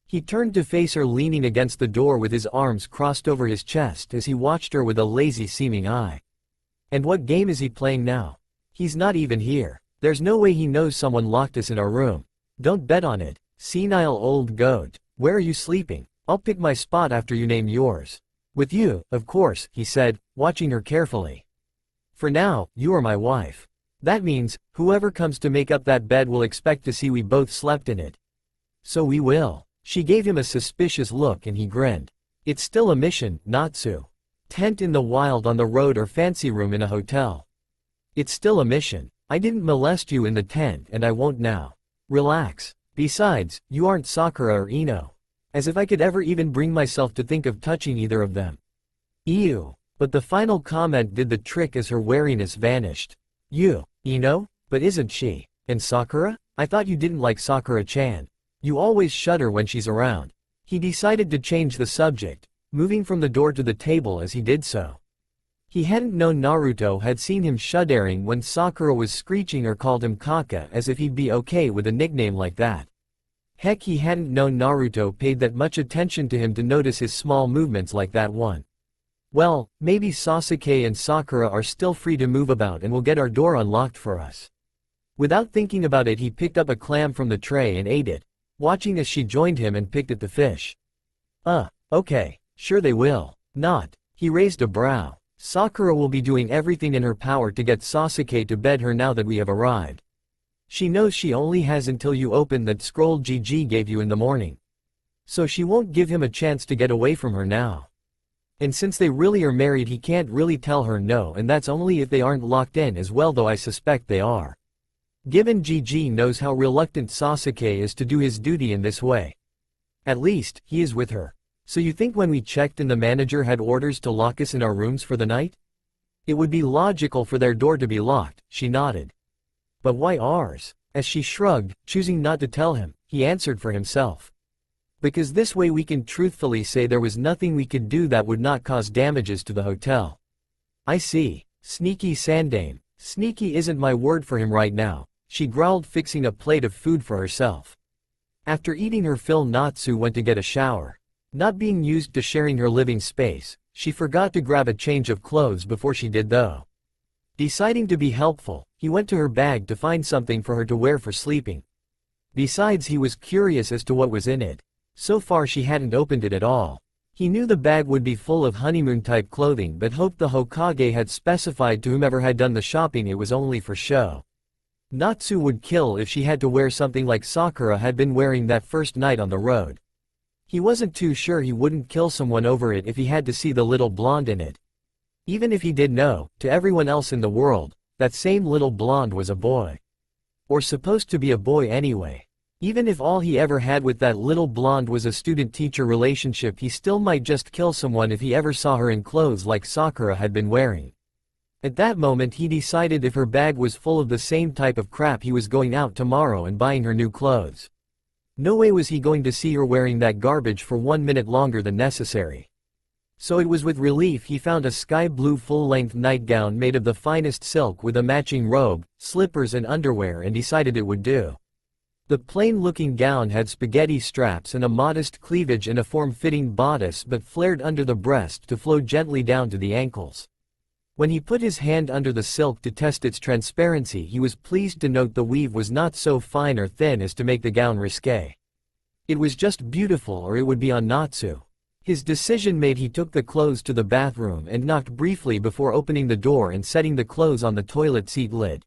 He turned to face her leaning against the door with his arms crossed over his chest as he watched her with a lazy-seeming eye. And what game is he playing now? He's not even here. There's no way he knows someone locked us in our room. Don't bet on it, senile old goat. Where are you sleeping? I'll pick my spot after you name yours. With you, of course, he said, watching her carefully. For now, you are my wife. That means, whoever comes to make up that bed will expect to see we both slept in it. So we will. She gave him a suspicious look and he grinned. It's still a mission, Natsu. Tent in the wild on the road or fancy room in a hotel. It's still a mission. I didn't molest you in the tent and I won't now. Relax. Besides, you aren't Sakura or Ino. As if I could ever even bring myself to think of touching either of them. Ew. But the final comment did the trick as her wariness vanished. You, Ino? But isn't she? And Sakura? I thought you didn't like Sakura-chan. You always shudder when she's around. He decided to change the subject, moving from the door to the table as he did so. He hadn't known Naruto had seen him shuddering when Sakura was screeching or called him Kaka, as if he'd be okay with a nickname like that. Heck, he hadn't known Naruto paid that much attention to him to notice his small movements like that one. Well, maybe Sasuke and Sakura are still free to move about and will get our door unlocked for us. Without thinking about it, he picked up a clam from the tray and ate it, watching as she joined him and picked at the fish. Okay, sure they will. Not. He raised a brow. Sakura will be doing everything in her power to get Sasuke to bed her now that we have arrived. She knows she only has until you open that scroll GG gave you in the morning. So she won't give him a chance to get away from her now. And since they really are married, he can't really tell her no, and that's only if they aren't locked in as well, though I suspect they are. Given GG knows how reluctant Sasuke is to do his duty in this way. At least, he is with her. So you think when we checked in the manager had orders to lock us in our rooms for the night? It would be logical for their door to be locked, she nodded. But why ours? As she shrugged, choosing not to tell him, he answered for himself. Because this way we can truthfully say there was nothing we could do that would not cause damages to the hotel. I see. Sneaky Sandane. Sneaky isn't my word for him right now, she growled, fixing a plate of food for herself. After eating her fill, Natsu went to get a shower. Not being used to sharing her living space, she forgot to grab a change of clothes before she did though. Deciding to be helpful, he went to her bag to find something for her to wear for sleeping. Besides, he was curious as to what was in it. So far she hadn't opened it at all. He knew the bag would be full of honeymoon-type clothing but hoped the Hokage had specified to whomever had done the shopping it was only for show. Natsu would kill if she had to wear something like Sakura had been wearing that first night on the road. He wasn't too sure he wouldn't kill someone over it if he had to see the little blonde in it. Even if he did know, to everyone else in the world, that same little blonde was a boy. Or supposed to be a boy anyway. Even if all he ever had with that little blonde was a student-teacher relationship, he still might just kill someone if he ever saw her in clothes like Sakura had been wearing. At that moment he decided if her bag was full of the same type of crap, he was going out tomorrow and buying her new clothes. No way was he going to see her wearing that garbage for 1 minute longer than necessary. So it was with relief he found a sky blue full-length nightgown made of the finest silk with a matching robe, slippers and underwear, and decided it would do. The plain-looking gown had spaghetti straps and a modest cleavage and a form-fitting bodice but flared under the breast to flow gently down to the ankles. When he put his hand under the silk to test its transparency, he was pleased to note the weave was not so fine or thin as to make the gown risque. It was just beautiful, or it would be on Natsu. His decision made, he took the clothes to the bathroom and knocked briefly before opening the door and setting the clothes on the toilet seat lid.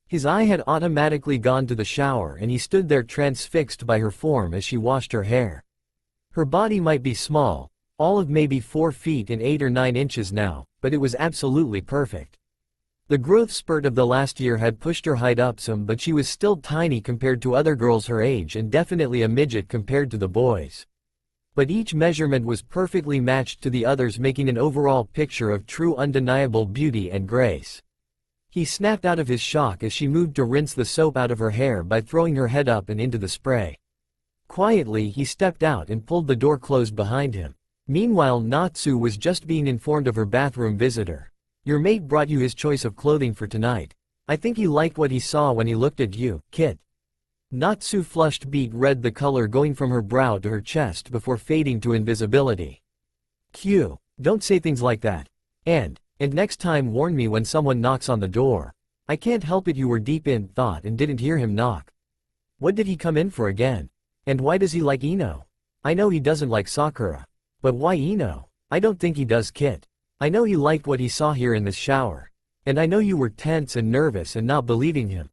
His eye had automatically gone to the shower and he stood there transfixed by her form as she washed her hair. Her body might be small, all of maybe 4 feet and 8 or 9 inches now, but it was absolutely perfect. The growth spurt of the last year had pushed her height up some, but she was still tiny compared to other girls her age and definitely a midget compared to the boys. But each measurement was perfectly matched to the others, making an overall picture of true undeniable beauty and grace. He snapped out of his shock as she moved to rinse the soap out of her hair by throwing her head up and into the spray. Quietly he stepped out and pulled the door closed behind him. Meanwhile, Natsu was just being informed of her bathroom visitor. Your mate brought you his choice of clothing for tonight. I think he liked what he saw when he looked at you, Kit. Natsu flushed beet red, the color going from her brow to her chest before fading to invisibility. Q. Don't say things like that. And next time warn me when someone knocks on the door. I can't help it, you were deep in thought and didn't hear him knock. What did he come in for again? And why does he like Ino? I know he doesn't like Sakura. But why Ino? I don't think he does, Kit. I know he liked what he saw here in this shower. And I know you were tense and nervous and not believing him.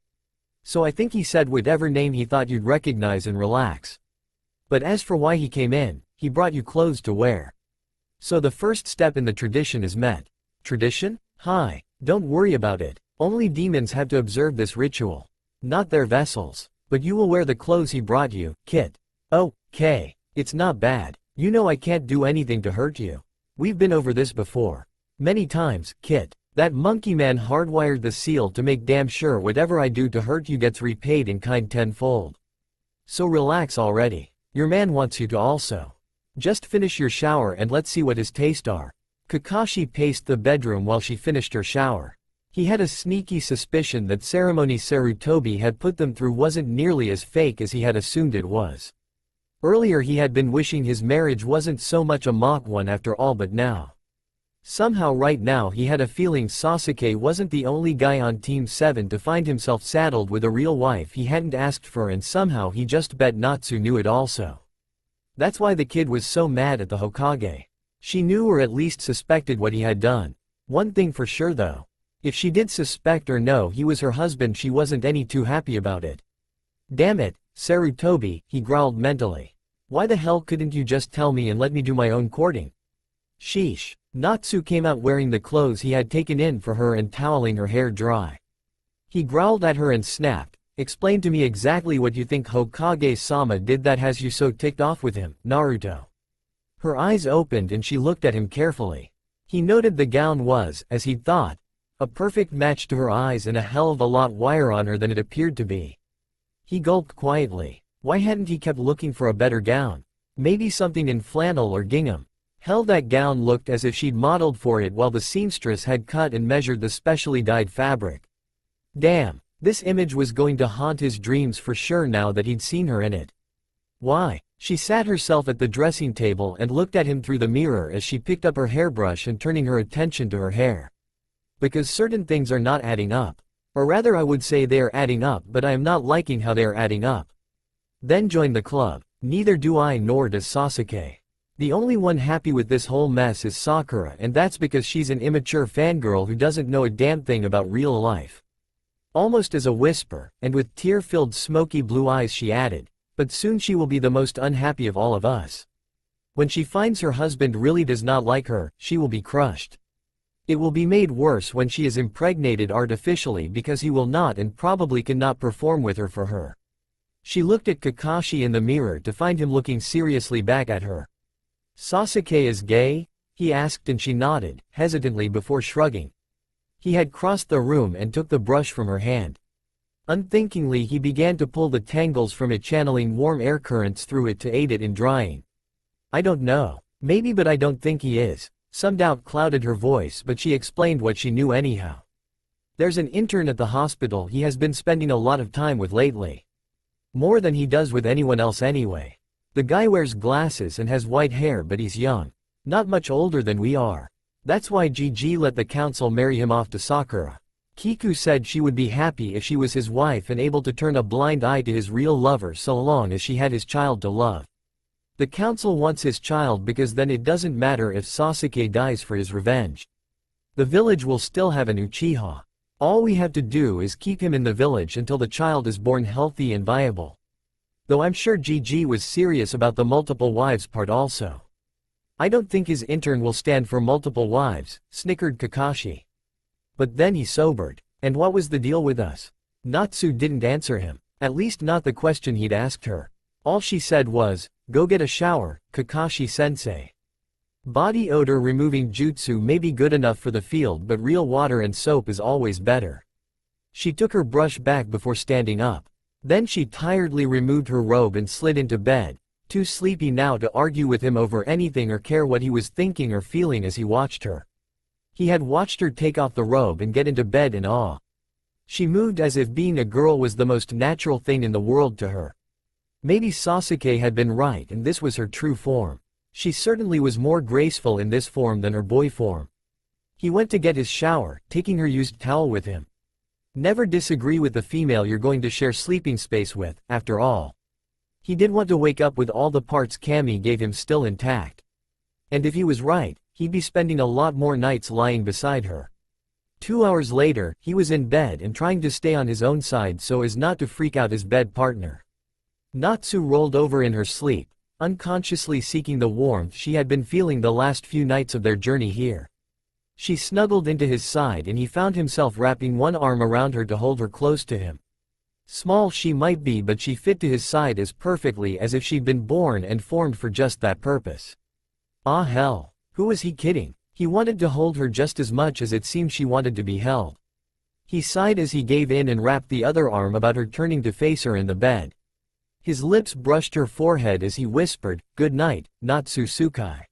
So I think he said whatever name he thought you'd recognize and relax. But as for why he came in, he brought you clothes to wear. So the first step in the tradition is met. Tradition? Hi, don't worry about it. Only demons have to observe this ritual. Not their vessels. But you will wear the clothes he brought you, Kit. Oh, Kay. It's not bad. You know I can't do anything to hurt you. We've been over this before. Many times, Kit. That monkey man hardwired the seal to make damn sure whatever I do to hurt you gets repaid in kind tenfold. So relax already. Your man wants you to also. Just finish your shower and let's see what his tastes are. Kakashi paced the bedroom while she finished her shower. He had a sneaky suspicion that ceremony Sarutobi had put them through wasn't nearly as fake as he had assumed it was. Earlier he had been wishing his marriage wasn't so much a mock one after all, but now. Somehow right now he had a feeling Sasuke wasn't the only guy on Team 7 to find himself saddled with a real wife he hadn't asked for, and somehow he just bet Natsu knew it also. That's why the kid was so mad at the Hokage. She knew or at least suspected what he had done. One thing for sure though. If she did suspect or know he was her husband, she wasn't any too happy about it. Damn it, Sarutobi, he growled mentally. Why the hell couldn't you just tell me and let me do my own courting? Sheesh. Natsu came out wearing the clothes he had taken in for her and toweling her hair dry. He growled at her and snapped, Explain to me exactly what you think Hokage-sama did that has you so ticked off with him, Naruto. Her eyes opened and she looked at him carefully. He noted the gown was, as he'd thought, a perfect match to her eyes and a hell of a lot wider on her than it appeared to be. He gulped quietly. Why hadn't he kept looking for a better gown? Maybe something in flannel or gingham. Hell, that gown looked as if she'd modeled for it while the seamstress had cut and measured the specially dyed fabric. Damn, this image was going to haunt his dreams for sure now that he'd seen her in it. Why? She sat herself at the dressing table and looked at him through the mirror as she picked up her hairbrush and turning her attention to her hair. Because certain things are not adding up. Or rather, I would say they are adding up, but I am not liking how they are adding up. Then join the club. Neither do I, nor does Sasuke. The only one happy with this whole mess is Sakura, and that's because she's an immature fangirl who doesn't know a damn thing about real life. Almost as a whisper, and with tear-filled smoky blue eyes she added, but soon she will be the most unhappy of all of us. When she finds her husband really does not like her, she will be crushed. It will be made worse when she is impregnated artificially because he will not and probably cannot perform with her for her. She looked at Kakashi in the mirror to find him looking seriously back at her. Sasuke is gay? He asked and she nodded, hesitantly before shrugging. He had crossed the room and took the brush from her hand. Unthinkingly he began to pull the tangles from it, channeling warm air currents through it to aid it in drying. I don't know. Maybe, but I don't think he is. Some doubt clouded her voice, but she explained what she knew anyhow. There's an intern at the hospital he has been spending a lot of time with lately. More than he does with anyone else anyway. The guy wears glasses and has white hair, but he's young. Not much older than we are. That's why Gigi let the council marry him off to Sakura. Kiku said she would be happy if she was his wife and able to turn a blind eye to his real lover so long as she had his child to love. The council wants his child because then it doesn't matter if Sasuke dies for his revenge. The village will still have an Uchiha. All we have to do is keep him in the village until the child is born healthy and viable. Though I'm sure Gigi was serious about the multiple wives part also. I don't think his intern will stand for multiple wives, snickered Kakashi. But then he sobered. And what was the deal with us? Natsu didn't answer him. At least not the question he'd asked her. All she said was, go get a shower, Kakashi-sensei. Body odor removing jutsu may be good enough for the field, but real water and soap is always better. She took her brush back before standing up. Then she tiredly removed her robe and slid into bed, too sleepy now to argue with him over anything or care what he was thinking or feeling as he watched her. He had watched her take off the robe and get into bed in awe. She moved as if being a girl was the most natural thing in the world to her. Maybe Sasuke had been right and this was her true form. She certainly was more graceful in this form than her boy form. He went to get his shower, taking her used towel with him. Never disagree with the female you're going to share sleeping space with, after all. He did want to wake up with all the parts Kami gave him still intact. And if he was right, he'd be spending a lot more nights lying beside her. 2 hours later, he was in bed and trying to stay on his own side so as not to freak out his bed partner. Natsu rolled over in her sleep, unconsciously seeking the warmth she had been feeling the last few nights of their journey here. She snuggled into his side and he found himself wrapping one arm around her to hold her close to him. Small she might be, but she fit to his side as perfectly as if she'd been born and formed for just that purpose. Ah hell, who was he kidding? He wanted to hold her just as much as it seemed she wanted to be held. He sighed as he gave in and wrapped the other arm about her, turning to face her in the bed. His lips brushed her forehead as he whispered, "Good night, Natsu-sukai.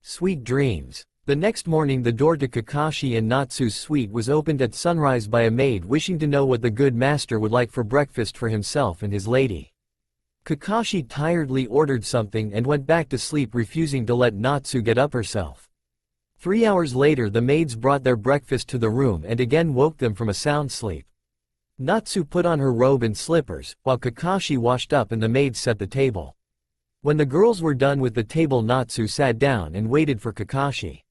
Sweet dreams." The next morning the door to Kakashi and Natsu's suite was opened at sunrise by a maid wishing to know what the good master would like for breakfast for himself and his lady. Kakashi tiredly ordered something and went back to sleep, refusing to let Natsu get up herself. 3 hours later the maids brought their breakfast to the room and again woke them from a sound sleep. Natsu put on her robe and slippers, while Kakashi washed up and the maids set the table. When the girls were done with the table, Natsu sat down and waited for Kakashi.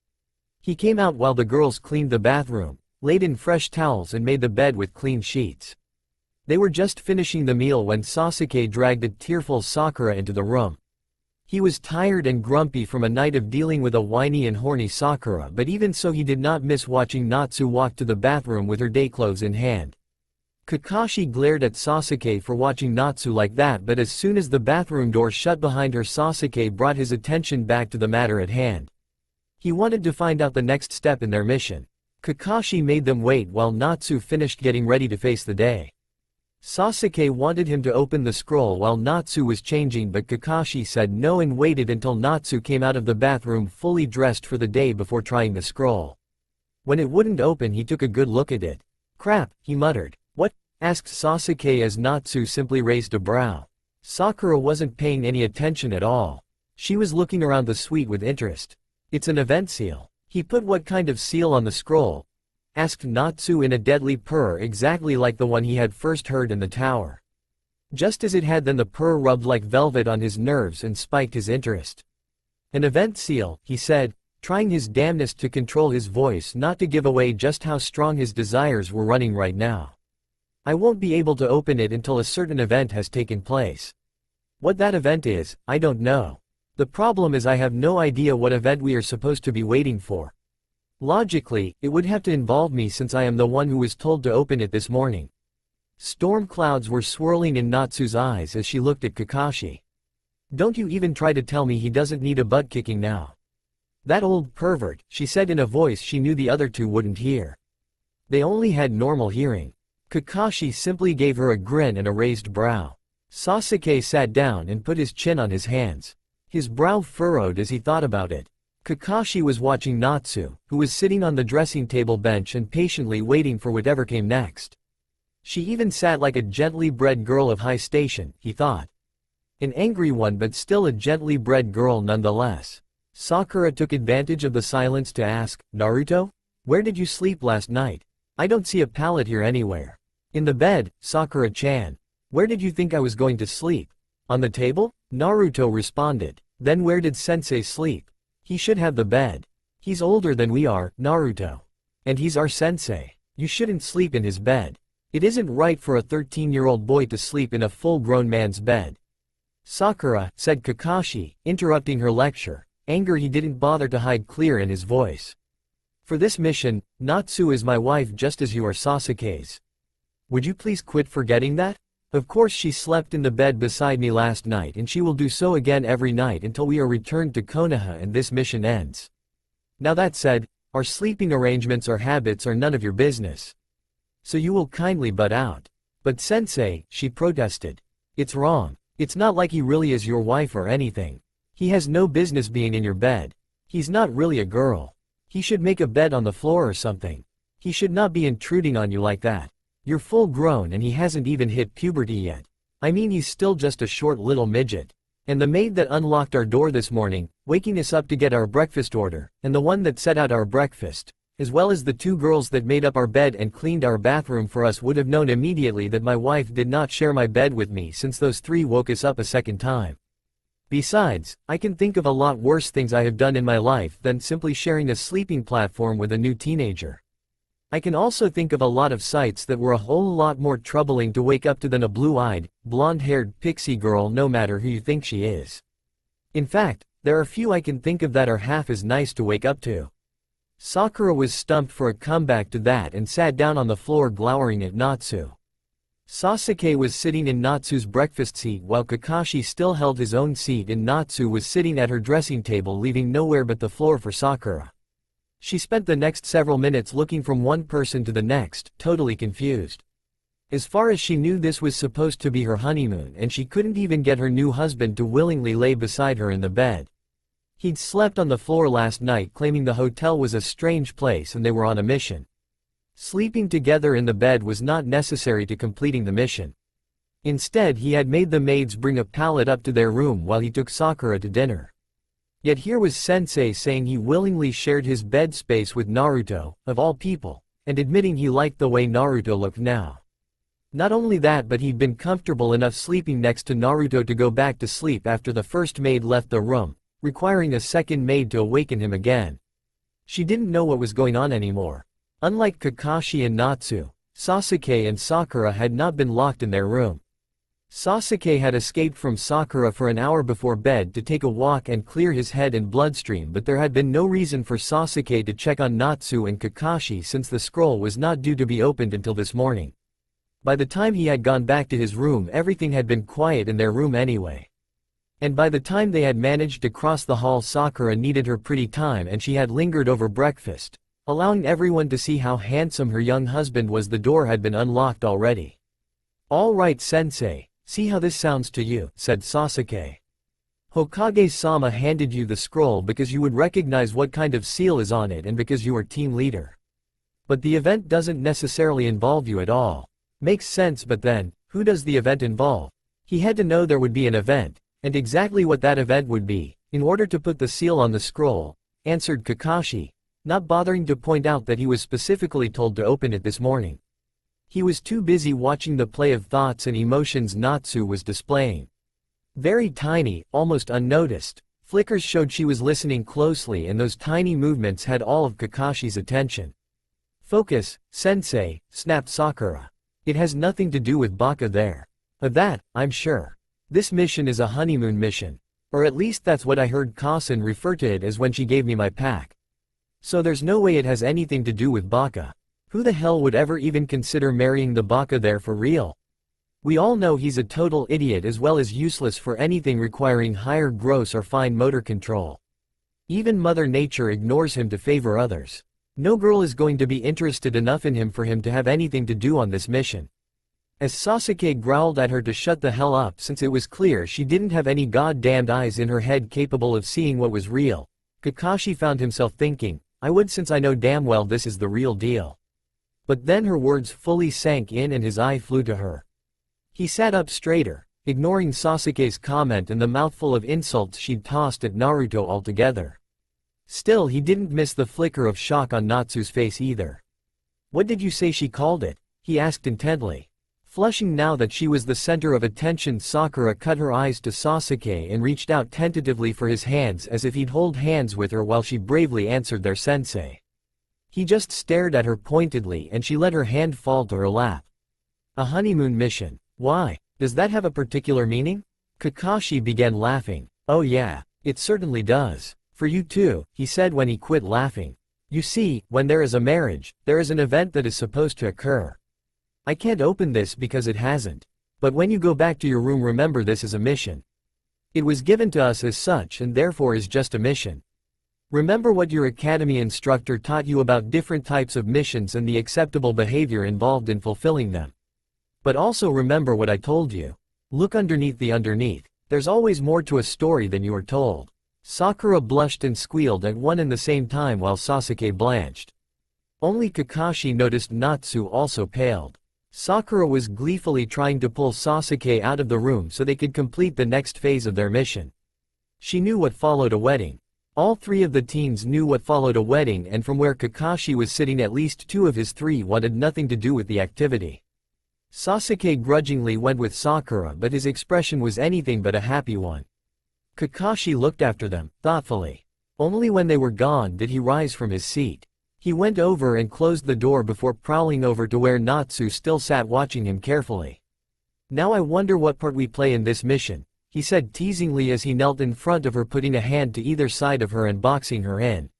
He came out while the girls cleaned the bathroom, laid in fresh towels and made the bed with clean sheets. They were just finishing the meal when Sasuke dragged a tearful Sakura into the room. He was tired and grumpy from a night of dealing with a whiny and horny Sakura, but even so he did not miss watching Natsu walk to the bathroom with her day clothes in hand. Kakashi glared at Sasuke for watching Natsu like that, but as soon as the bathroom door shut behind her, Sasuke brought his attention back to the matter at hand. He wanted to find out the next step in their mission. Kakashi made them wait while Natsu finished getting ready to face the day. Sasuke wanted him to open the scroll while Natsu was changing, but Kakashi said no and waited until Natsu came out of the bathroom fully dressed for the day before trying the scroll. When it wouldn't open, he took a good look at it. "Crap," he muttered. "What?" asked Sasuke as Natsu simply raised a brow. Sakura wasn't paying any attention at all. She was looking around the suite with interest. "It's an event seal." "He put what kind of seal on the scroll?" asked Natsu in a deadly purr exactly like the one he had first heard in the tower. Just as it had then, the purr rubbed like velvet on his nerves and spiked his interest. "An event seal," he said, trying his damnedest to control his voice not to give away just how strong his desires were running right now. "I won't be able to open it until a certain event has taken place. What that event is, I don't know. The problem is I have no idea what event we are supposed to be waiting for. Logically, it would have to involve me since I am the one who was told to open it this morning." Storm clouds were swirling in Natsu's eyes as she looked at Kakashi. "Don't you even try to tell me he doesn't need a butt kicking now. That old pervert," she said in a voice she knew the other two wouldn't hear. They only had normal hearing. Kakashi simply gave her a grin and a raised brow. Sasuke sat down and put his chin on his hands. His brow furrowed as he thought about it. Kakashi was watching Natsu, who was sitting on the dressing table bench and patiently waiting for whatever came next. She even sat like a gently bred girl of high station, he thought. An angry one, but still a gently bred girl nonetheless. Sakura took advantage of the silence to ask, "Naruto? Where did you sleep last night? I don't see a pallet here anywhere." "In the bed, Sakura-chan." "Where did you think I was going to sleep?" "On the table?" Naruto responded. "Then where did sensei sleep? He should have the bed. He's older than we are, Naruto. And he's our sensei. You shouldn't sleep in his bed. It isn't right for a 13-year-old boy to sleep in a full-grown man's bed." "Sakura," said Kakashi, interrupting her lecture, anger he didn't bother to hide clear in his voice. "For this mission, Natsu is my wife just as you are Sasuke's. Would you please quit forgetting that? Of course she slept in the bed beside me last night and she will do so again every night until we are returned to Konoha and this mission ends. Now that said, our sleeping arrangements or habits are none of your business. So you will kindly butt out." "But sensei," she protested. "It's wrong. It's not like he really is your wife or anything. He has no business being in your bed. He's not really a girl. He should make a bed on the floor or something. He should not be intruding on you like that. You're full grown and he hasn't even hit puberty yet. I mean, he's still just a short little midget. And the maid that unlocked our door this morning, waking us up to get our breakfast order, and the one that set out our breakfast, as well as the two girls that made up our bed and cleaned our bathroom for us, would have known immediately that my wife did not share my bed with me, since those three woke us up a second time. Besides, I can think of a lot worse things I have done in my life than simply sharing a sleeping platform with a new teenager. I can also think of a lot of sights that were a whole lot more troubling to wake up to than a blue-eyed, blonde-haired pixie girl, no matter who you think she is. In fact, there are few I can think of that are half as nice to wake up to." Sakura was stumped for a comeback to that and sat down on the floor glowering at Natsu. Sasuke was sitting in Natsu's breakfast seat while Kakashi still held his own seat, and Natsu was sitting at her dressing table, leaving nowhere but the floor for Sakura. She spent the next several minutes looking from one person to the next, totally confused. As far as she knew, this was supposed to be her honeymoon, and she couldn't even get her new husband to willingly lay beside her in the bed. He'd slept on the floor last night, claiming the hotel was a strange place and they were on a mission. Sleeping together in the bed was not necessary to completing the mission. Instead, he had made the maids bring a pallet up to their room while he took Sakura to dinner. Yet here was Sensei saying he willingly shared his bed space with Naruto, of all people, and admitting he liked the way Naruto looked now. Not only that, but he'd been comfortable enough sleeping next to Naruto to go back to sleep after the first maid left the room, requiring a second maid to awaken him again. She didn't know what was going on anymore. Unlike Kakashi and Natsu, Sasuke and Sakura had not been locked in their room. Sasuke had escaped from Sakura for an hour before bed to take a walk and clear his head and bloodstream, but there had been no reason for Sasuke to check on Natsu and Kakashi since the scroll was not due to be opened until this morning. By the time he had gone back to his room, everything had been quiet in their room anyway. And by the time they had managed to cross the hall, Sakura needed her pretty time and she had lingered over breakfast, allowing everyone to see how handsome her young husband was. The door had been unlocked already. "All right, sensei, see how this sounds to you," said Sasuke. "Hokage-sama handed you the scroll because you would recognize what kind of seal is on it and because you are team leader. But the event doesn't necessarily involve you at all." "Makes sense, but then, who does the event involve?" He had to know there would be an event, and exactly what that event would be, in order to put the seal on the scroll, answered Kakashi, not bothering to point out that he was specifically told to open it this morning. He was too busy watching the play of thoughts and emotions Natsu was displaying. Very tiny, almost unnoticed, flickers showed she was listening closely, and those tiny movements had all of Kakashi's attention. "Focus, sensei," snapped Sakura. "It has nothing to do with Baka there. Of that, I'm sure. This mission is a honeymoon mission. Or at least that's what I heard Kasen refer to it as when she gave me my pack. So there's no way it has anything to do with Baka. Who the hell would ever even consider marrying the Baka there for real? We all know he's a total idiot as well as useless for anything requiring higher gross or fine motor control. Even Mother Nature ignores him to favor others. No girl is going to be interested enough in him for him to have anything to do on this mission." As Sasuke growled at her to shut the hell up since it was clear she didn't have any goddamned eyes in her head capable of seeing what was real, Kakashi found himself thinking, "I would, since I know damn well this is the real deal." But then her words fully sank in and his eye flew to her. He sat up straighter, ignoring Sasuke's comment and the mouthful of insults she'd tossed at Naruto altogether. Still, he didn't miss the flicker of shock on Natsu's face either. "What did you say she called it?" he asked intently. Flushing now that she was the center of attention, Sakura cut her eyes to Sasuke and reached out tentatively for his hands as if he'd hold hands with her while she bravely answered their sensei. He just stared at her pointedly and she let her hand fall to her lap. "A honeymoon mission. Why? Does that have a particular meaning?" Kakashi began laughing. "Oh yeah, it certainly does. For you too," he said when he quit laughing. "You see, when there is a marriage, there is an event that is supposed to occur. I can't open this because it hasn't. But when you go back to your room, remember this is a mission. It was given to us as such and therefore is just a mission. Remember what your academy instructor taught you about different types of missions and the acceptable behavior involved in fulfilling them. But also remember what I told you. Look underneath the underneath. There's always more to a story than you are told." Sakura blushed and squealed at one and the same time while Sasuke blanched. Only Kakashi noticed Natsu also paled. Sakura was gleefully trying to pull Sasuke out of the room so they could complete the next phase of their mission. She knew what followed a wedding. All three of the teens knew what followed a wedding, and from where Kakashi was sitting at least two of his three wanted nothing to do with the activity. Sasuke grudgingly went with Sakura, but his expression was anything but a happy one. Kakashi looked after them, thoughtfully. Only when they were gone did he rise from his seat. He went over and closed the door before prowling over to where Natsu still sat watching him carefully. "Now I wonder what part we play in this mission," he said teasingly as he knelt in front of her, putting a hand to either side of her and boxing her in.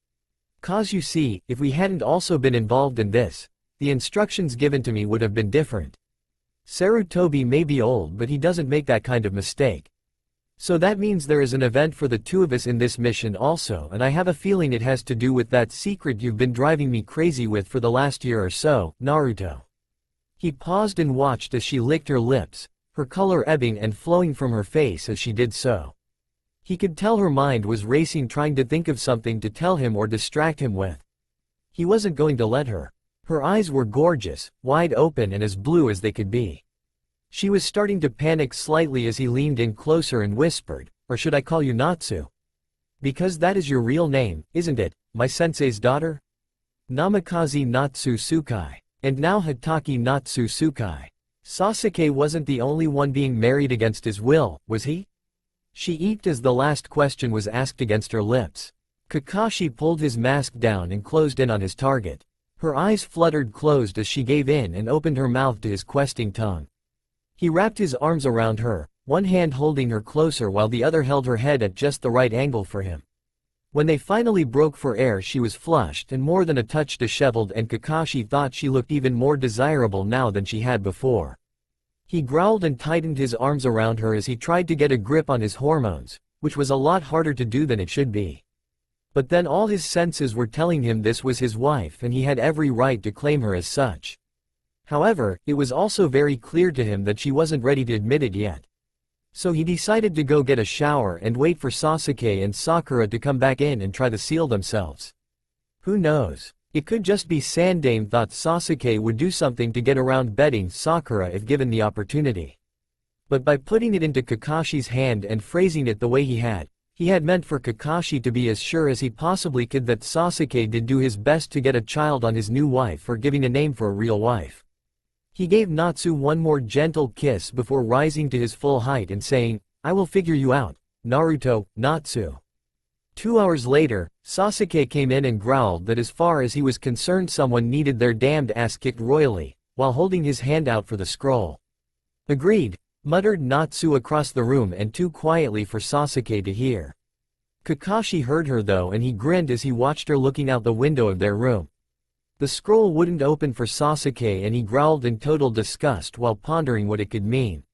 "'Cause you see, if we hadn't also been involved in this, the instructions given to me would have been different. Sarutobi may be old, but he doesn't make that kind of mistake. So that means there is an event for the two of us in this mission also, and I have a feeling it has to do with that secret you've been driving me crazy with for the last year or so, Naruto." He paused and watched as she licked her lips, her color ebbing and flowing from her face as she did so. He could tell her mind was racing, trying to think of something to tell him or distract him with. He wasn't going to let her. Her eyes were gorgeous, wide open and as blue as they could be. She was starting to panic slightly as he leaned in closer and whispered, "Or should I call you Natsu? Because that is your real name, isn't it, my sensei's daughter? Namikaze Natsu Tsukai. And now Hitaki Natsu Tsukai." Sasuke wasn't the only one being married against his will, was he? She eeked as the last question was asked against her lips. Kakashi pulled his mask down and closed in on his target. Her eyes fluttered closed as she gave in and opened her mouth to his questing tongue. He wrapped his arms around her, one hand holding her closer while the other held her head at just the right angle for him. When they finally broke for air, she was flushed and more than a touch disheveled, and Kakashi thought she looked even more desirable now than she had before. He growled and tightened his arms around her as he tried to get a grip on his hormones, which was a lot harder to do than it should be. But then all his senses were telling him this was his wife and he had every right to claim her as such. However, it was also very clear to him that she wasn't ready to admit it yet. So he decided to go get a shower and wait for Sasuke and Sakura to come back in and try to seal themselves. Who knows? It could just be Sandame thought Sasuke would do something to get around betting Sakura if given the opportunity. But by putting it into Kakashi's hand and phrasing it the way he had meant for Kakashi to be as sure as he possibly could that Sasuke did do his best to get a child on his new wife or giving a name for a real wife. He gave Natsu one more gentle kiss before rising to his full height and saying, "I will figure you out, Naruto, Natsu." 2 hours later, Sasuke came in and growled that as far as he was concerned someone needed their damned ass kicked royally, while holding his hand out for the scroll. "Agreed," muttered Natsu across the room and too quietly for Sasuke to hear. Kakashi heard her though, and he grinned as he watched her looking out the window of their room. The scroll wouldn't open for Sasuke and he growled in total disgust while pondering what it could mean.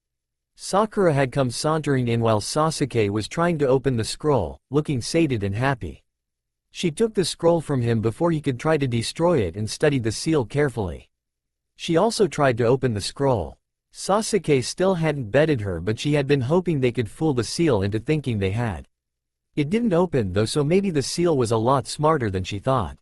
Sakura had come sauntering in while Sasuke was trying to open the scroll, looking sated and happy. She took the scroll from him before he could try to destroy it and studied the seal carefully. She also tried to open the scroll. Sasuke still hadn't betted her, but she had been hoping they could fool the seal into thinking they had. It didn't open though, so maybe the seal was a lot smarter than she thought.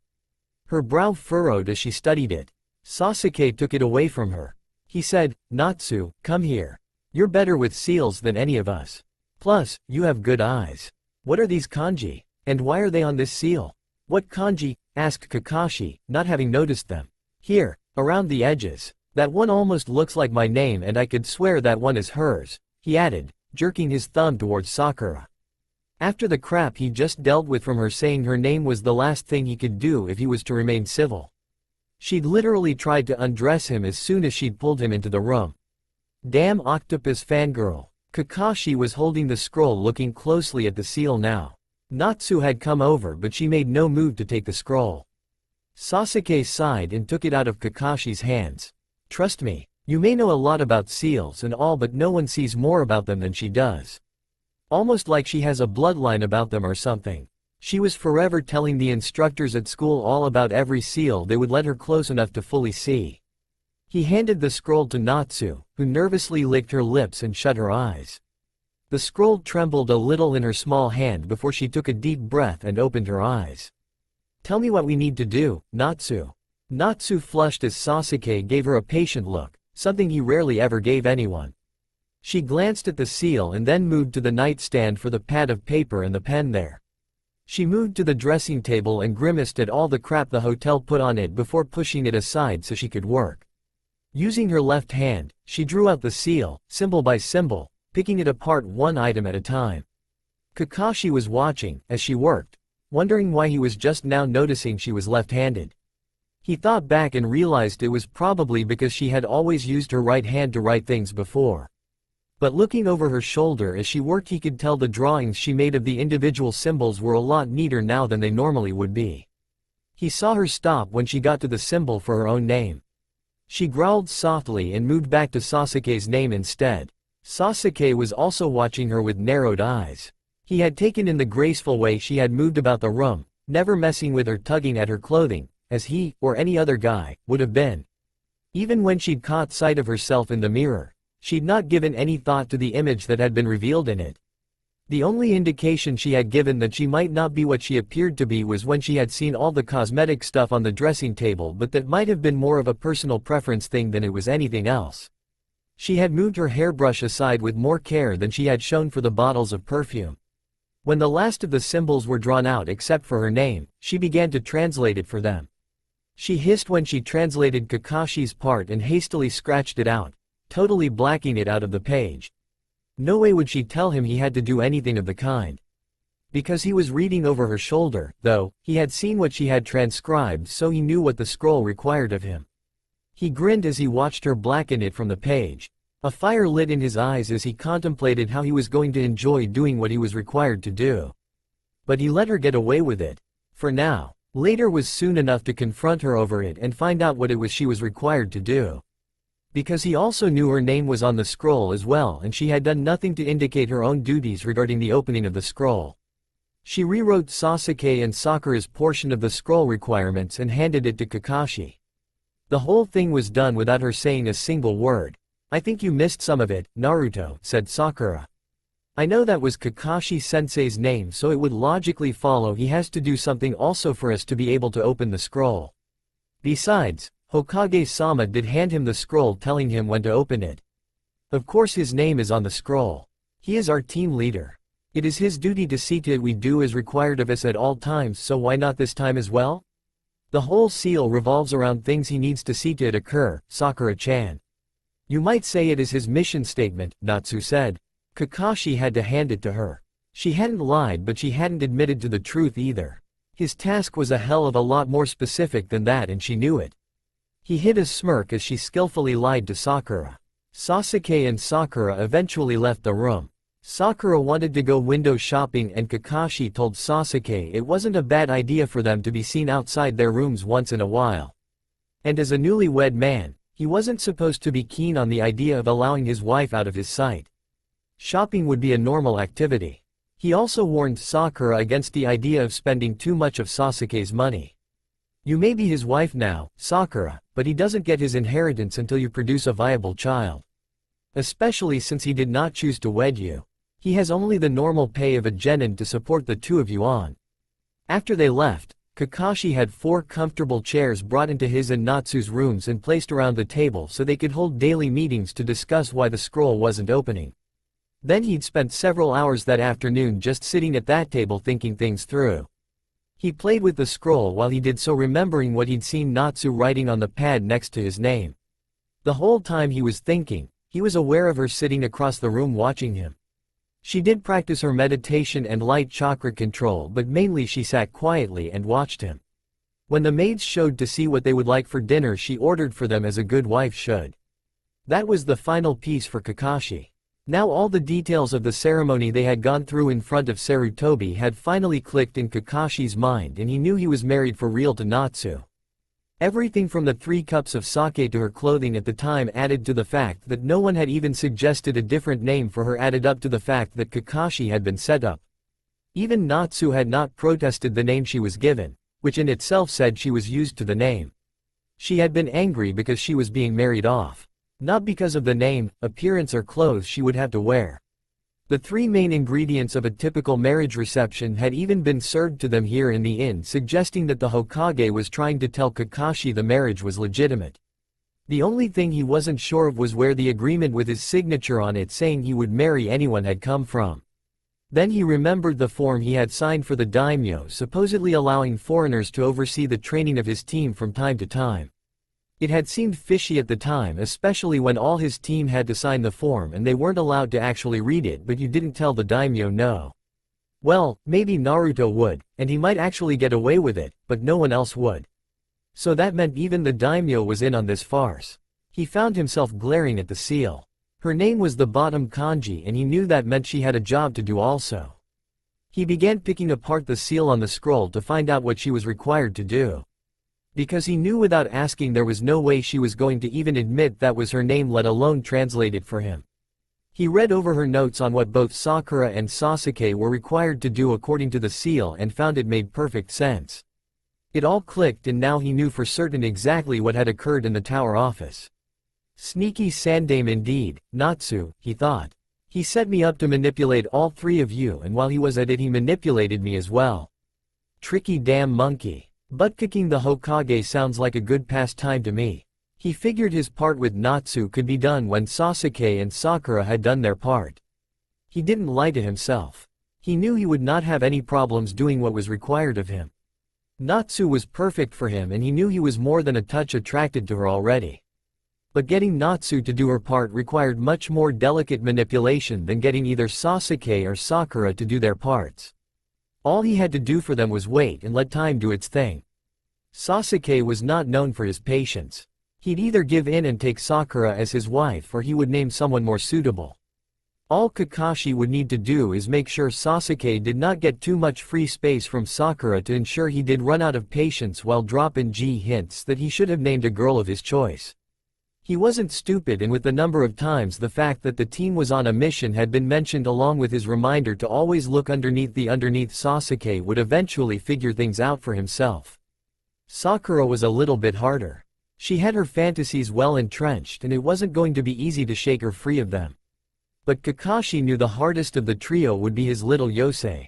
Her brow furrowed as she studied it. Sasuke took it away from her. He said, "Natsu, come here. You're better with seals than any of us. Plus, you have good eyes. What are these kanji? And why are they on this seal?" "What kanji?" asked Kakashi, not having noticed them. "Here, around the edges. That one almost looks like my name and I could swear that one is hers," he added, jerking his thumb towards Sakura. After the crap he just dealt with from her saying her name was the last thing he could do if he was to remain civil. She'd literally tried to undress him as soon as she'd pulled him into the room. Damn octopus fangirl. Kakashi was holding the scroll looking closely at the seal now. Natsu had come over but she made no move to take the scroll. Sasuke sighed and took it out of Kakashi's hands. "Trust me, you may know a lot about seals and all, but no one sees more about them than she does. Almost like she has a bloodline about them or something. She was forever telling the instructors at school all about every seal they would let her close enough to fully see." He handed the scroll to Natsu, who nervously licked her lips and shut her eyes. The scroll trembled a little in her small hand before she took a deep breath and opened her eyes. "Tell me what we need to do, Natsu." Natsu flushed as Sasuke gave her a patient look, something he rarely ever gave anyone. She glanced at the seal and then moved to the nightstand for the pad of paper and the pen there. She moved to the dressing table and grimaced at all the crap the hotel put on it before pushing it aside so she could work. Using her left hand, she drew out the seal, symbol by symbol, picking it apart one item at a time. Kakashi was watching as she worked, wondering why he was just now noticing she was left-handed. He thought back and realized it was probably because she had always used her right hand to write things before. But looking over her shoulder as she worked, he could tell the drawings she made of the individual symbols were a lot neater now than they normally would be. He saw her stop when she got to the symbol for her own name. She growled softly and moved back to Sasuke's name instead. Sasuke was also watching her with narrowed eyes. He had taken in the graceful way she had moved about the room, never messing with or tugging at her clothing, as he, or any other guy, would have been. Even when she'd caught sight of herself in the mirror, she'd not given any thought to the image that had been revealed in it. The only indication she had given that she might not be what she appeared to be was when she had seen all the cosmetic stuff on the dressing table, but that might have been more of a personal preference thing than it was anything else. She had moved her hairbrush aside with more care than she had shown for the bottles of perfume. When the last of the symbols were drawn out except for her name, she began to translate it for them. She hissed when she translated Kakashi's part and hastily scratched it out, totally blacking it out of the page. No way would she tell him he had to do anything of the kind. Because he was reading over her shoulder, though, he had seen what she had transcribed, so he knew what the scroll required of him. He grinned as he watched her blacken it from the page. A fire lit in his eyes as he contemplated how he was going to enjoy doing what he was required to do. But he let her get away with it. For now. Later was soon enough to confront her over it and find out what it was she was required to do. Because he also knew her name was on the scroll as well and she had done nothing to indicate her own duties regarding the opening of the scroll. She rewrote Sasuke and Sakura's portion of the scroll requirements and handed it to Kakashi. The whole thing was done without her saying a single word. "I think you missed some of it, Naruto," said Sakura. "I know that was Kakashi-sensei's name, so it would logically follow he has to do something also for us to be able to open the scroll. Besides, Hokage-sama did hand him the scroll telling him when to open it. Of course his name is on the scroll. He is our team leader. It is his duty to see to it we do as required of us at all times, so why not this time as well? The whole seal revolves around things he needs to see to it occur, Sakura-chan. You might say it is his mission statement," Natsu said. Kakashi had to hand it to her. She hadn't lied but she hadn't admitted to the truth either. His task was a hell of a lot more specific than that and she knew it. He hid a smirk as she skillfully lied to Sakura. Sasuke and Sakura eventually left the room. Sakura wanted to go window shopping and Kakashi told Sasuke it wasn't a bad idea for them to be seen outside their rooms once in a while. And as a newlywed man, he wasn't supposed to be keen on the idea of allowing his wife out of his sight. Shopping would be a normal activity. He also warned Sakura against the idea of spending too much of Sasuke's money. You may be his wife now, Sakura, but he doesn't get his inheritance until you produce a viable child. Especially since he did not choose to wed you. He has only the normal pay of a genin to support the two of you on. After they left, Kakashi had 4 comfortable chairs brought into his and Natsu's rooms and placed around the table so they could hold daily meetings to discuss why the scroll wasn't opening. Then he'd spent several hours that afternoon just sitting at that table thinking things through. He played with the scroll while he did so, remembering what he'd seen Natsu writing on the pad next to his name. The whole time he was thinking, he was aware of her sitting across the room watching him. She did practice her meditation and light chakra control, but mainly she sat quietly and watched him. When the maids showed to see what they would like for dinner, she ordered for them as a good wife should. That was the final piece for Kakashi. Now all the details of the ceremony they had gone through in front of Sarutobi had finally clicked in Kakashi's mind and he knew he was married for real to Natsu. Everything from the 3 cups of sake to her clothing at the time added to the fact that no one had even suggested a different name for her added up to the fact that Kakashi had been set up. Even Natsu had not protested the name she was given, which in itself said she was used to the name. She had been angry because she was being married off. Not because of the name, appearance or clothes she would have to wear. The 3 main ingredients of a typical marriage reception had even been served to them here in the inn, suggesting that the Hokage was trying to tell Kakashi the marriage was legitimate. The only thing he wasn't sure of was where the agreement with his signature on it saying he would marry anyone had come from. Then he remembered the form he had signed for the daimyo, supposedly allowing foreigners to oversee the training of his team from time to time. It had seemed fishy at the time, especially when all his team had to sign the form and they weren't allowed to actually read it, but you didn't tell the daimyo no. Well, maybe Naruto would, and he might actually get away with it, but no one else would. So that meant even the daimyo was in on this farce. He found himself glaring at the seal. Her name was the bottom kanji and he knew that meant she had a job to do also. He began picking apart the seal on the scroll to find out what she was required to do. Because he knew without asking there was no way she was going to even admit that was her name, let alone translate it for him. He read over her notes on what both Sakura and Sasuke were required to do according to the seal and found it made perfect sense. It all clicked and now he knew for certain exactly what had occurred in the tower office. Sneaky sandame indeed, Natsu, he thought. He set me up to manipulate all 3 of you, and while he was at it he manipulated me as well. Tricky damn monkey. Butt-kicking the Hokage sounds like a good pastime to me. He figured his part with Natsu could be done when Sasuke and Sakura had done their part. He didn't lie to himself. He knew he would not have any problems doing what was required of him. Natsu was perfect for him and he knew he was more than a touch attracted to her already. But getting Natsu to do her part required much more delicate manipulation than getting either Sasuke or Sakura to do their parts. All he had to do for them was wait and let time do its thing. Sasuke was not known for his patience. He'd either give in and take Sakura as his wife or he would name someone more suitable. All Kakashi would need to do is make sure Sasuke did not get too much free space from Sakura to ensure he did run out of patience while dropping hints that he should have named a girl of his choice. He wasn't stupid, and with the number of times the fact that the team was on a mission had been mentioned along with his reminder to always look underneath Sasuke would eventually figure things out for himself. Sakura was a little bit harder. She had her fantasies well entrenched and it wasn't going to be easy to shake her free of them. But Kakashi knew the hardest of the trio would be his little Yosei.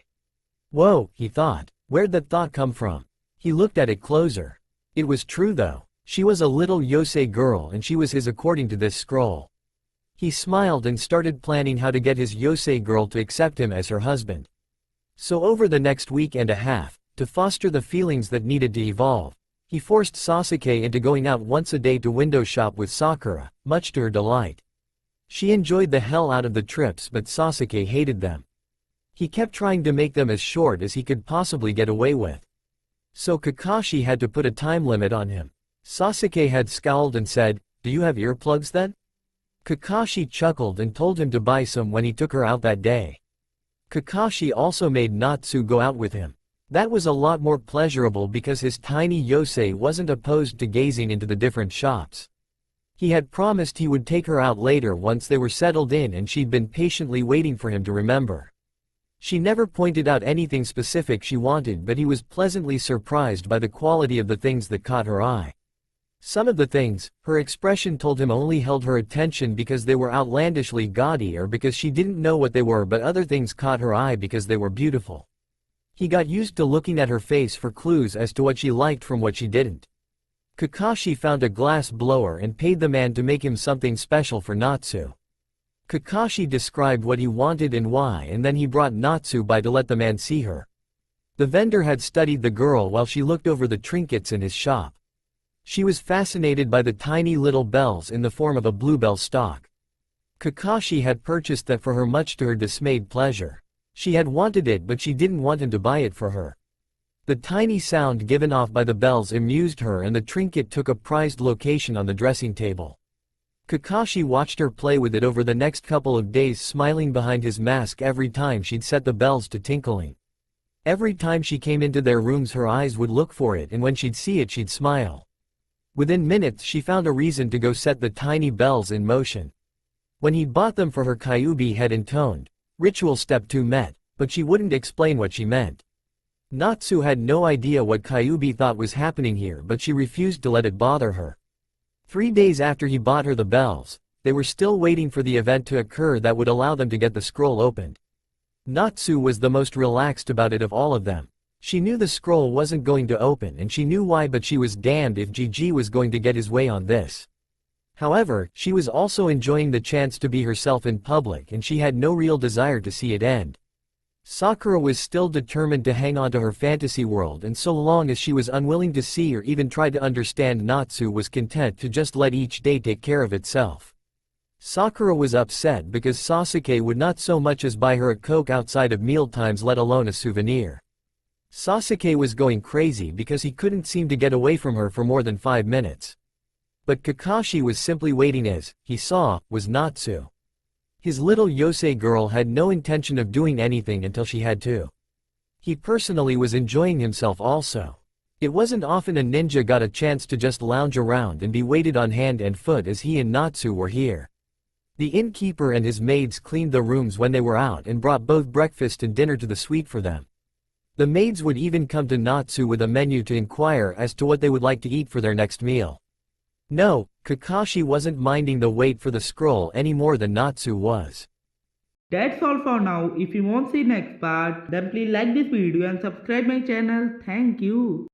Whoa, he thought. Where'd that thought come from? He looked at it closer. It was true though. She was a little Yosei girl and she was his according to this scroll. He smiled and started planning how to get his Yosei girl to accept him as her husband. So over the next week and a half, to foster the feelings that needed to evolve, he forced Sasuke into going out once a day to window shop with Sakura, much to her delight. She enjoyed the hell out of the trips, but Sasuke hated them. He kept trying to make them as short as he could possibly get away with. So Kakashi had to put a time limit on him. Sasuke had scowled and said, "Do you have earplugs then?" Kakashi chuckled and told him to buy some when he took her out that day. Kakashi also made Natsu go out with him. That was a lot more pleasurable because his tiny Yosei wasn't opposed to gazing into the different shops. He had promised he would take her out later once they were settled in, and she'd been patiently waiting for him to remember. She never pointed out anything specific she wanted, but he was pleasantly surprised by the quality of the things that caught her eye. Some of the things, her expression told him, only held her attention because they were outlandishly gaudy or because she didn't know what they were, but other things caught her eye because they were beautiful. He got used to looking at her face for clues as to what she liked from what she didn't. Kakashi found a glass blower and paid the man to make him something special for Natsu. Kakashi described what he wanted and why, and then he brought Natsu by to let the man see her. The vendor had studied the girl while she looked over the trinkets in his shop. She was fascinated by the tiny little bells in the form of a bluebell stalk. Kakashi had purchased that for her, much to her dismayed pleasure. She had wanted it, but she didn't want him to buy it for her. The tiny sound given off by the bells amused her, and the trinket took a prized location on the dressing table. Kakashi watched her play with it over the next couple of days, smiling behind his mask every time she'd set the bells to tinkling. Every time she came into their rooms her eyes would look for it, and when she'd see it she'd smile. Within minutes she found a reason to go set the tiny bells in motion. When he'd bought them for her, Kyuubi had intoned, "Ritual step 2 met," but she wouldn't explain what she meant. Natsu had no idea what Kyuubi thought was happening here, but she refused to let it bother her. 3 days after he bought her the bells, they were still waiting for the event to occur that would allow them to get the scroll opened. Natsu was the most relaxed about it of all of them. She knew the scroll wasn't going to open, and she knew why, but she was damned if Gigi was going to get his way on this. However, she was also enjoying the chance to be herself in public, and she had no real desire to see it end. Sakura was still determined to hang on to her fantasy world, and so long as she was unwilling to see or even try to understand, Natsu was content to just let each day take care of itself. Sakura was upset because Sasuke would not so much as buy her a Coke outside of mealtimes, let alone a souvenir. Sasuke was going crazy because he couldn't seem to get away from her for more than 5 minutes. But Kakashi was simply waiting, as he saw, was Natsu. His little Yosei girl had no intention of doing anything until she had to. He personally was enjoying himself also. It wasn't often a ninja got a chance to just lounge around and be waited on hand and foot as he and Natsu were here. The innkeeper and his maids cleaned the rooms when they were out and brought both breakfast and dinner to the suite for them. The maids would even come to Natsu with a menu to inquire as to what they would like to eat for their next meal. No, Kakashi wasn't minding the wait for the scroll any more than Natsu was. That's all for now. If you want to see next part, then please like this video and subscribe my channel. Thank you.